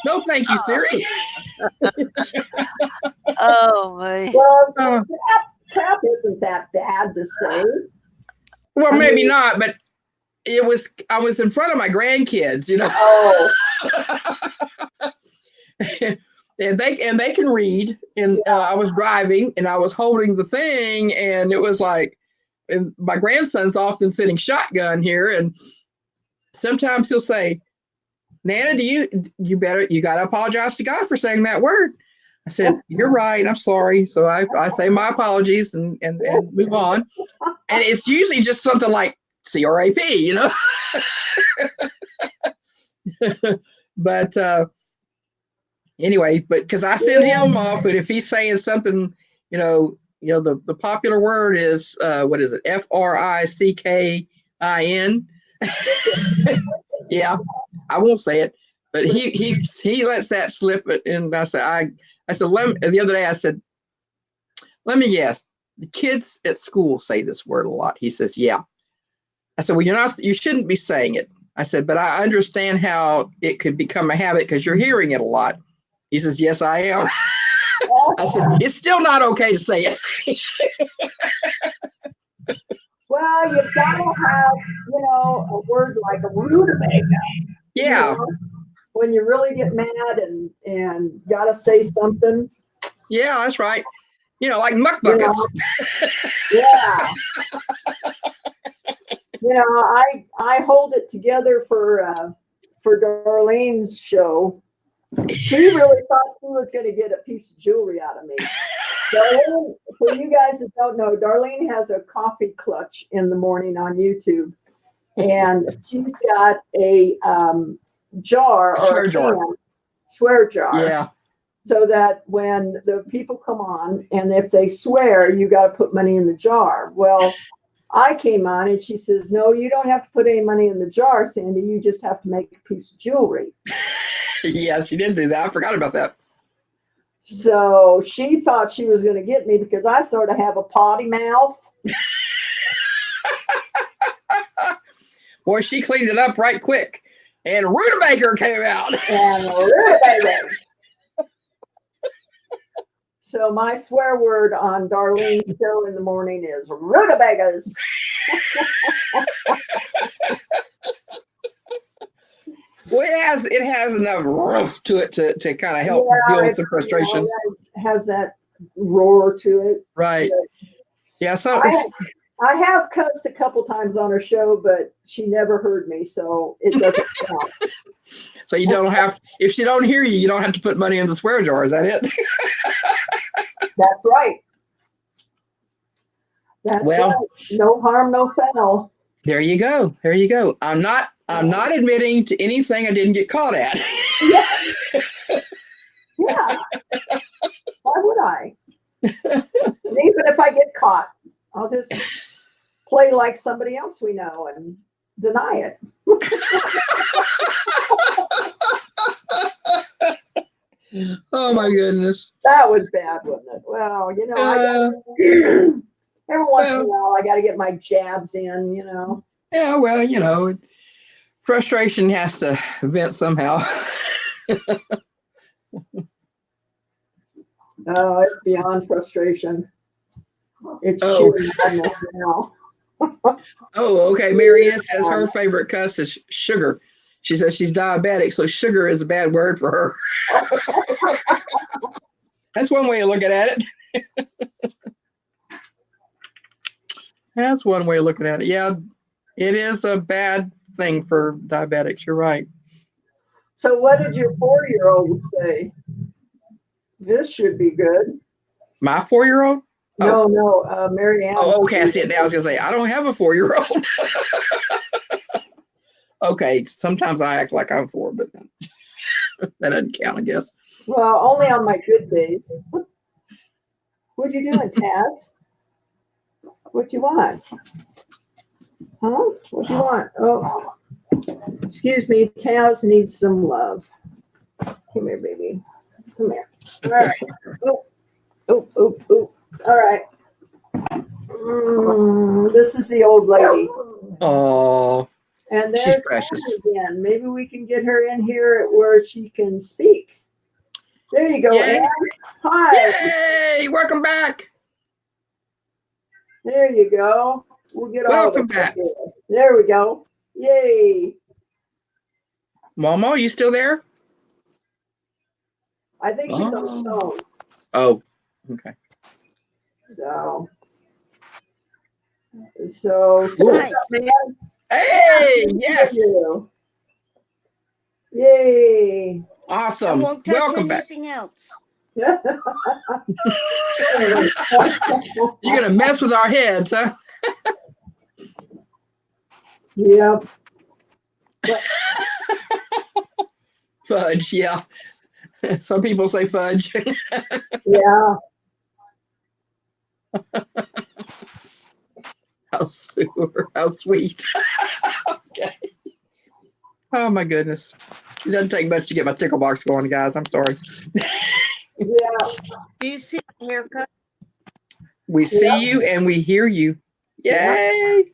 no, thank you, Siri. Oh man. Well, Uh, crap isn't that bad to say. well, I maybe mean- not, but I was in front of my grandkids, you know. Oh, and they can read, and I was driving and I was holding the thing, and it was like, and my grandson's often sitting shotgun here, and sometimes he'll say, Nana, you gotta apologize to God for saying that word. I said, you're right, I'm sorry. So I say my apologies and move on. And it's usually just something like CRAP, you know. But anyway, but because I send him off, and if he's saying something, the popular word is what is it? FRICKIN. Yeah, I won't say it, but he lets that slip. And I said the other day I said, let me guess, the kids at school say this word a lot. He says, yeah. I said, well, you shouldn't be saying it. I said, but I understand how it could become a habit because you're hearing it a lot. He says, yes, I am. I said, it's still not okay to say it. well, you gotta have, a word like a rutabaga. Yeah. When you really get mad and gotta say something. Yeah, that's right. Like muck buckets. Yeah. I hold it together for Darlene's show. She really thought she was going to get a piece of jewelry out of me. Darlene, for you guys that don't know, Darlene has a coffee clutch in the morning on YouTube, and she's got a jar or swear jar. Yeah. So that when the people come on, and if they swear, you got to put money in the jar. Well, I came on and she says, no, you don't have to put any money in the jar, Sandy. You just have to make a piece of jewelry. Yeah, she did do that. I forgot about that. So she thought she was going to get me because I sort of have a potty mouth. Boy, she cleaned it up right quick. And rutabaga came out. And rutabaga. So my swear word on Darlene's show in the morning is rutabagas. Well, it has enough rough to it to kind of help deal with some frustration. It has that roar to it. Right. Yeah. So I have cussed a couple times on her show, but she never heard me, so it doesn't count. So you don't have, if she don't hear you, you don't have to put money in the swear jar. Is that it? That's right. That's well, right. No harm, no foul. There you go. There you go. I'm not admitting to anything I didn't get caught at. Yeah. Yeah. Why would I? And even if I get caught, I'll just play like somebody else we know and deny it. Oh my goodness. That was bad, wasn't it? Well, every once in a while I got to get my jabs in, Yeah, well, frustration has to vent somehow. Oh, it's beyond frustration. It's sheer madness now. Oh, okay. Marianne says her favorite cuss is sugar. She says she's diabetic, so sugar is a bad word for her. That's one way of looking at it. That's one way of looking at it. Yeah, it is a bad thing for diabetics. You're right. So what did your 4-year-old say? This should be good. My 4-year-old? No, Marianne. Oh, okay. I see it now. I was going to say, I don't have a 4-year-old. Okay. Sometimes I act like I'm 4, but that doesn't count, I guess. Well, only on my good days. What you doing, Taz? What you want? Huh? What you want? Oh, excuse me. Taz needs some love. Come here, baby. Come here. All right. Oh. All right. This is the old lady. Oh, And she's there's precious. Anne again. Maybe we can get her in here where she can speak. There you go, Yay. Ann. Hi. Yay! Welcome back. There you go. We'll get all Welcome of it. back. There we go. Yay. Momo, you still there? I think she's on the phone. Oh, okay. So Cool. what's up, man? Hey, Good to yes. see you. Yay. I Awesome. won't touch Welcome back. anything else. You're going to mess with our heads, huh? Yep. Fudge, yeah. Some people say fudge. Yeah. How super, how sweet. Okay. Oh my goodness. It doesn't take much to get my tickle box going, guys. I'm sorry. Yeah. Do you see the haircut? We see you and we hear you. Yeah. Yay.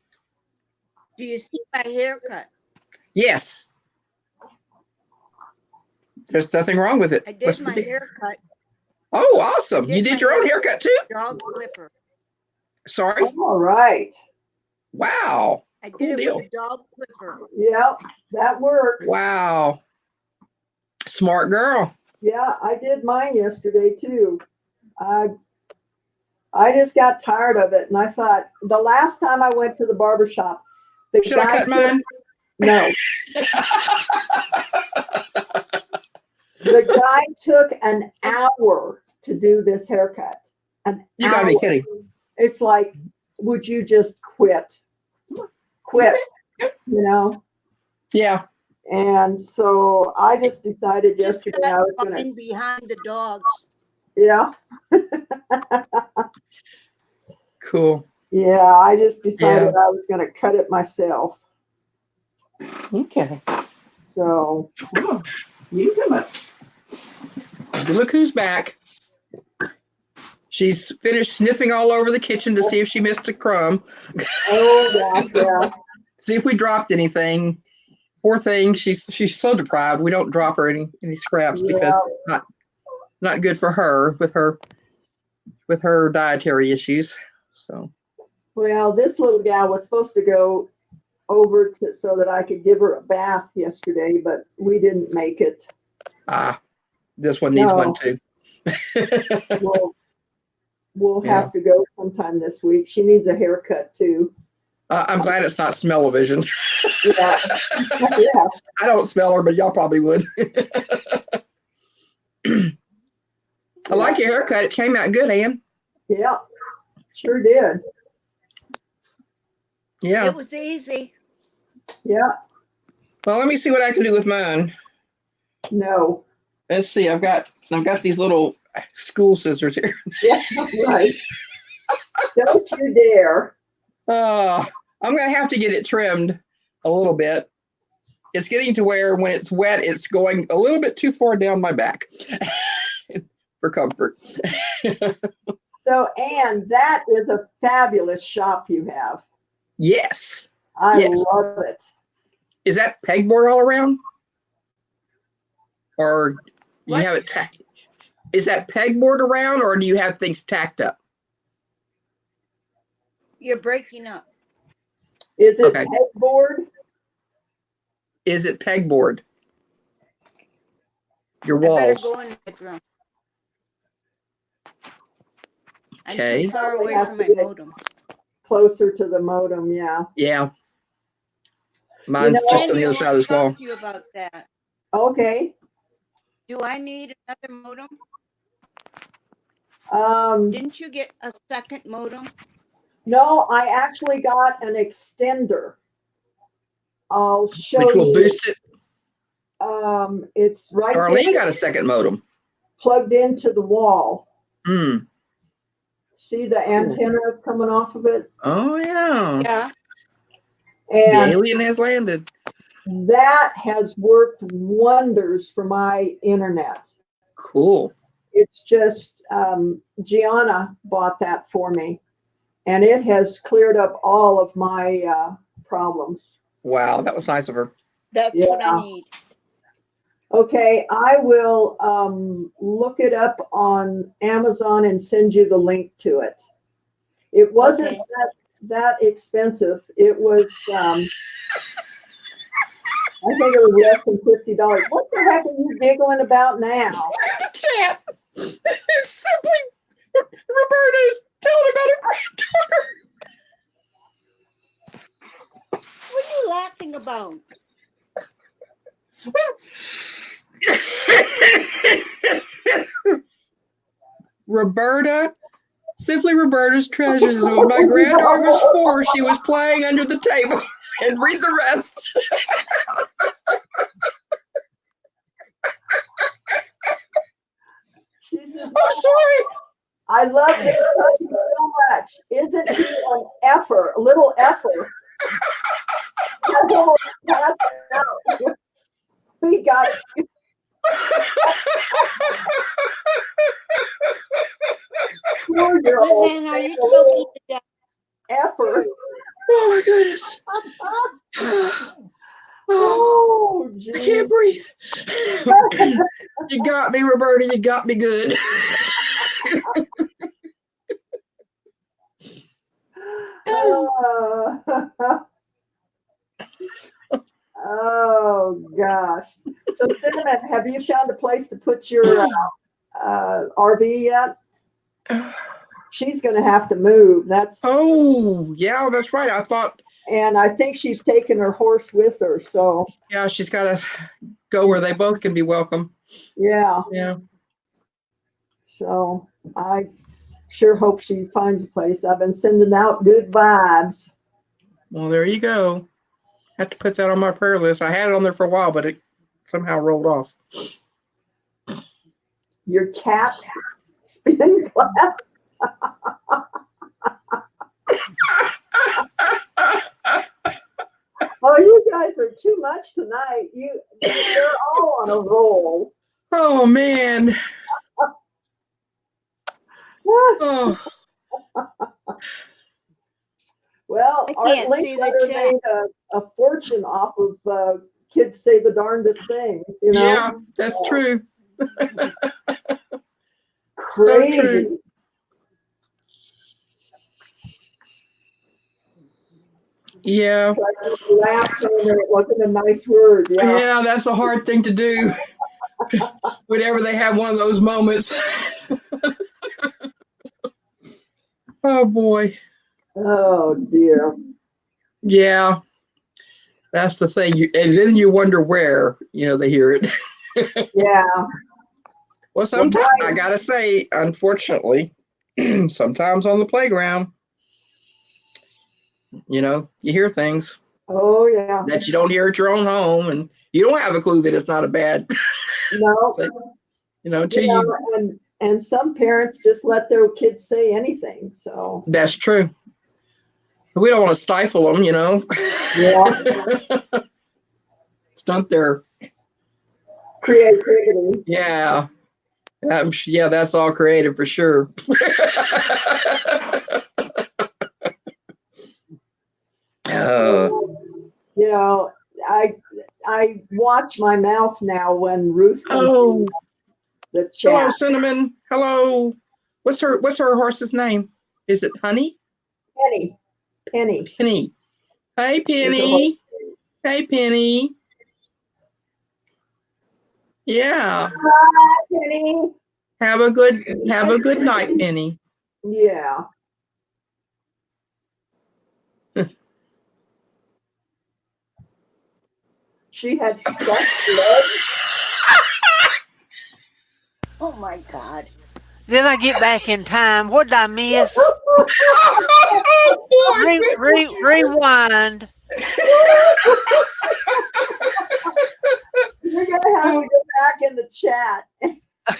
Do you see my haircut? Yes. There's nothing wrong with it. I What's did the my deal? haircut, Oh, awesome. I You did did my your own haircut. haircut too? dog clipper. Sorry. All right. Wow. I Cool did it deal. with a dog clipper. Yep. That works. Wow. Smart girl. Yeah, I did mine yesterday too. I just got tired of it, and I thought the last time I went to the barber shop, the Should I guy cut mine? No, the guy took an hour to do this haircut. An You gotta be hour. kidding. It's like, would you just quit? Quit, you know? Yeah. And so I just decided Just yesterday I was cut gonna, in behind the dogs. yeah, Cool. yeah. I just decided Yeah. I was gonna cut it myself. Okay. So Come on. You come up. Look who's back. She's finished sniffing all over the kitchen to see if she missed a crumb. oh yeah. See if we dropped anything. Poor thing. She's so deprived. We don't drop her any scraps because it's not good for her with her dietary issues. So Well, this little gal was supposed to go over so that I could give her a bath yesterday, but we didn't make it. this one needs No. one too. We'll Yeah. have to go sometime this week. She needs a haircut too. I'm glad it's not smell-o-vision. Yeah. Yeah. I don't smell her, but y'all probably would. I like your haircut. It came out good, Ann. Yeah. Sure did. Yeah. It was easy. Yeah. Well, let me see what I can do with mine. No. Let's see. I've got these little school scissors here. Yeah. Right. Don't you dare. I'm gonna have to get it trimmed a little bit. It's getting to where when it's wet, it's going a little bit too far down my back for comfort. So, Ann, that is a fabulous shop you have. Yes. I Yes. love it. Is that pegboard all around? Or you What? have it tacked? Is that pegboard around or do you have things tacked up? You're breaking up. Is it Okay. headboard? Is it pegboard? Your I better walls. go in the bedroom. I'm Okay. too far away Have from to my get- modem. Closer to the modem, yeah. Yeah. Mine's know- just on Andy, the I other side of want this to wall. talk to you about that. Okay. Do I need another modem? Didn't you get a second modem? No, I actually got an extender. I'll show Which will you. boost it. It's right Darlene there, got a second modem. plugged into the wall. Mm. See the antenna coming off of it? Oh yeah. Yeah. The And alien has landed. that has worked wonders for my internet. Cool. It's just, Gianna bought that for me, and it has cleared up all of my problems. Wow, that was nice of her. That's what Yeah. I need. Okay, I will look it up on Amazon and send you the link to it. It wasn't Okay. that expensive. It was I think it was less than $50. What the heck are you giggling about now? The chat. It's simply Roberta's telling about her granddaughter. What are you laughing about? Roberta, simply Roberta's treasures is when my granddaughter was 4. She was playing under the table, and read the rest. She says, I'm sorry. I love this cousin so much. Isn't he an effer, a little effer? We got four-year-old Listen, are you choking to death? effer. Oh my goodness. Oh, Oh, I geez. can't breathe. You got me, Roberta. You got me good. Oh gosh. So Cinnamon, have you found a place to put your RV yet? She's going to have to move. That's Oh, yeah, that's right. I thought, and I think she's taking her horse with her. So yeah, she's got to go where they both can be welcome. yeah. Yeah. So I sure hope she finds a place. I've been sending out good vibes. Well, there you go. I have to put that on my prayer list. I had it on there for a while, but it somehow rolled off. Your cat spin class. Oh, you guys are too much tonight. You're all on a roll. Oh, man. Oh, Well, I Art can't see the Linkletter chat. made a fortune off of kids say the darndest things, you know? yeah, that's true. Crazy. true. Yeah. Laughed and it wasn't a nice word. Yeah. Yeah, that's a hard thing to do whenever they have one of those moments. Oh, boy. Oh dear. Yeah, that's the thing. And then you wonder where, they hear it. Yeah. Well, sometimes I got to say, unfortunately, sometimes on the playground, you hear things Oh yeah. that you don't hear at your own home, and you don't have a clue that it's not a bad, No. until you. And some parents just let their kids say anything. So That's true. We don't want to stifle them, yeah. Stunt their Creativity. yeah. Yeah, that's all creative for sure. You know, I watch my mouth now when Ruth comes in the chat. Hello, Cinnamon. Hello. What's her horse's name? Is it Honey? Penny. Penny. Hey, Penny. Hey, Penny. Yeah. Hi, Penny. Have a good night, Penny. Yeah. She had stuck legs. Oh my God. Then I get back in time. What did I miss? Rewind. You're gonna have to go back in the chat.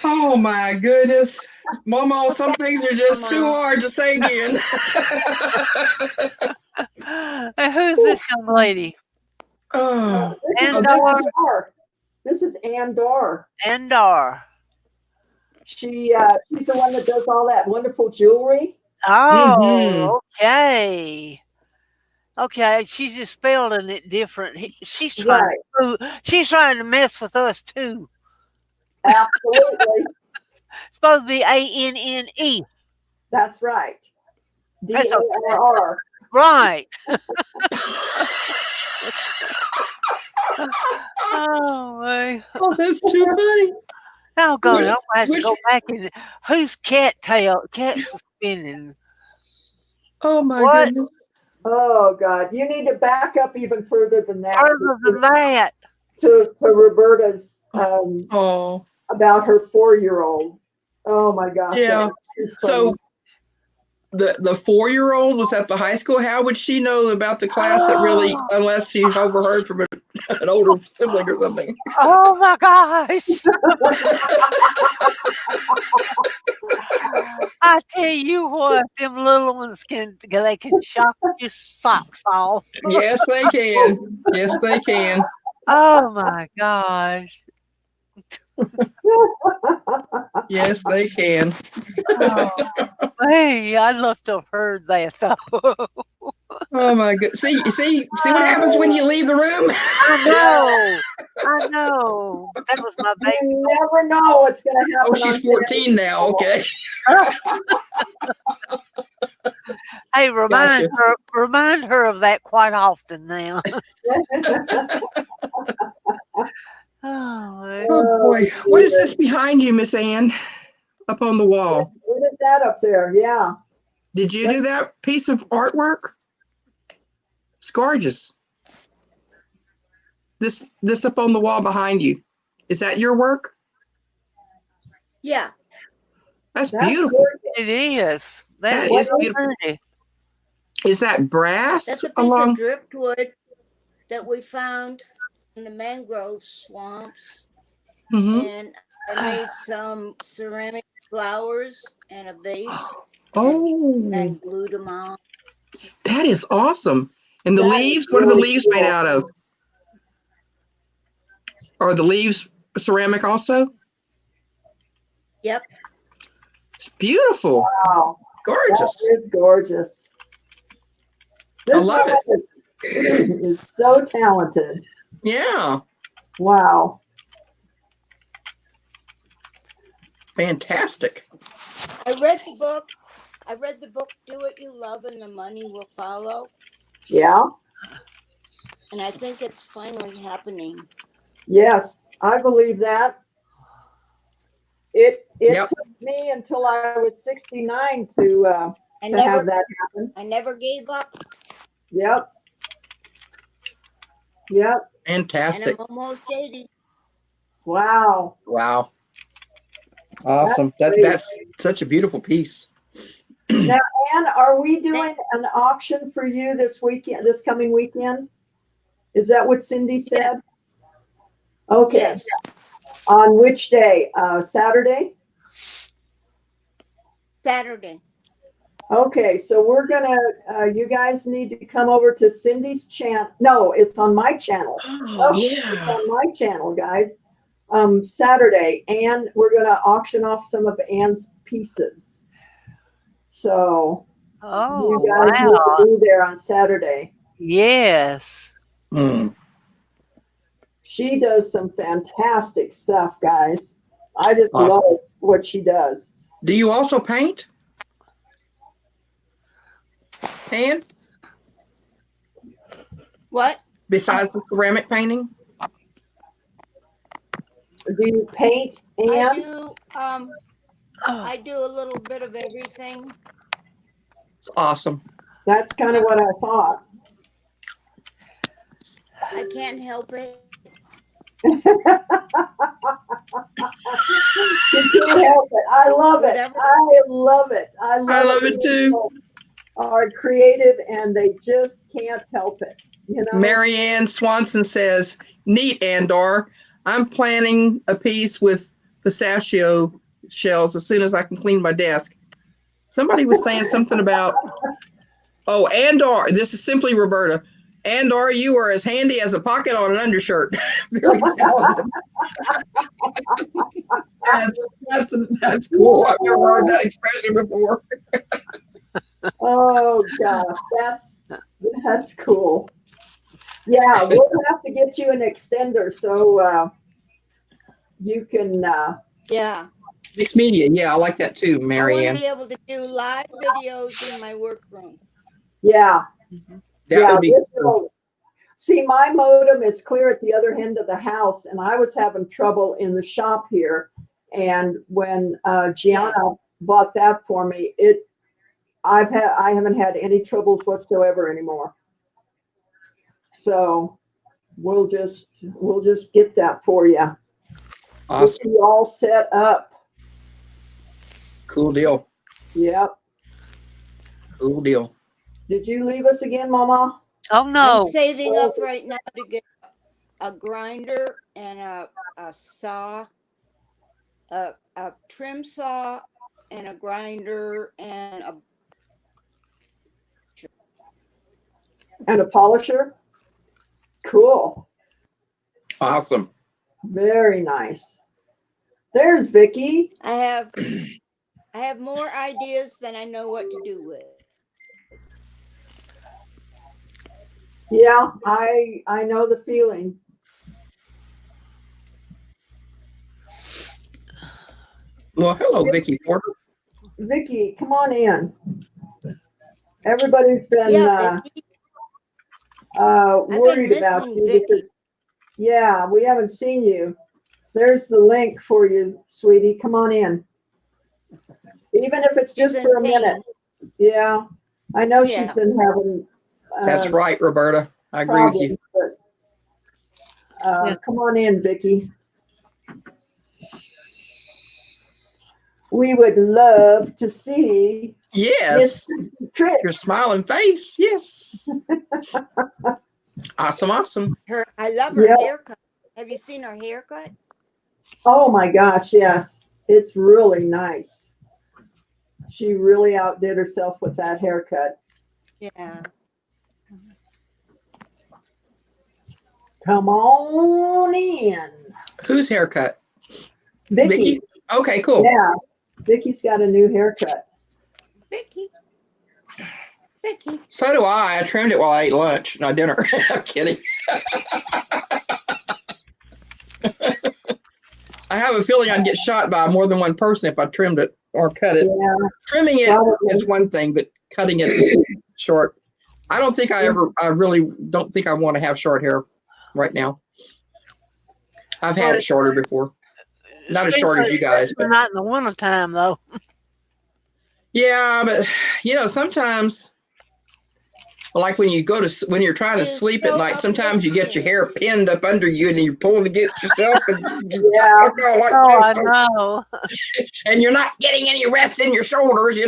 Oh my goodness. Momo, some things are just too hard to say again. And who's this young lady? Oh, This is Ann Dorr. Andar. She's the one that does all that wonderful jewelry. Oh, okay. Okay, she's just spelling it different. She's trying. Right. She's trying to mess with us too. Absolutely. It's supposed to be ANNE. That's right. That's okay. DARR. Right. Oh, man. Oh, that's too funny. Oh, God. Which- I'm going to have to which- go back and. Who's cat suspending? Oh my What? goodness. Oh God, you need to back up even further than that. Further than that. To Roberta's Oh, about her 4-year-old. Oh my gosh. that yeah. was too So funny. the 4-year-old was at the high school. How would she know about the class that really, unless she overheard from an older sibling or something? Oh, my gosh. I tell you what, them little ones can shock your socks off. Yes, they can. Yes, they can. Oh my gosh. Yes, they can. Oh, hey, I'd love to have heard that though. Oh my god! See what happens when you leave the room. I know. That was my baby. You never know what's going to happen. Oh, she's 14 now. Okay. Hey, remind Gotcha. her of that quite often now. Oh, Oh boy, what is this behind you, Miss Ann? Up on the wall. What is that up there? Yeah. Did you do that piece of artwork? It's gorgeous. This up on the wall behind you. Is that your work? Yeah. That's That's beautiful. gorgeous. it is. That is is beautiful. pretty. Is that brass That's a piece along? of driftwood that we found in the mangrove swamps. Mhm. And I made some ceramic flowers and a vase Oh, and glued them on. that is awesome. And the That is leaves, what are the really leaves made cool. out of? Are the leaves ceramic also? Yep. It's beautiful. Wow. Gorgeous. That is gorgeous. This I love it. is so talented. Yeah. Wow. Fantastic. I read the book. Do What You Love and the Money Will Follow. Yeah. And I think it's finally happening. Yes, I believe that. It Yep. took me until I was 69 to I have never that happen. I never gave up, Yep. Yep. and Fantastic. I'm almost 80. Wow. Wow. Awesome. That's great. That's such a beautiful piece. Now, Ann, are we doing an auction for you this weekend, this coming weekend? Is that what Cindy said? Okay. Yes. On which day? Saturday? Saturday. Okay, so we're gonna, you guys need to come over to Cindy's channel. No, it's on my channel. Oh, It's yeah. on my channel, guys. Saturday, and we're gonna auction off some of Ann's pieces. So Oh, you guys need wow. to be there on Saturday. Yes. Mm. She does some fantastic stuff, guys. I just Awesome. love what she does. Do you also paint? And What? besides the ceramic painting? Do you paint, I Ann? do I do a little bit of everything. It's awesome. That's kind of what I thought. I can't help it. You can't help it. I love it. Whatever. I love it. I love it too. People are creative and they just can't help it. You know? Marianne Swanson says, neat, Andor. I'm planning a piece with pistachio shells as soon as I can clean my desk. Somebody was saying something about, oh, Andor, this is simply Roberta. Andor, you are as handy as a pocket on an undershirt. Very talented. That's cool. I've never heard that expression before. Oh gosh, That's cool. Yeah, we'll have to get you an extender so you can. Yeah. Mixed media. Yeah, I like that too, I want Marianne. to be able to do live videos in my workroom. Yeah, That yeah. would be this cool. will- See, my modem is clear at the other end of the house, and I was having trouble in the shop here. And when Gianna bought that for me, I haven't had any troubles whatsoever anymore. So we'll just get that for you. Awesome. Get you all set up. Cool deal. Yep. Cool deal. Did you leave us again, Mama? Oh I'm no. saving up right now to get a grinder and a saw, a trim saw and a grinder and a And a polisher? Cool. Awesome. Very nice. There's Vicky. I have more ideas than I know what to do with. Yeah, I know the feeling. Well, hello, Vicky Porter. Vicky, come on in. Everybody's been Yeah, Vicky. worried about missing you. Vicky. Because, yeah, we haven't seen you. There's the link for you, sweetie. Come on in. Even if it's just She's for a in pain. minute. Yeah, I know she's Yeah. been having That's right, Roberta. I agree with you. problems, but come on in, Vicky. We would love to see Yes. Miss Tricks. Your smiling face. Yes. Awesome. Awesome. I love her Yep. haircut. Have you seen her haircut? Oh my gosh, yes. It's really nice. She really outdid herself with that haircut. Yeah. Come on in. Whose haircut? Vicky. Okay, cool. Yeah. Vicky's got a new haircut. Vicky. Vicky. So do I. I trimmed it while I ate lunch, not dinner. I'm kidding. I have a feeling I'd get shot by more than one person if I trimmed it or cut it. Yeah. Trimming it Probably. is one thing, but cutting it short. I really don't think I want to have short hair right now. I've had it shorter before. Not as short as you guys, but Not in the wintertime, though. yeah, but sometimes, like when you're trying to It's sleep at so night, sometimes you get your uplifting. hair pinned up under you and you're pulling against yourself and you Yeah. go like Oh, I this, know. and you're not getting any rest in your shoulders,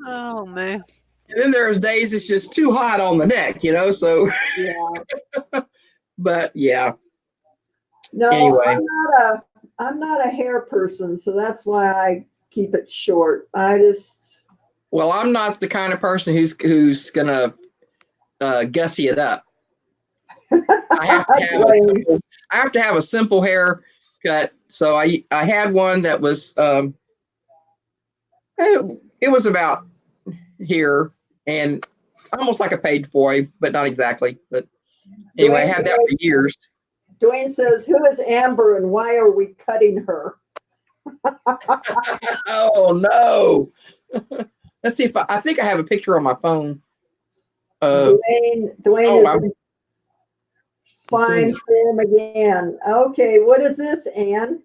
Oh, man. And then there's days it's just too hot on the neck, so, Yeah. but yeah. No, Anyway. I'm not a hair person, so that's why I keep it short. Well, I'm not the kind of person who's gonna gussy it up. I have to have a simple haircut. So I had one that was it was about here and almost like a page boy, but not exactly. But anyway, I had that for years. Dwayne says, "Who is Amber and why are we cutting her?" Oh no! Let's see if I think I have a picture on my phone. Dwayne is in fine form again. Okay, what is this, Ann?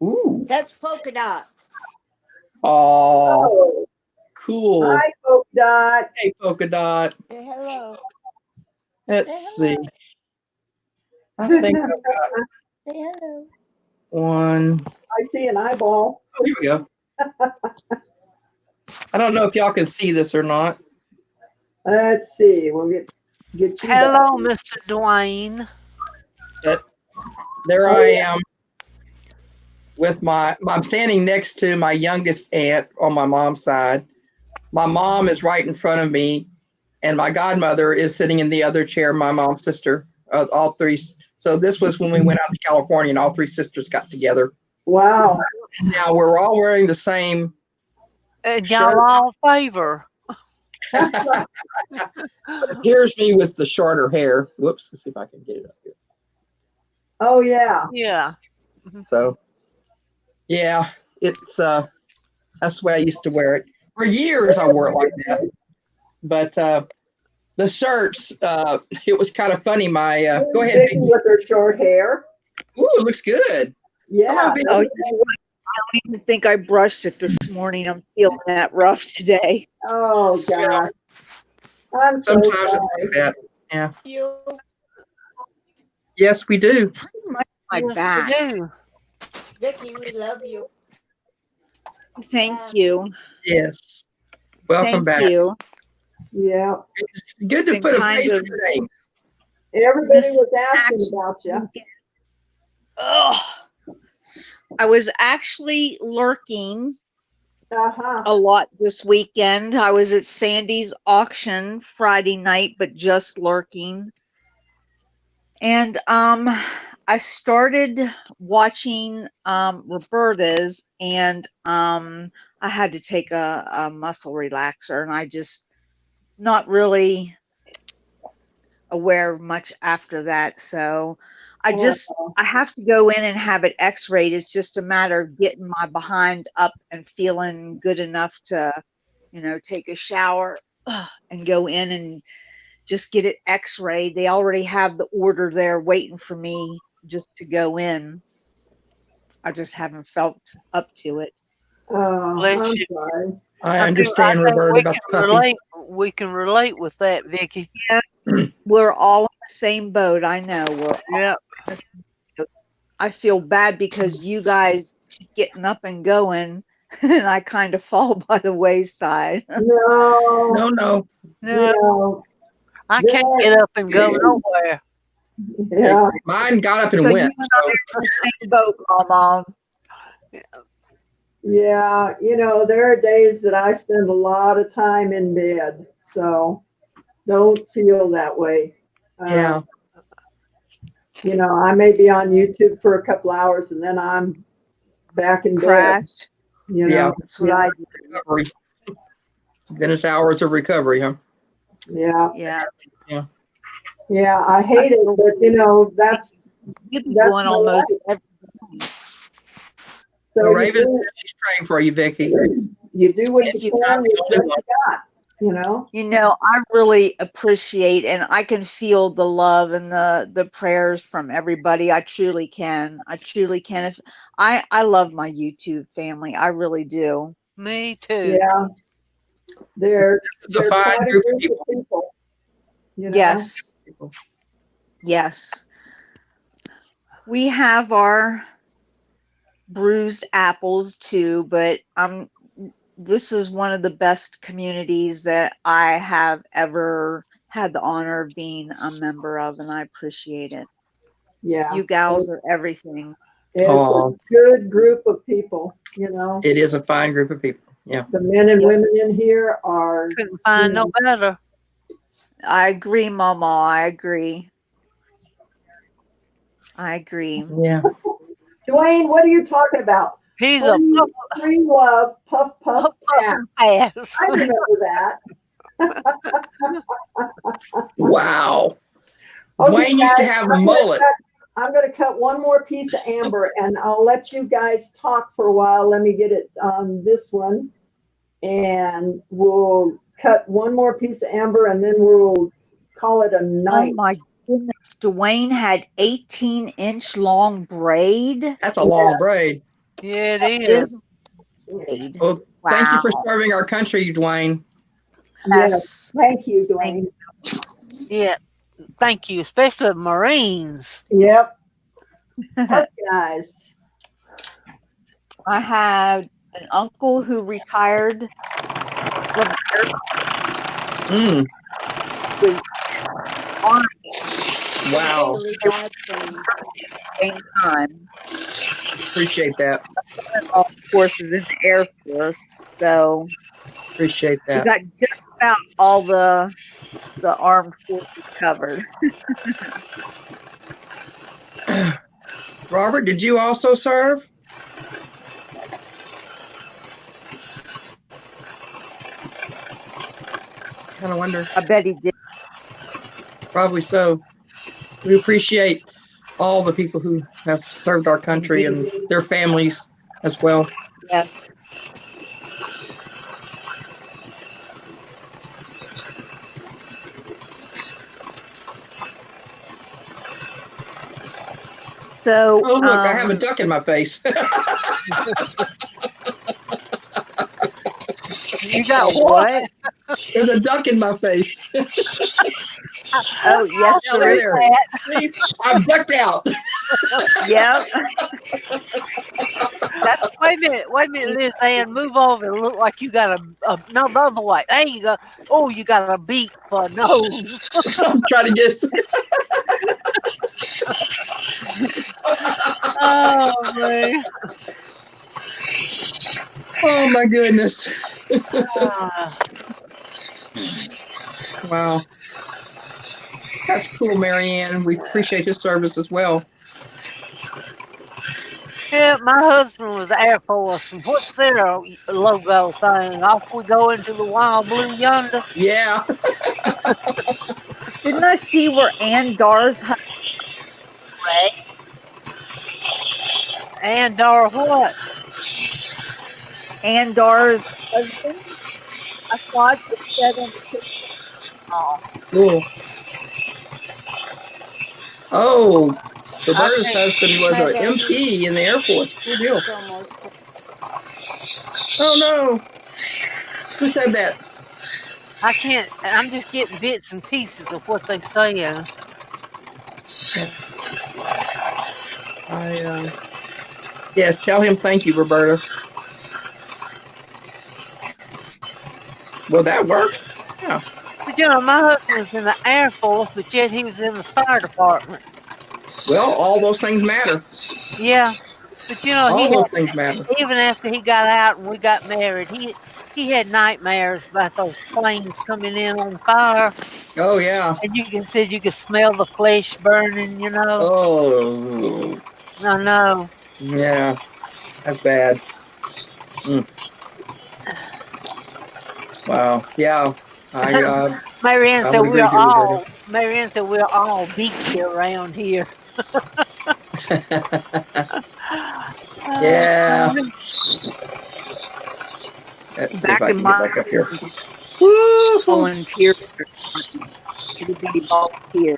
Ooh! That's polka dot. Oh, cool! Hi, Polka Dot. Hey, Polka Dot. Say hello. Let's Say see. I think I've got Say hello. one. I see an eyeball. Oh, here we go. I don't know if y'all can see this or not. Let's see. We'll get you. Hello, back. Mr. Dwayne. There I am with I'm standing next to my youngest aunt on my mom's side. My mom is right in front of me, and my godmother is sitting in the other chair, my mom's sister, all three. So this was when we went out to California and all three sisters got together. Wow. Now we're all wearing the same And Sure. y'all all favor. Here's me with the shorter hair. Whoops. Let's see if I can get it up here. Oh, yeah. Yeah. So, yeah, it's that's the way I used to wear it. For years, I wore it like that. But the shirts, it was kind of funny. My go ahead, Vicky Vicky. with her short hair. Ooh, it looks good. Yeah. Come on, Vicky. Oh, you know what? I don't even think I brushed it this morning. I'm feeling that rough today. Oh, gosh. I'm so Sometimes it's sorry. like that. Yeah. You, Yes, we do. Pretty much my Yes, back. we do. Vicky, we love you. Thank you. Yes. Welcome Thank back. you. Yeah. It's good to Been put a kind face to of- the name. Everybody This was asking action- about you. Ugh. I was actually lurking Uh-huh. a lot this weekend. I was at Sandy's auction Friday night, but just lurking. And I started watching Roberta's, and I had to take a muscle relaxer, and I just not really aware of much after that. So I have to go in and have it x-rayed. It's just a matter of getting my behind up and feeling good enough to, take a shower and go in and just get it x-rayed. They already have the order there waiting for me just to go in. I just haven't felt up to it. Oh, Bless I'm you. sorry. I understand, Roberta, we about can the puppy. relate. We can relate with that, Vicky. We're all in the same boat. I know. We're all Yeah. in the same boat. I feel bad because you guys keep getting up and going, and I kind of fall by the wayside. No. No, no. No, No. I can't Yeah. get up and go nowhere. Yeah. Mine got up and So you went. and I are in the same boat, Mama. Yeah. There are days that I spend a lot of time in bed. So don't feel that way. Yeah. I may be on YouTube for a couple hours and then I'm back in bed. Crash. Yeah. That's what I do. Recovery. Then it's hours of recovery, huh? Yeah. Yeah. Yeah. I hate it, but that's You've been That's going my almost life. every day. so Well, you Raven do, says she's praying for you, Vicky. you do what Thank you you. can with Not the what only you got. I really appreciate, and I can feel the love and the prayers from everybody. I truly can. If I love my YouTube family. I really do. Me too. Yeah. They're It's a fine quite a group of group people. of people. Yes. Yes. We have our bruised apples too, but this is one of the best communities that I have ever had the honor of being a member of, and I appreciate it. Yeah. You gals are everything. It's Aw. a good group of people. It is a fine group of people. Yeah. The men and Yes. women in here are Couldn't find no better. I agree, Mama. I agree. Yeah. Dwayne, what are you talking about? He's a Free love, puff, puff, pass. ass. I remember that. Wow. Okay, Dwayne used to guys, have a mullet. I'm going to cut one more piece of amber and I'll let you guys talk for a while. Let me get it on this one. And we'll cut one more piece of amber and then we'll call it a night. Oh my goodness. Dwayne had 18-inch long braid. That's a long braid. Yeah, it is. Braid. Well, thank you for Wow. serving our country, Dwayne. Yes. Thank you, Dwayne. Yeah. Thank you, especially Marines. Yep. Okay, guys. I had an uncle who retired from the Air Mm. Force Wow. Really bad thing. at the same time. Appreciate that. All forces in the Air Force, so Appreciate we that. got just about all the armed forces covered. Robert, did you also serve? kind of wonder. I bet he did. Probably so. We appreciate all the people who have served our country and their families as well. Yes. So, Oh, look, I have a duck in my face. You got what? what? There's a duck in my face. Oh, yes, Yeah, there look is. there. See, I'm ducked out. Yep. Wait a minute, Liz Ann, move over. It look like you got a no, the other way. There you go. Oh, you got a beak for a nose. I'm trying to get. Oh man. Oh my goodness. Ah. Wow. That's cool, Marianne. We appreciate his service as well. Yeah, my husband was Air Force. And what's their logo thing? Off we go into the wild blue yonder. Yeah. Didn't I see where Ann Dar's And or what? Ann Dar's husband? I thought it said on the picture. Cool. Oh, Roberta's husband was an MP in the Air Force. Good deal. It's almost Oh no. Who said that? I can't. I'm just getting bits and pieces of what they're saying. Yes, tell him thank you, Roberta. Will that work? Yeah. But you know, my husband was in the Air Force, but yet he was in the fire department. Well, all those things matter. Yeah, but you know, All those things matter. even after he got out and we got married, he had nightmares about those planes coming in on fire, Oh yeah. and said you could smell the flesh burning. You know, Oh I know. yeah. That's bad. Wow. Yeah. I Marianne I said would agree with you, Roberta. Marianne said we're all beachy around here. Yeah. Let's see if Back I in can my- get back up here. volunteer. Everybody volunteer.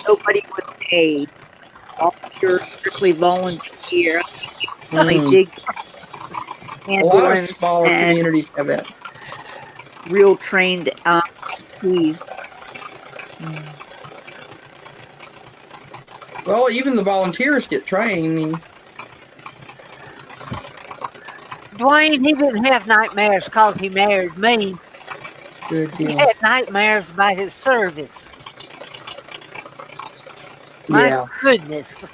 Nobody was paid. Volunteer, strictly volunteer. Only dig A lot of ambulance smaller and communities have that. real trained amputees. Well, even the volunteers get training. Dwayne, he didn't have nightmares because he married me. Good He deal. had nightmares about his service. My Yeah. goodness.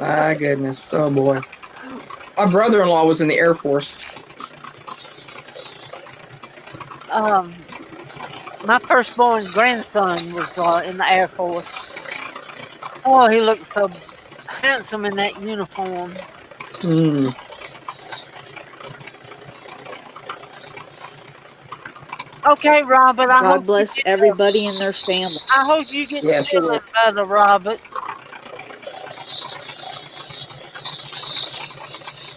My goodness. Oh boy. My brother-in-law was in the Air Force. My firstborn grandson was in the Air Force. Oh, he looked so handsome in that uniform. Hmm. Okay, Robert. I God hope bless you get everybody and their family. I hope you get Yes. feeling better, Robert.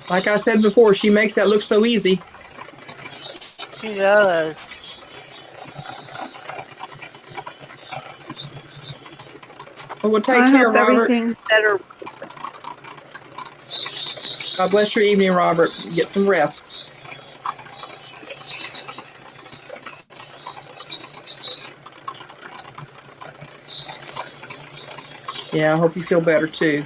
Like I said before, she makes that look so easy. He does. Well, we'll take I care, hope Robert. everything's better. God bless your evening, Robert. Get some rest. Yeah, I hope you feel better too.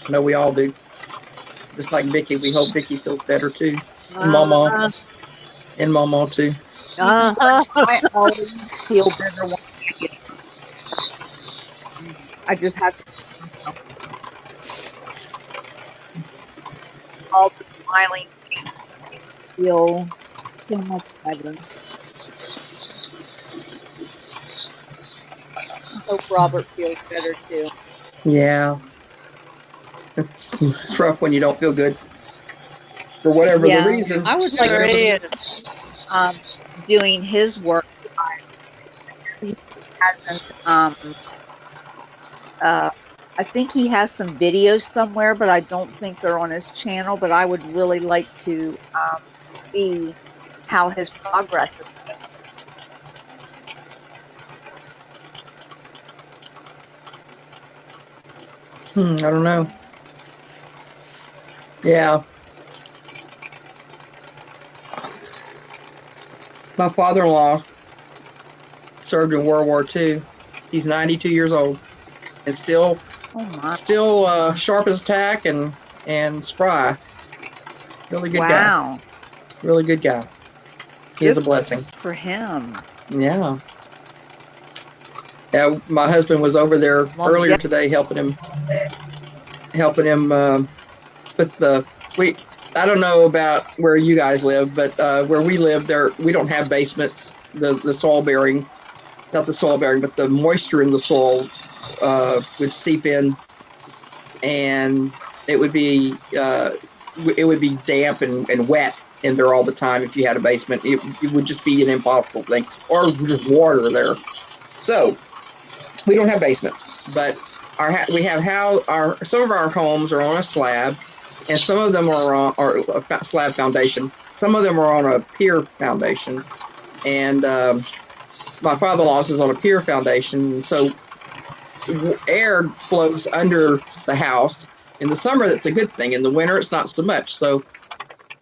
No, we all do. Just like Vicky, we hope Vicky feels better too. And Mama. And Mama too. Uh-huh. I always feel better when I get. I just have to all the smiling feel so much better. I hope Robert feels better too. Yeah. It's rough when you don't feel good. for whatever Yeah, the reason. I would like Sure to is. doing his work. He hasn't. I think he has some videos somewhere, but I don't think they're on his channel. But I would really like to see how his progress is. I don't know. Yeah. My father-in-law served in World War II. He's 92 years old and still Oh my! sharp as a tack and spry. Really good guy. Wow, Really good guy. He is a blessing. for him. Yeah. Yeah. My husband was over there earlier today helping him put the I don't know about where you guys live, but where we live there we don't have basements. The soil bearing, not the soil bearing, but the moisture in the soil would seep in, and it would be damp and wet in there all the time. If you had a basement, it would just be an impossible thing, or just water there. So we don't have basements, but some of our homes are on a slab, and some of them are on a slab foundation. Some of them are on a pier foundation, and my father-in-law's is on a pier foundation. So air flows under the house. In the summer, that's a good thing. In the winter, it's not so much. So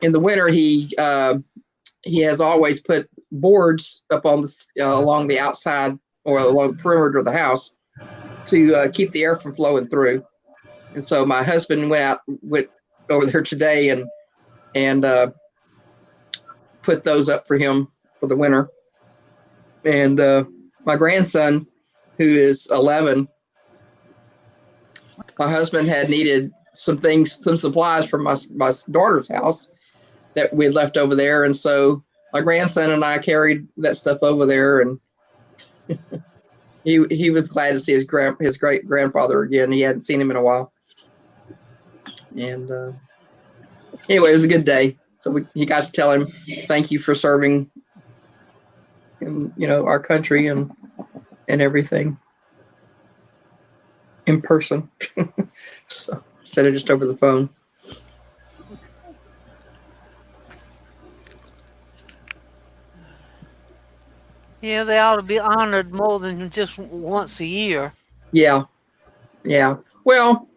in the winter, he has always put boards up on the along the outside or along the perimeter of the house to keep the air from flowing through. And so my husband went over there today and put those up for him for the winter. And my grandson, who is 11, my husband had needed some supplies from my daughter's house that we had left over there. And so my grandson and I carried that stuff over there, and he was glad to see his great grandfather again. He hadn't seen him in a while. And anyway, it was a good day. So he got to tell him, thank you for serving in, our country and everything in person. So instead of just over the phone. Yeah, they ought to be honored more than just once a year. Yeah. Yeah. Well,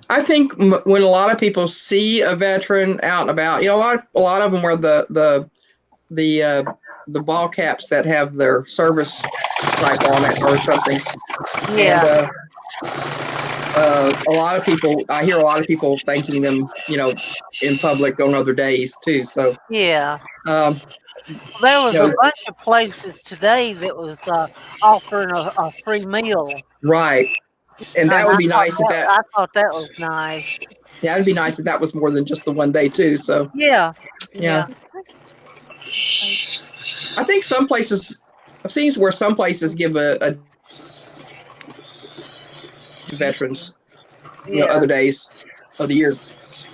I think when a lot of people see a veteran out and about, a lot of them wear the ball caps that have their service stripe on it or something. Yeah. And a lot of people, I hear a lot of people thanking them, in public on other days too. So yeah. There was a bunch of places today that was offering a free meal. Right. And that would be nice if that. I thought that was nice. Yeah, it'd be nice if that was more than just the one day too. So yeah. I think some places, I've seen where some places give a to veterans, other days of the year.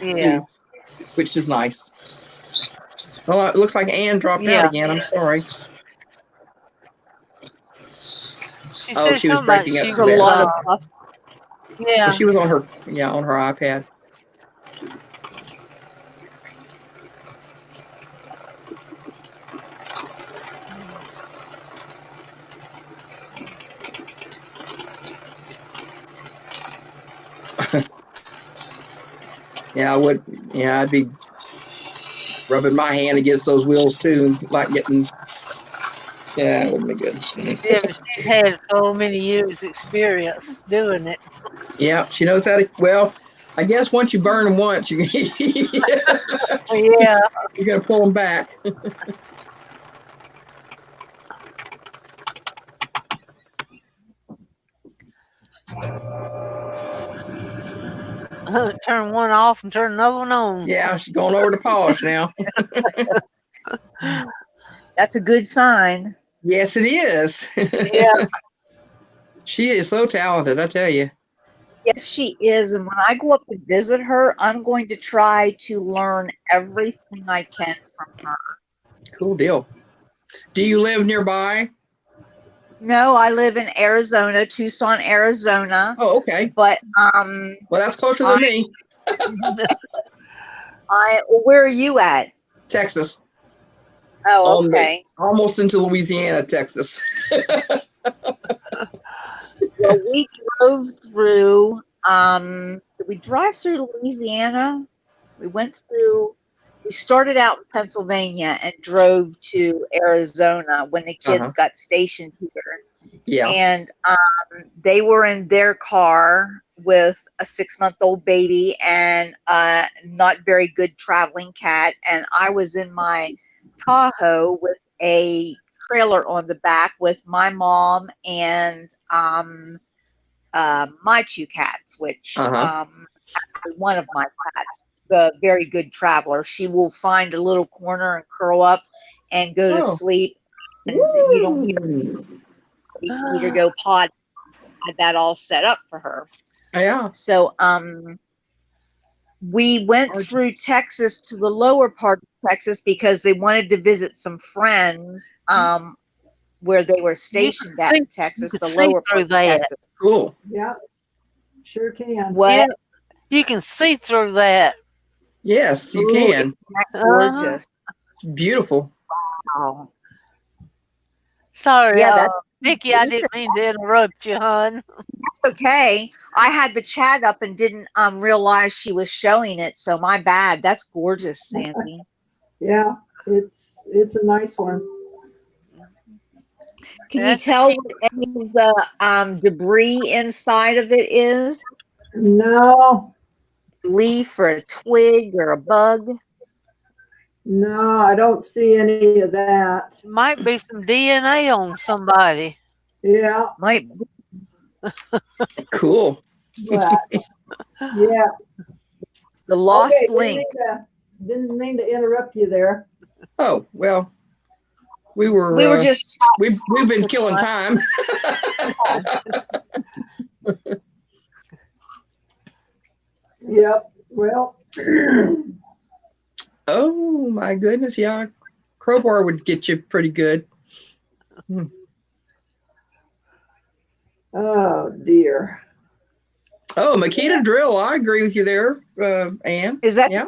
Yeah. Which is nice. Well, it looks like Ann dropped out again. I'm sorry. She was breaking up. A lot of yeah. Well, she was on her iPad. Yeah, I would. Yeah, I'd be rubbing my hand against those wheels too, like getting. Yeah, it wouldn't be good. Yeah, but she's had so many years' experience doing it. Yeah, she knows how to. Well, I guess once you burn them once, you yeah, you got to pull them back. Turn one off and turn another one on. Yeah, she's going over to polish now. That's a good sign. Yes, it is. Yeah. She is so talented, I tell you. Yes, she is. And when I go up to visit her, I'm going to try to learn everything I can from her. Cool deal. Do you live nearby? No, I live in Arizona, Tucson, Arizona. Oh, okay. But Well, that's closer than me. where are you at? Texas. Oh, On the- okay. Almost into Louisiana, Texas. Well, we drove through. Did we drive through Louisiana? We went through. We started out in Pennsylvania and drove to Arizona when the kids Uh-huh. got stationed here. Yeah. And they were in their car with a 6-month-old baby and a not very good traveling cat, and I was in my Tahoe with a trailer on the back with my mom and my 2 cats, which Uh-huh. one of my cats, the very good traveler, she will find a little corner and curl up and go to Oh. sleep, and you don't need Ooh. to go potty. I had that all set up for her. Yeah. So we went through Texas to the lower part of Texas because they wanted to visit some friends where they were stationed at in Texas, you the can see lower part through of that. Texas. Cool. Yeah, sure can. What? Yeah, you can see through that. Yes, you Ooh, can. isn't that gorgeous? Beautiful. Wow. Sorry, Yeah, that's Nikki, I didn't mean to interrupt you, hon. okay. I had the chat up and didn't realize she was showing it, so my bad. That's gorgeous, Sandy. Yeah, it's a nice one. Can you That's tell what any of the debris inside of it is? No, Leaf or a twig or a bug? no, I don't see any of that. might be some DNA on somebody. Yeah, Might be Cool. but yeah. the lost Okay, link. Didn't mean to interrupt you there. Oh, well, we were just we've been killing time. Yep. Well, Oh my goodness, yeah. Crowbar would get you pretty good. oh dear. Oh, Makita Drill, I agree with you there, Ann. Is that Yeah.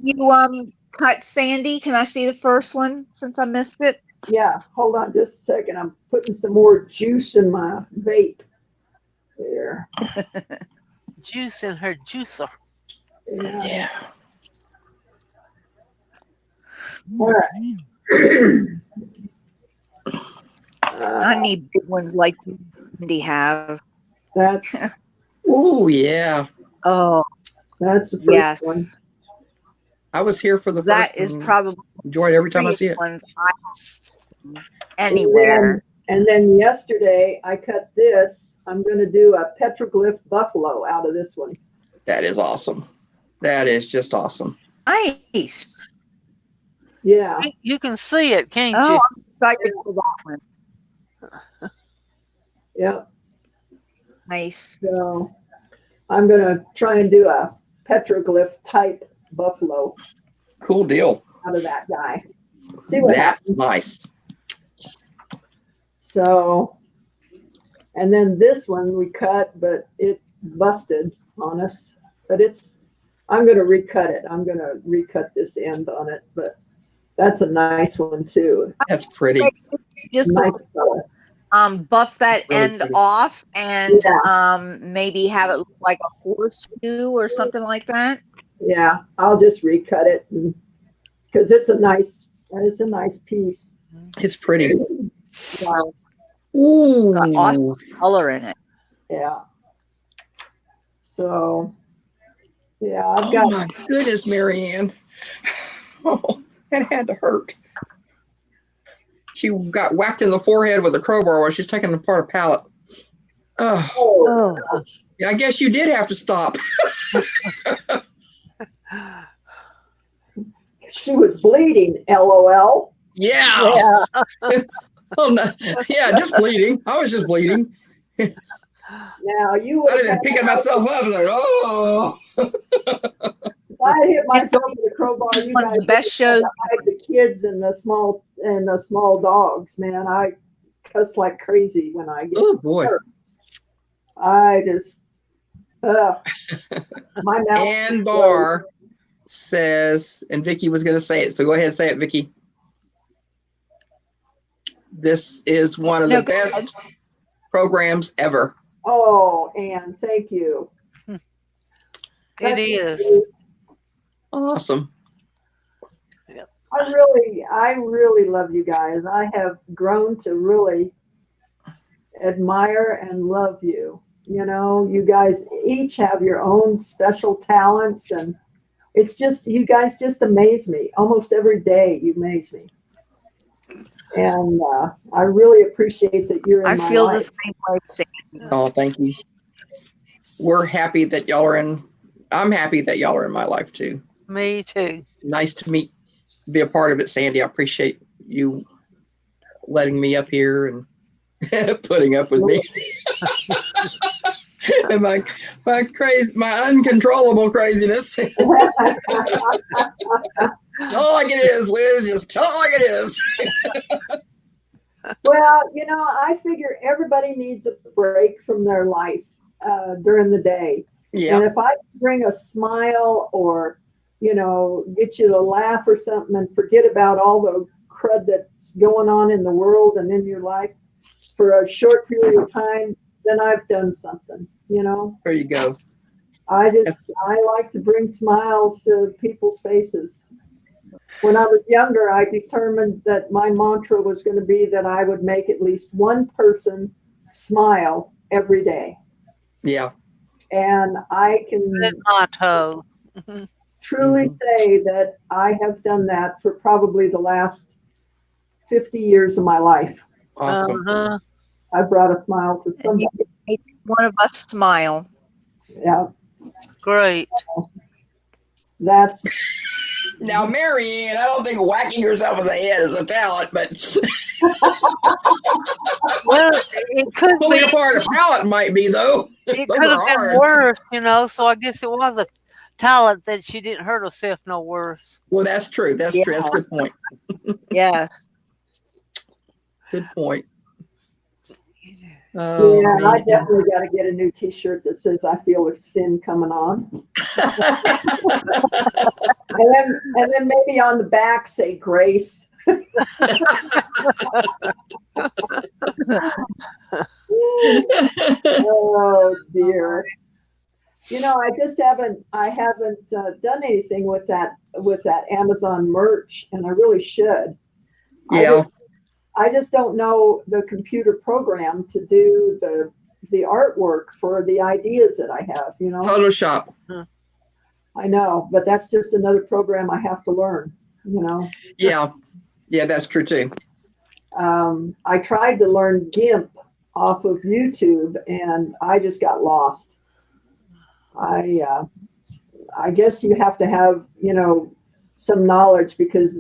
you cut Sandy? Can I see the first one since I missed it? Yeah, hold on just a second. I'm putting some more juice in my vape. There. Juice in her juicer. Yeah. Yeah. All right. I need big ones like you Sandy have. That's Oh yeah. Oh, the first yes. one. I was here for the That first is one. probably Enjoyed it every time I the see it. prettiest ones anywhere. And then yesterday I cut this. I'm going to do a petroglyph buffalo out of this one. That is awesome. That is just awesome. Nice. Yeah. You can see it, can't Oh, you? I'm excited for that one. Yeah. Nice. So I'm going to try and do a petroglyph type buffalo Cool deal. out of that guy. See what That's happens. nice. So, and then this one we cut, but it busted on us. But I'm going to recut it. I'm going to recut this end on it. But that's a nice one too. That's pretty. Just Nice color. buff that Really end pretty. off and Yeah. maybe have it look like a horseshoe or something like that. Yeah, I'll just recut it because it's a nice piece. It's pretty. Wow. Ooh. Got awesome color in it. Yeah. So, yeah, I've Oh got. my goodness, Marianne. Oh, that had to hurt. She got whacked in the forehead with a crowbar while she's taking apart a pallet. Oh, Oh, yeah, I guess you did have to stop. she was bleeding. LOL. Yeah. Yeah. Oh no. Yeah, just bleeding. I was just bleeding. Now you I'd would have been picking myself up like, oh. If I had hit myself with a crowbar, you One of guys the best would have shows. to hide the kids and the small dogs. Man, I cuss like crazy when I get Oh boy. hurt. I just, my mouth. Ann Barr says, and Vicky was going to say it, so go ahead and say it, Vicky. This is one of No, the go ahead. best programs ever. Oh, Ann, thank you. It That's is. sweet. Awesome. I really love you guys. I have grown to really admire and love you. You know, you guys each have your own special talents, and it's just, you guys just amaze me. Almost every day you amaze me. And I really appreciate that you're in I my feel the life. same way, Sandy. Oh, thank you. We're happy that y'all are in. I'm happy that y'all are in my life too. Me too. Nice to be a part of it, Sandy. I appreciate you letting me up here and putting up with me. And my uncontrollable craziness. Tell it like it is, Liz. Just tell it like it is. Well, you know, I figure everybody needs a break from their life during the day. Yeah. And if I bring a smile or, you know, get you to laugh or something and forget about all the crud that's going on in the world and in your life for a short period of time, then I've done something, you know. There you go. I like to bring smiles to people's faces. When I was younger, I determined that my mantra was going to be that I would make at least one person smile every day. Yeah. And I can Good motto. truly say that I have done that for probably the last 50 years of my life. Awesome. Uh-huh. I brought a smile to somebody. One of us smile. Yeah, Great. that's Now, Mary Ann, I don't think whacking yourself in the head is a talent, but Well, it could pulling be. apart a pallet might be, though. It Those could are have been hard. worse, you know. So I guess it was a talent that she didn't hurt herself no worse. Well, that's true. That's true. That's a good point. Yes. Good point. Oh, yeah. I man. definitely got to get a new T-shirt that says "I feel a sin coming on," and then maybe on the back say "Grace." Oh dear. You know, I haven't done anything with that Amazon merch, and I really should. Yeah. I just don't know the computer program to do the artwork for the ideas that I have, you know. Photoshop. I know, but that's just another program I have to learn, you know. Yeah. Yeah, that's true too. I tried to learn GIMP off of YouTube, and I just got lost. I guess you have to have, you know, some knowledge, because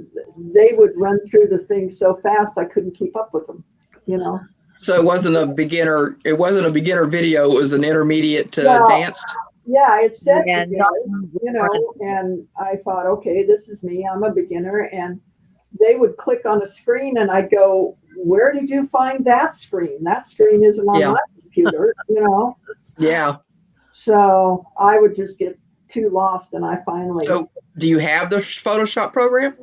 they would run through the things so fast I couldn't keep up with them, you know. So it wasn't a beginner video, it was an intermediate to Well, advanced. Yeah, it said Yeah, beginner, you know, and I thought, okay, this is me, I'm a beginner. And they would click on a screen and I'd go, where did you find that screen? That screen isn't on Yeah. my computer, you know. Yeah. So I would just get too lost, and I finally So do you have the Photoshop program?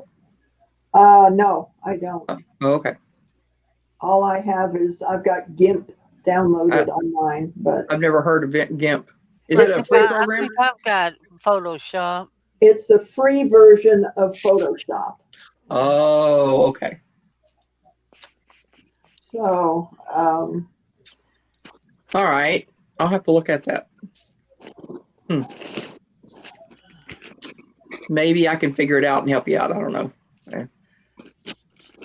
no, I don't. Oh, okay. All I have is I've got GIMP downloaded on mine, but I've never heard of GIMP. Is it a free I program? think I've got Photoshop. it's a free version of Photoshop. Oh, okay. So All right. I'll have to look at that. Maybe I can figure it out and help you out. I don't know. Okay.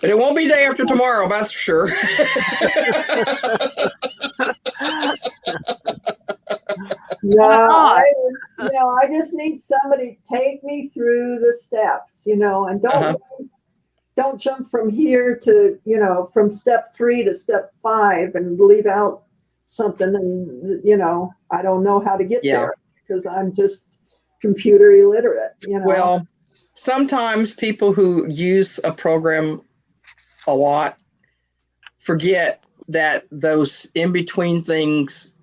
But it won't be day after tomorrow, that's for sure. no, not? I just need somebody to take me through the steps, you know, and don't jump from here to, you know, from step 3 to step 5 and leave out something and, you know, I don't know how to get Yeah. there because I'm just computer illiterate, you know. Well, sometimes people who use a program a lot forget that those in between things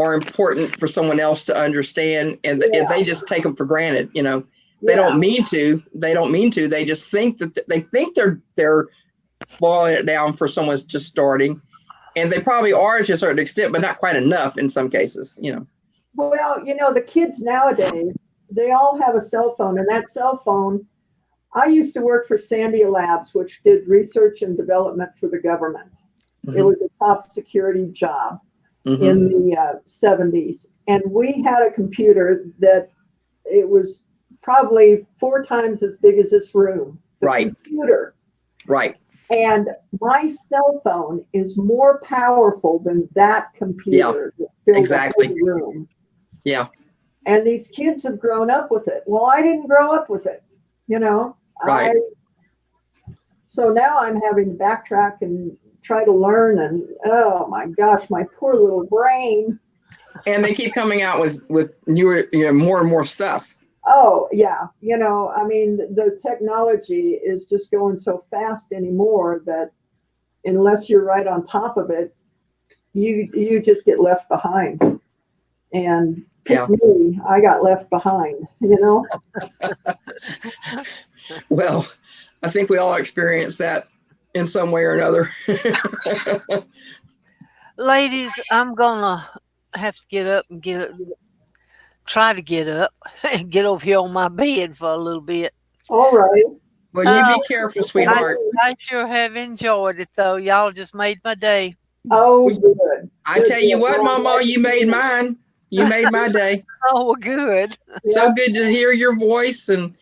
are important for someone else to understand, and they just take them for granted. You know, they Yeah. don't mean to. They don't mean to. They just think that they think they're boiling it down for someone's just starting, and they probably are to a certain extent, but not quite enough in some cases. You know. Well, you know, the kids nowadays, they all have a cell phone, and that cell phone, I used to work for Sandia Labs, which did research and development for the government. It Mhm. was a top security job Mhm. in the 70s. And we had a computer that it was probably 4 times as big as this room. The Right. computer. Right. And my cell phone is more powerful than that computer that filled exactly. the whole room. Yeah. And these kids have grown up with it. Well, I didn't grow up with it, you know. Right. So now I'm having to backtrack and try to learn, and oh my gosh, my poor little brain. And they keep coming out with newer, more and more stuff. Oh yeah, you know, I mean, the technology is just going so fast anymore that unless you're right on top of it, you just get left behind. And pick Yeah. me, I got left behind, you know. Well, I think we all experience that in some way or another. Ladies, I'm gonna have to get up and try to get up and get over here on my bed for a little bit. All right. Well, you be careful, sweetheart. I sure have enjoyed it though. Y'all just made my day. Oh, We- good. I tell you what, Mama, you made mine. You made my day. Oh, well, good. So good to hear your voice and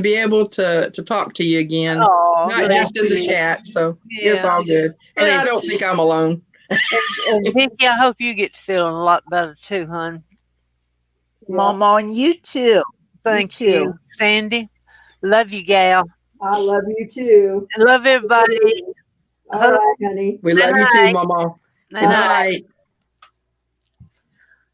be able to talk to you again. Oh, Not just in the chat. So it's all good. And I don't think I'm alone. And Vicky, I hope you get feeling a lot better too, hon. Mama, and you too. Thank too. you, Sandy. Love you, gal. I love you too. I love everybody. All right, honey. We love you too, Mama. Good Good night. night.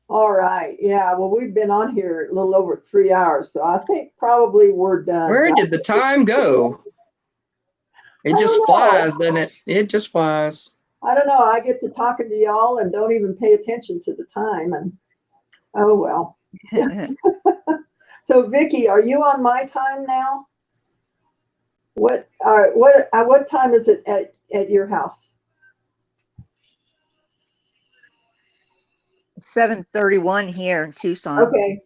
All right. Yeah. Well, we've been on here a little over 3 hours, so I think probably we're done. Where did the time go? It I just don't know. flies, doesn't it? It just flies. I don't know. I get to talking to y'all and don't even pay attention to the time. And oh well. So Vicky, are you on my time now? What time is it at your house? 7:31 here in Tucson. Okay.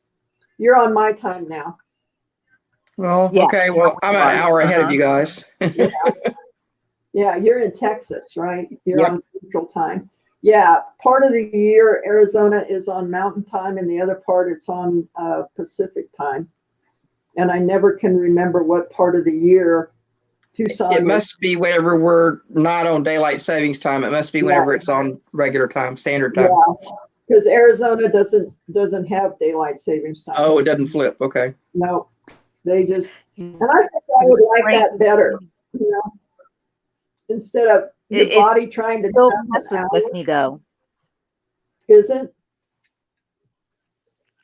You're on my time now. Well, Yeah. okay. Well, I'm an hour ahead of you guys. Yeah, you're in Texas, right? You're Yep. on Central Time. Yeah, part of the year Arizona is on Mountain Time, and the other part it's on Pacific Time. And I never can remember what part of the year Tucson. It must be whenever we're not on daylight savings time. It must be whenever it's on regular time, standard time. Yeah, because Arizona doesn't have daylight savings time. Oh, it doesn't flip. Okay. No, they just. And I think I would like that better. You know, instead of your It's body trying to Still count the messing hours. with me though. Isn't?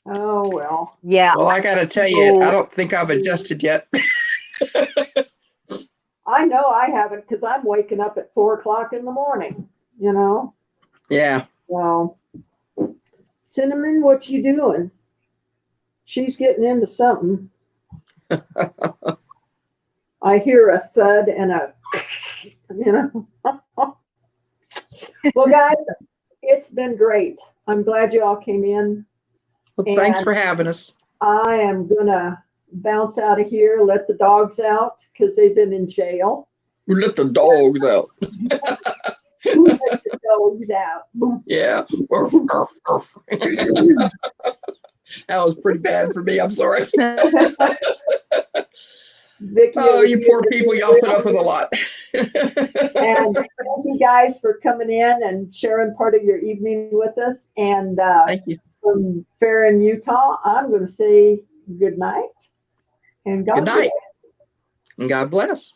Oh, well. Yeah. Well, I got to tell you, I don't think I've adjusted yet. I know I haven't because I'm waking up at 4 o'clock in the morning, you know? Yeah. Well, Cinnamon, what you doing? She's getting into something. I hear a thud and a, you know? Well, guys, it's been great. I'm glad you all came in. Well, thanks And- for having us. I am gonna bounce out of here, let the dogs out because they've been in jail. We let the dogs out. Who let the dogs out? Yeah. That was pretty bad for me. I'm sorry. Vicky, Oh, it you was poor good to people, see y'all you. put up with a lot. And thank you guys for coming in and sharing part of your evening with us. And Thank you. from Farron, Utah, I'm going to say good night and God Good night. bless. And God bless.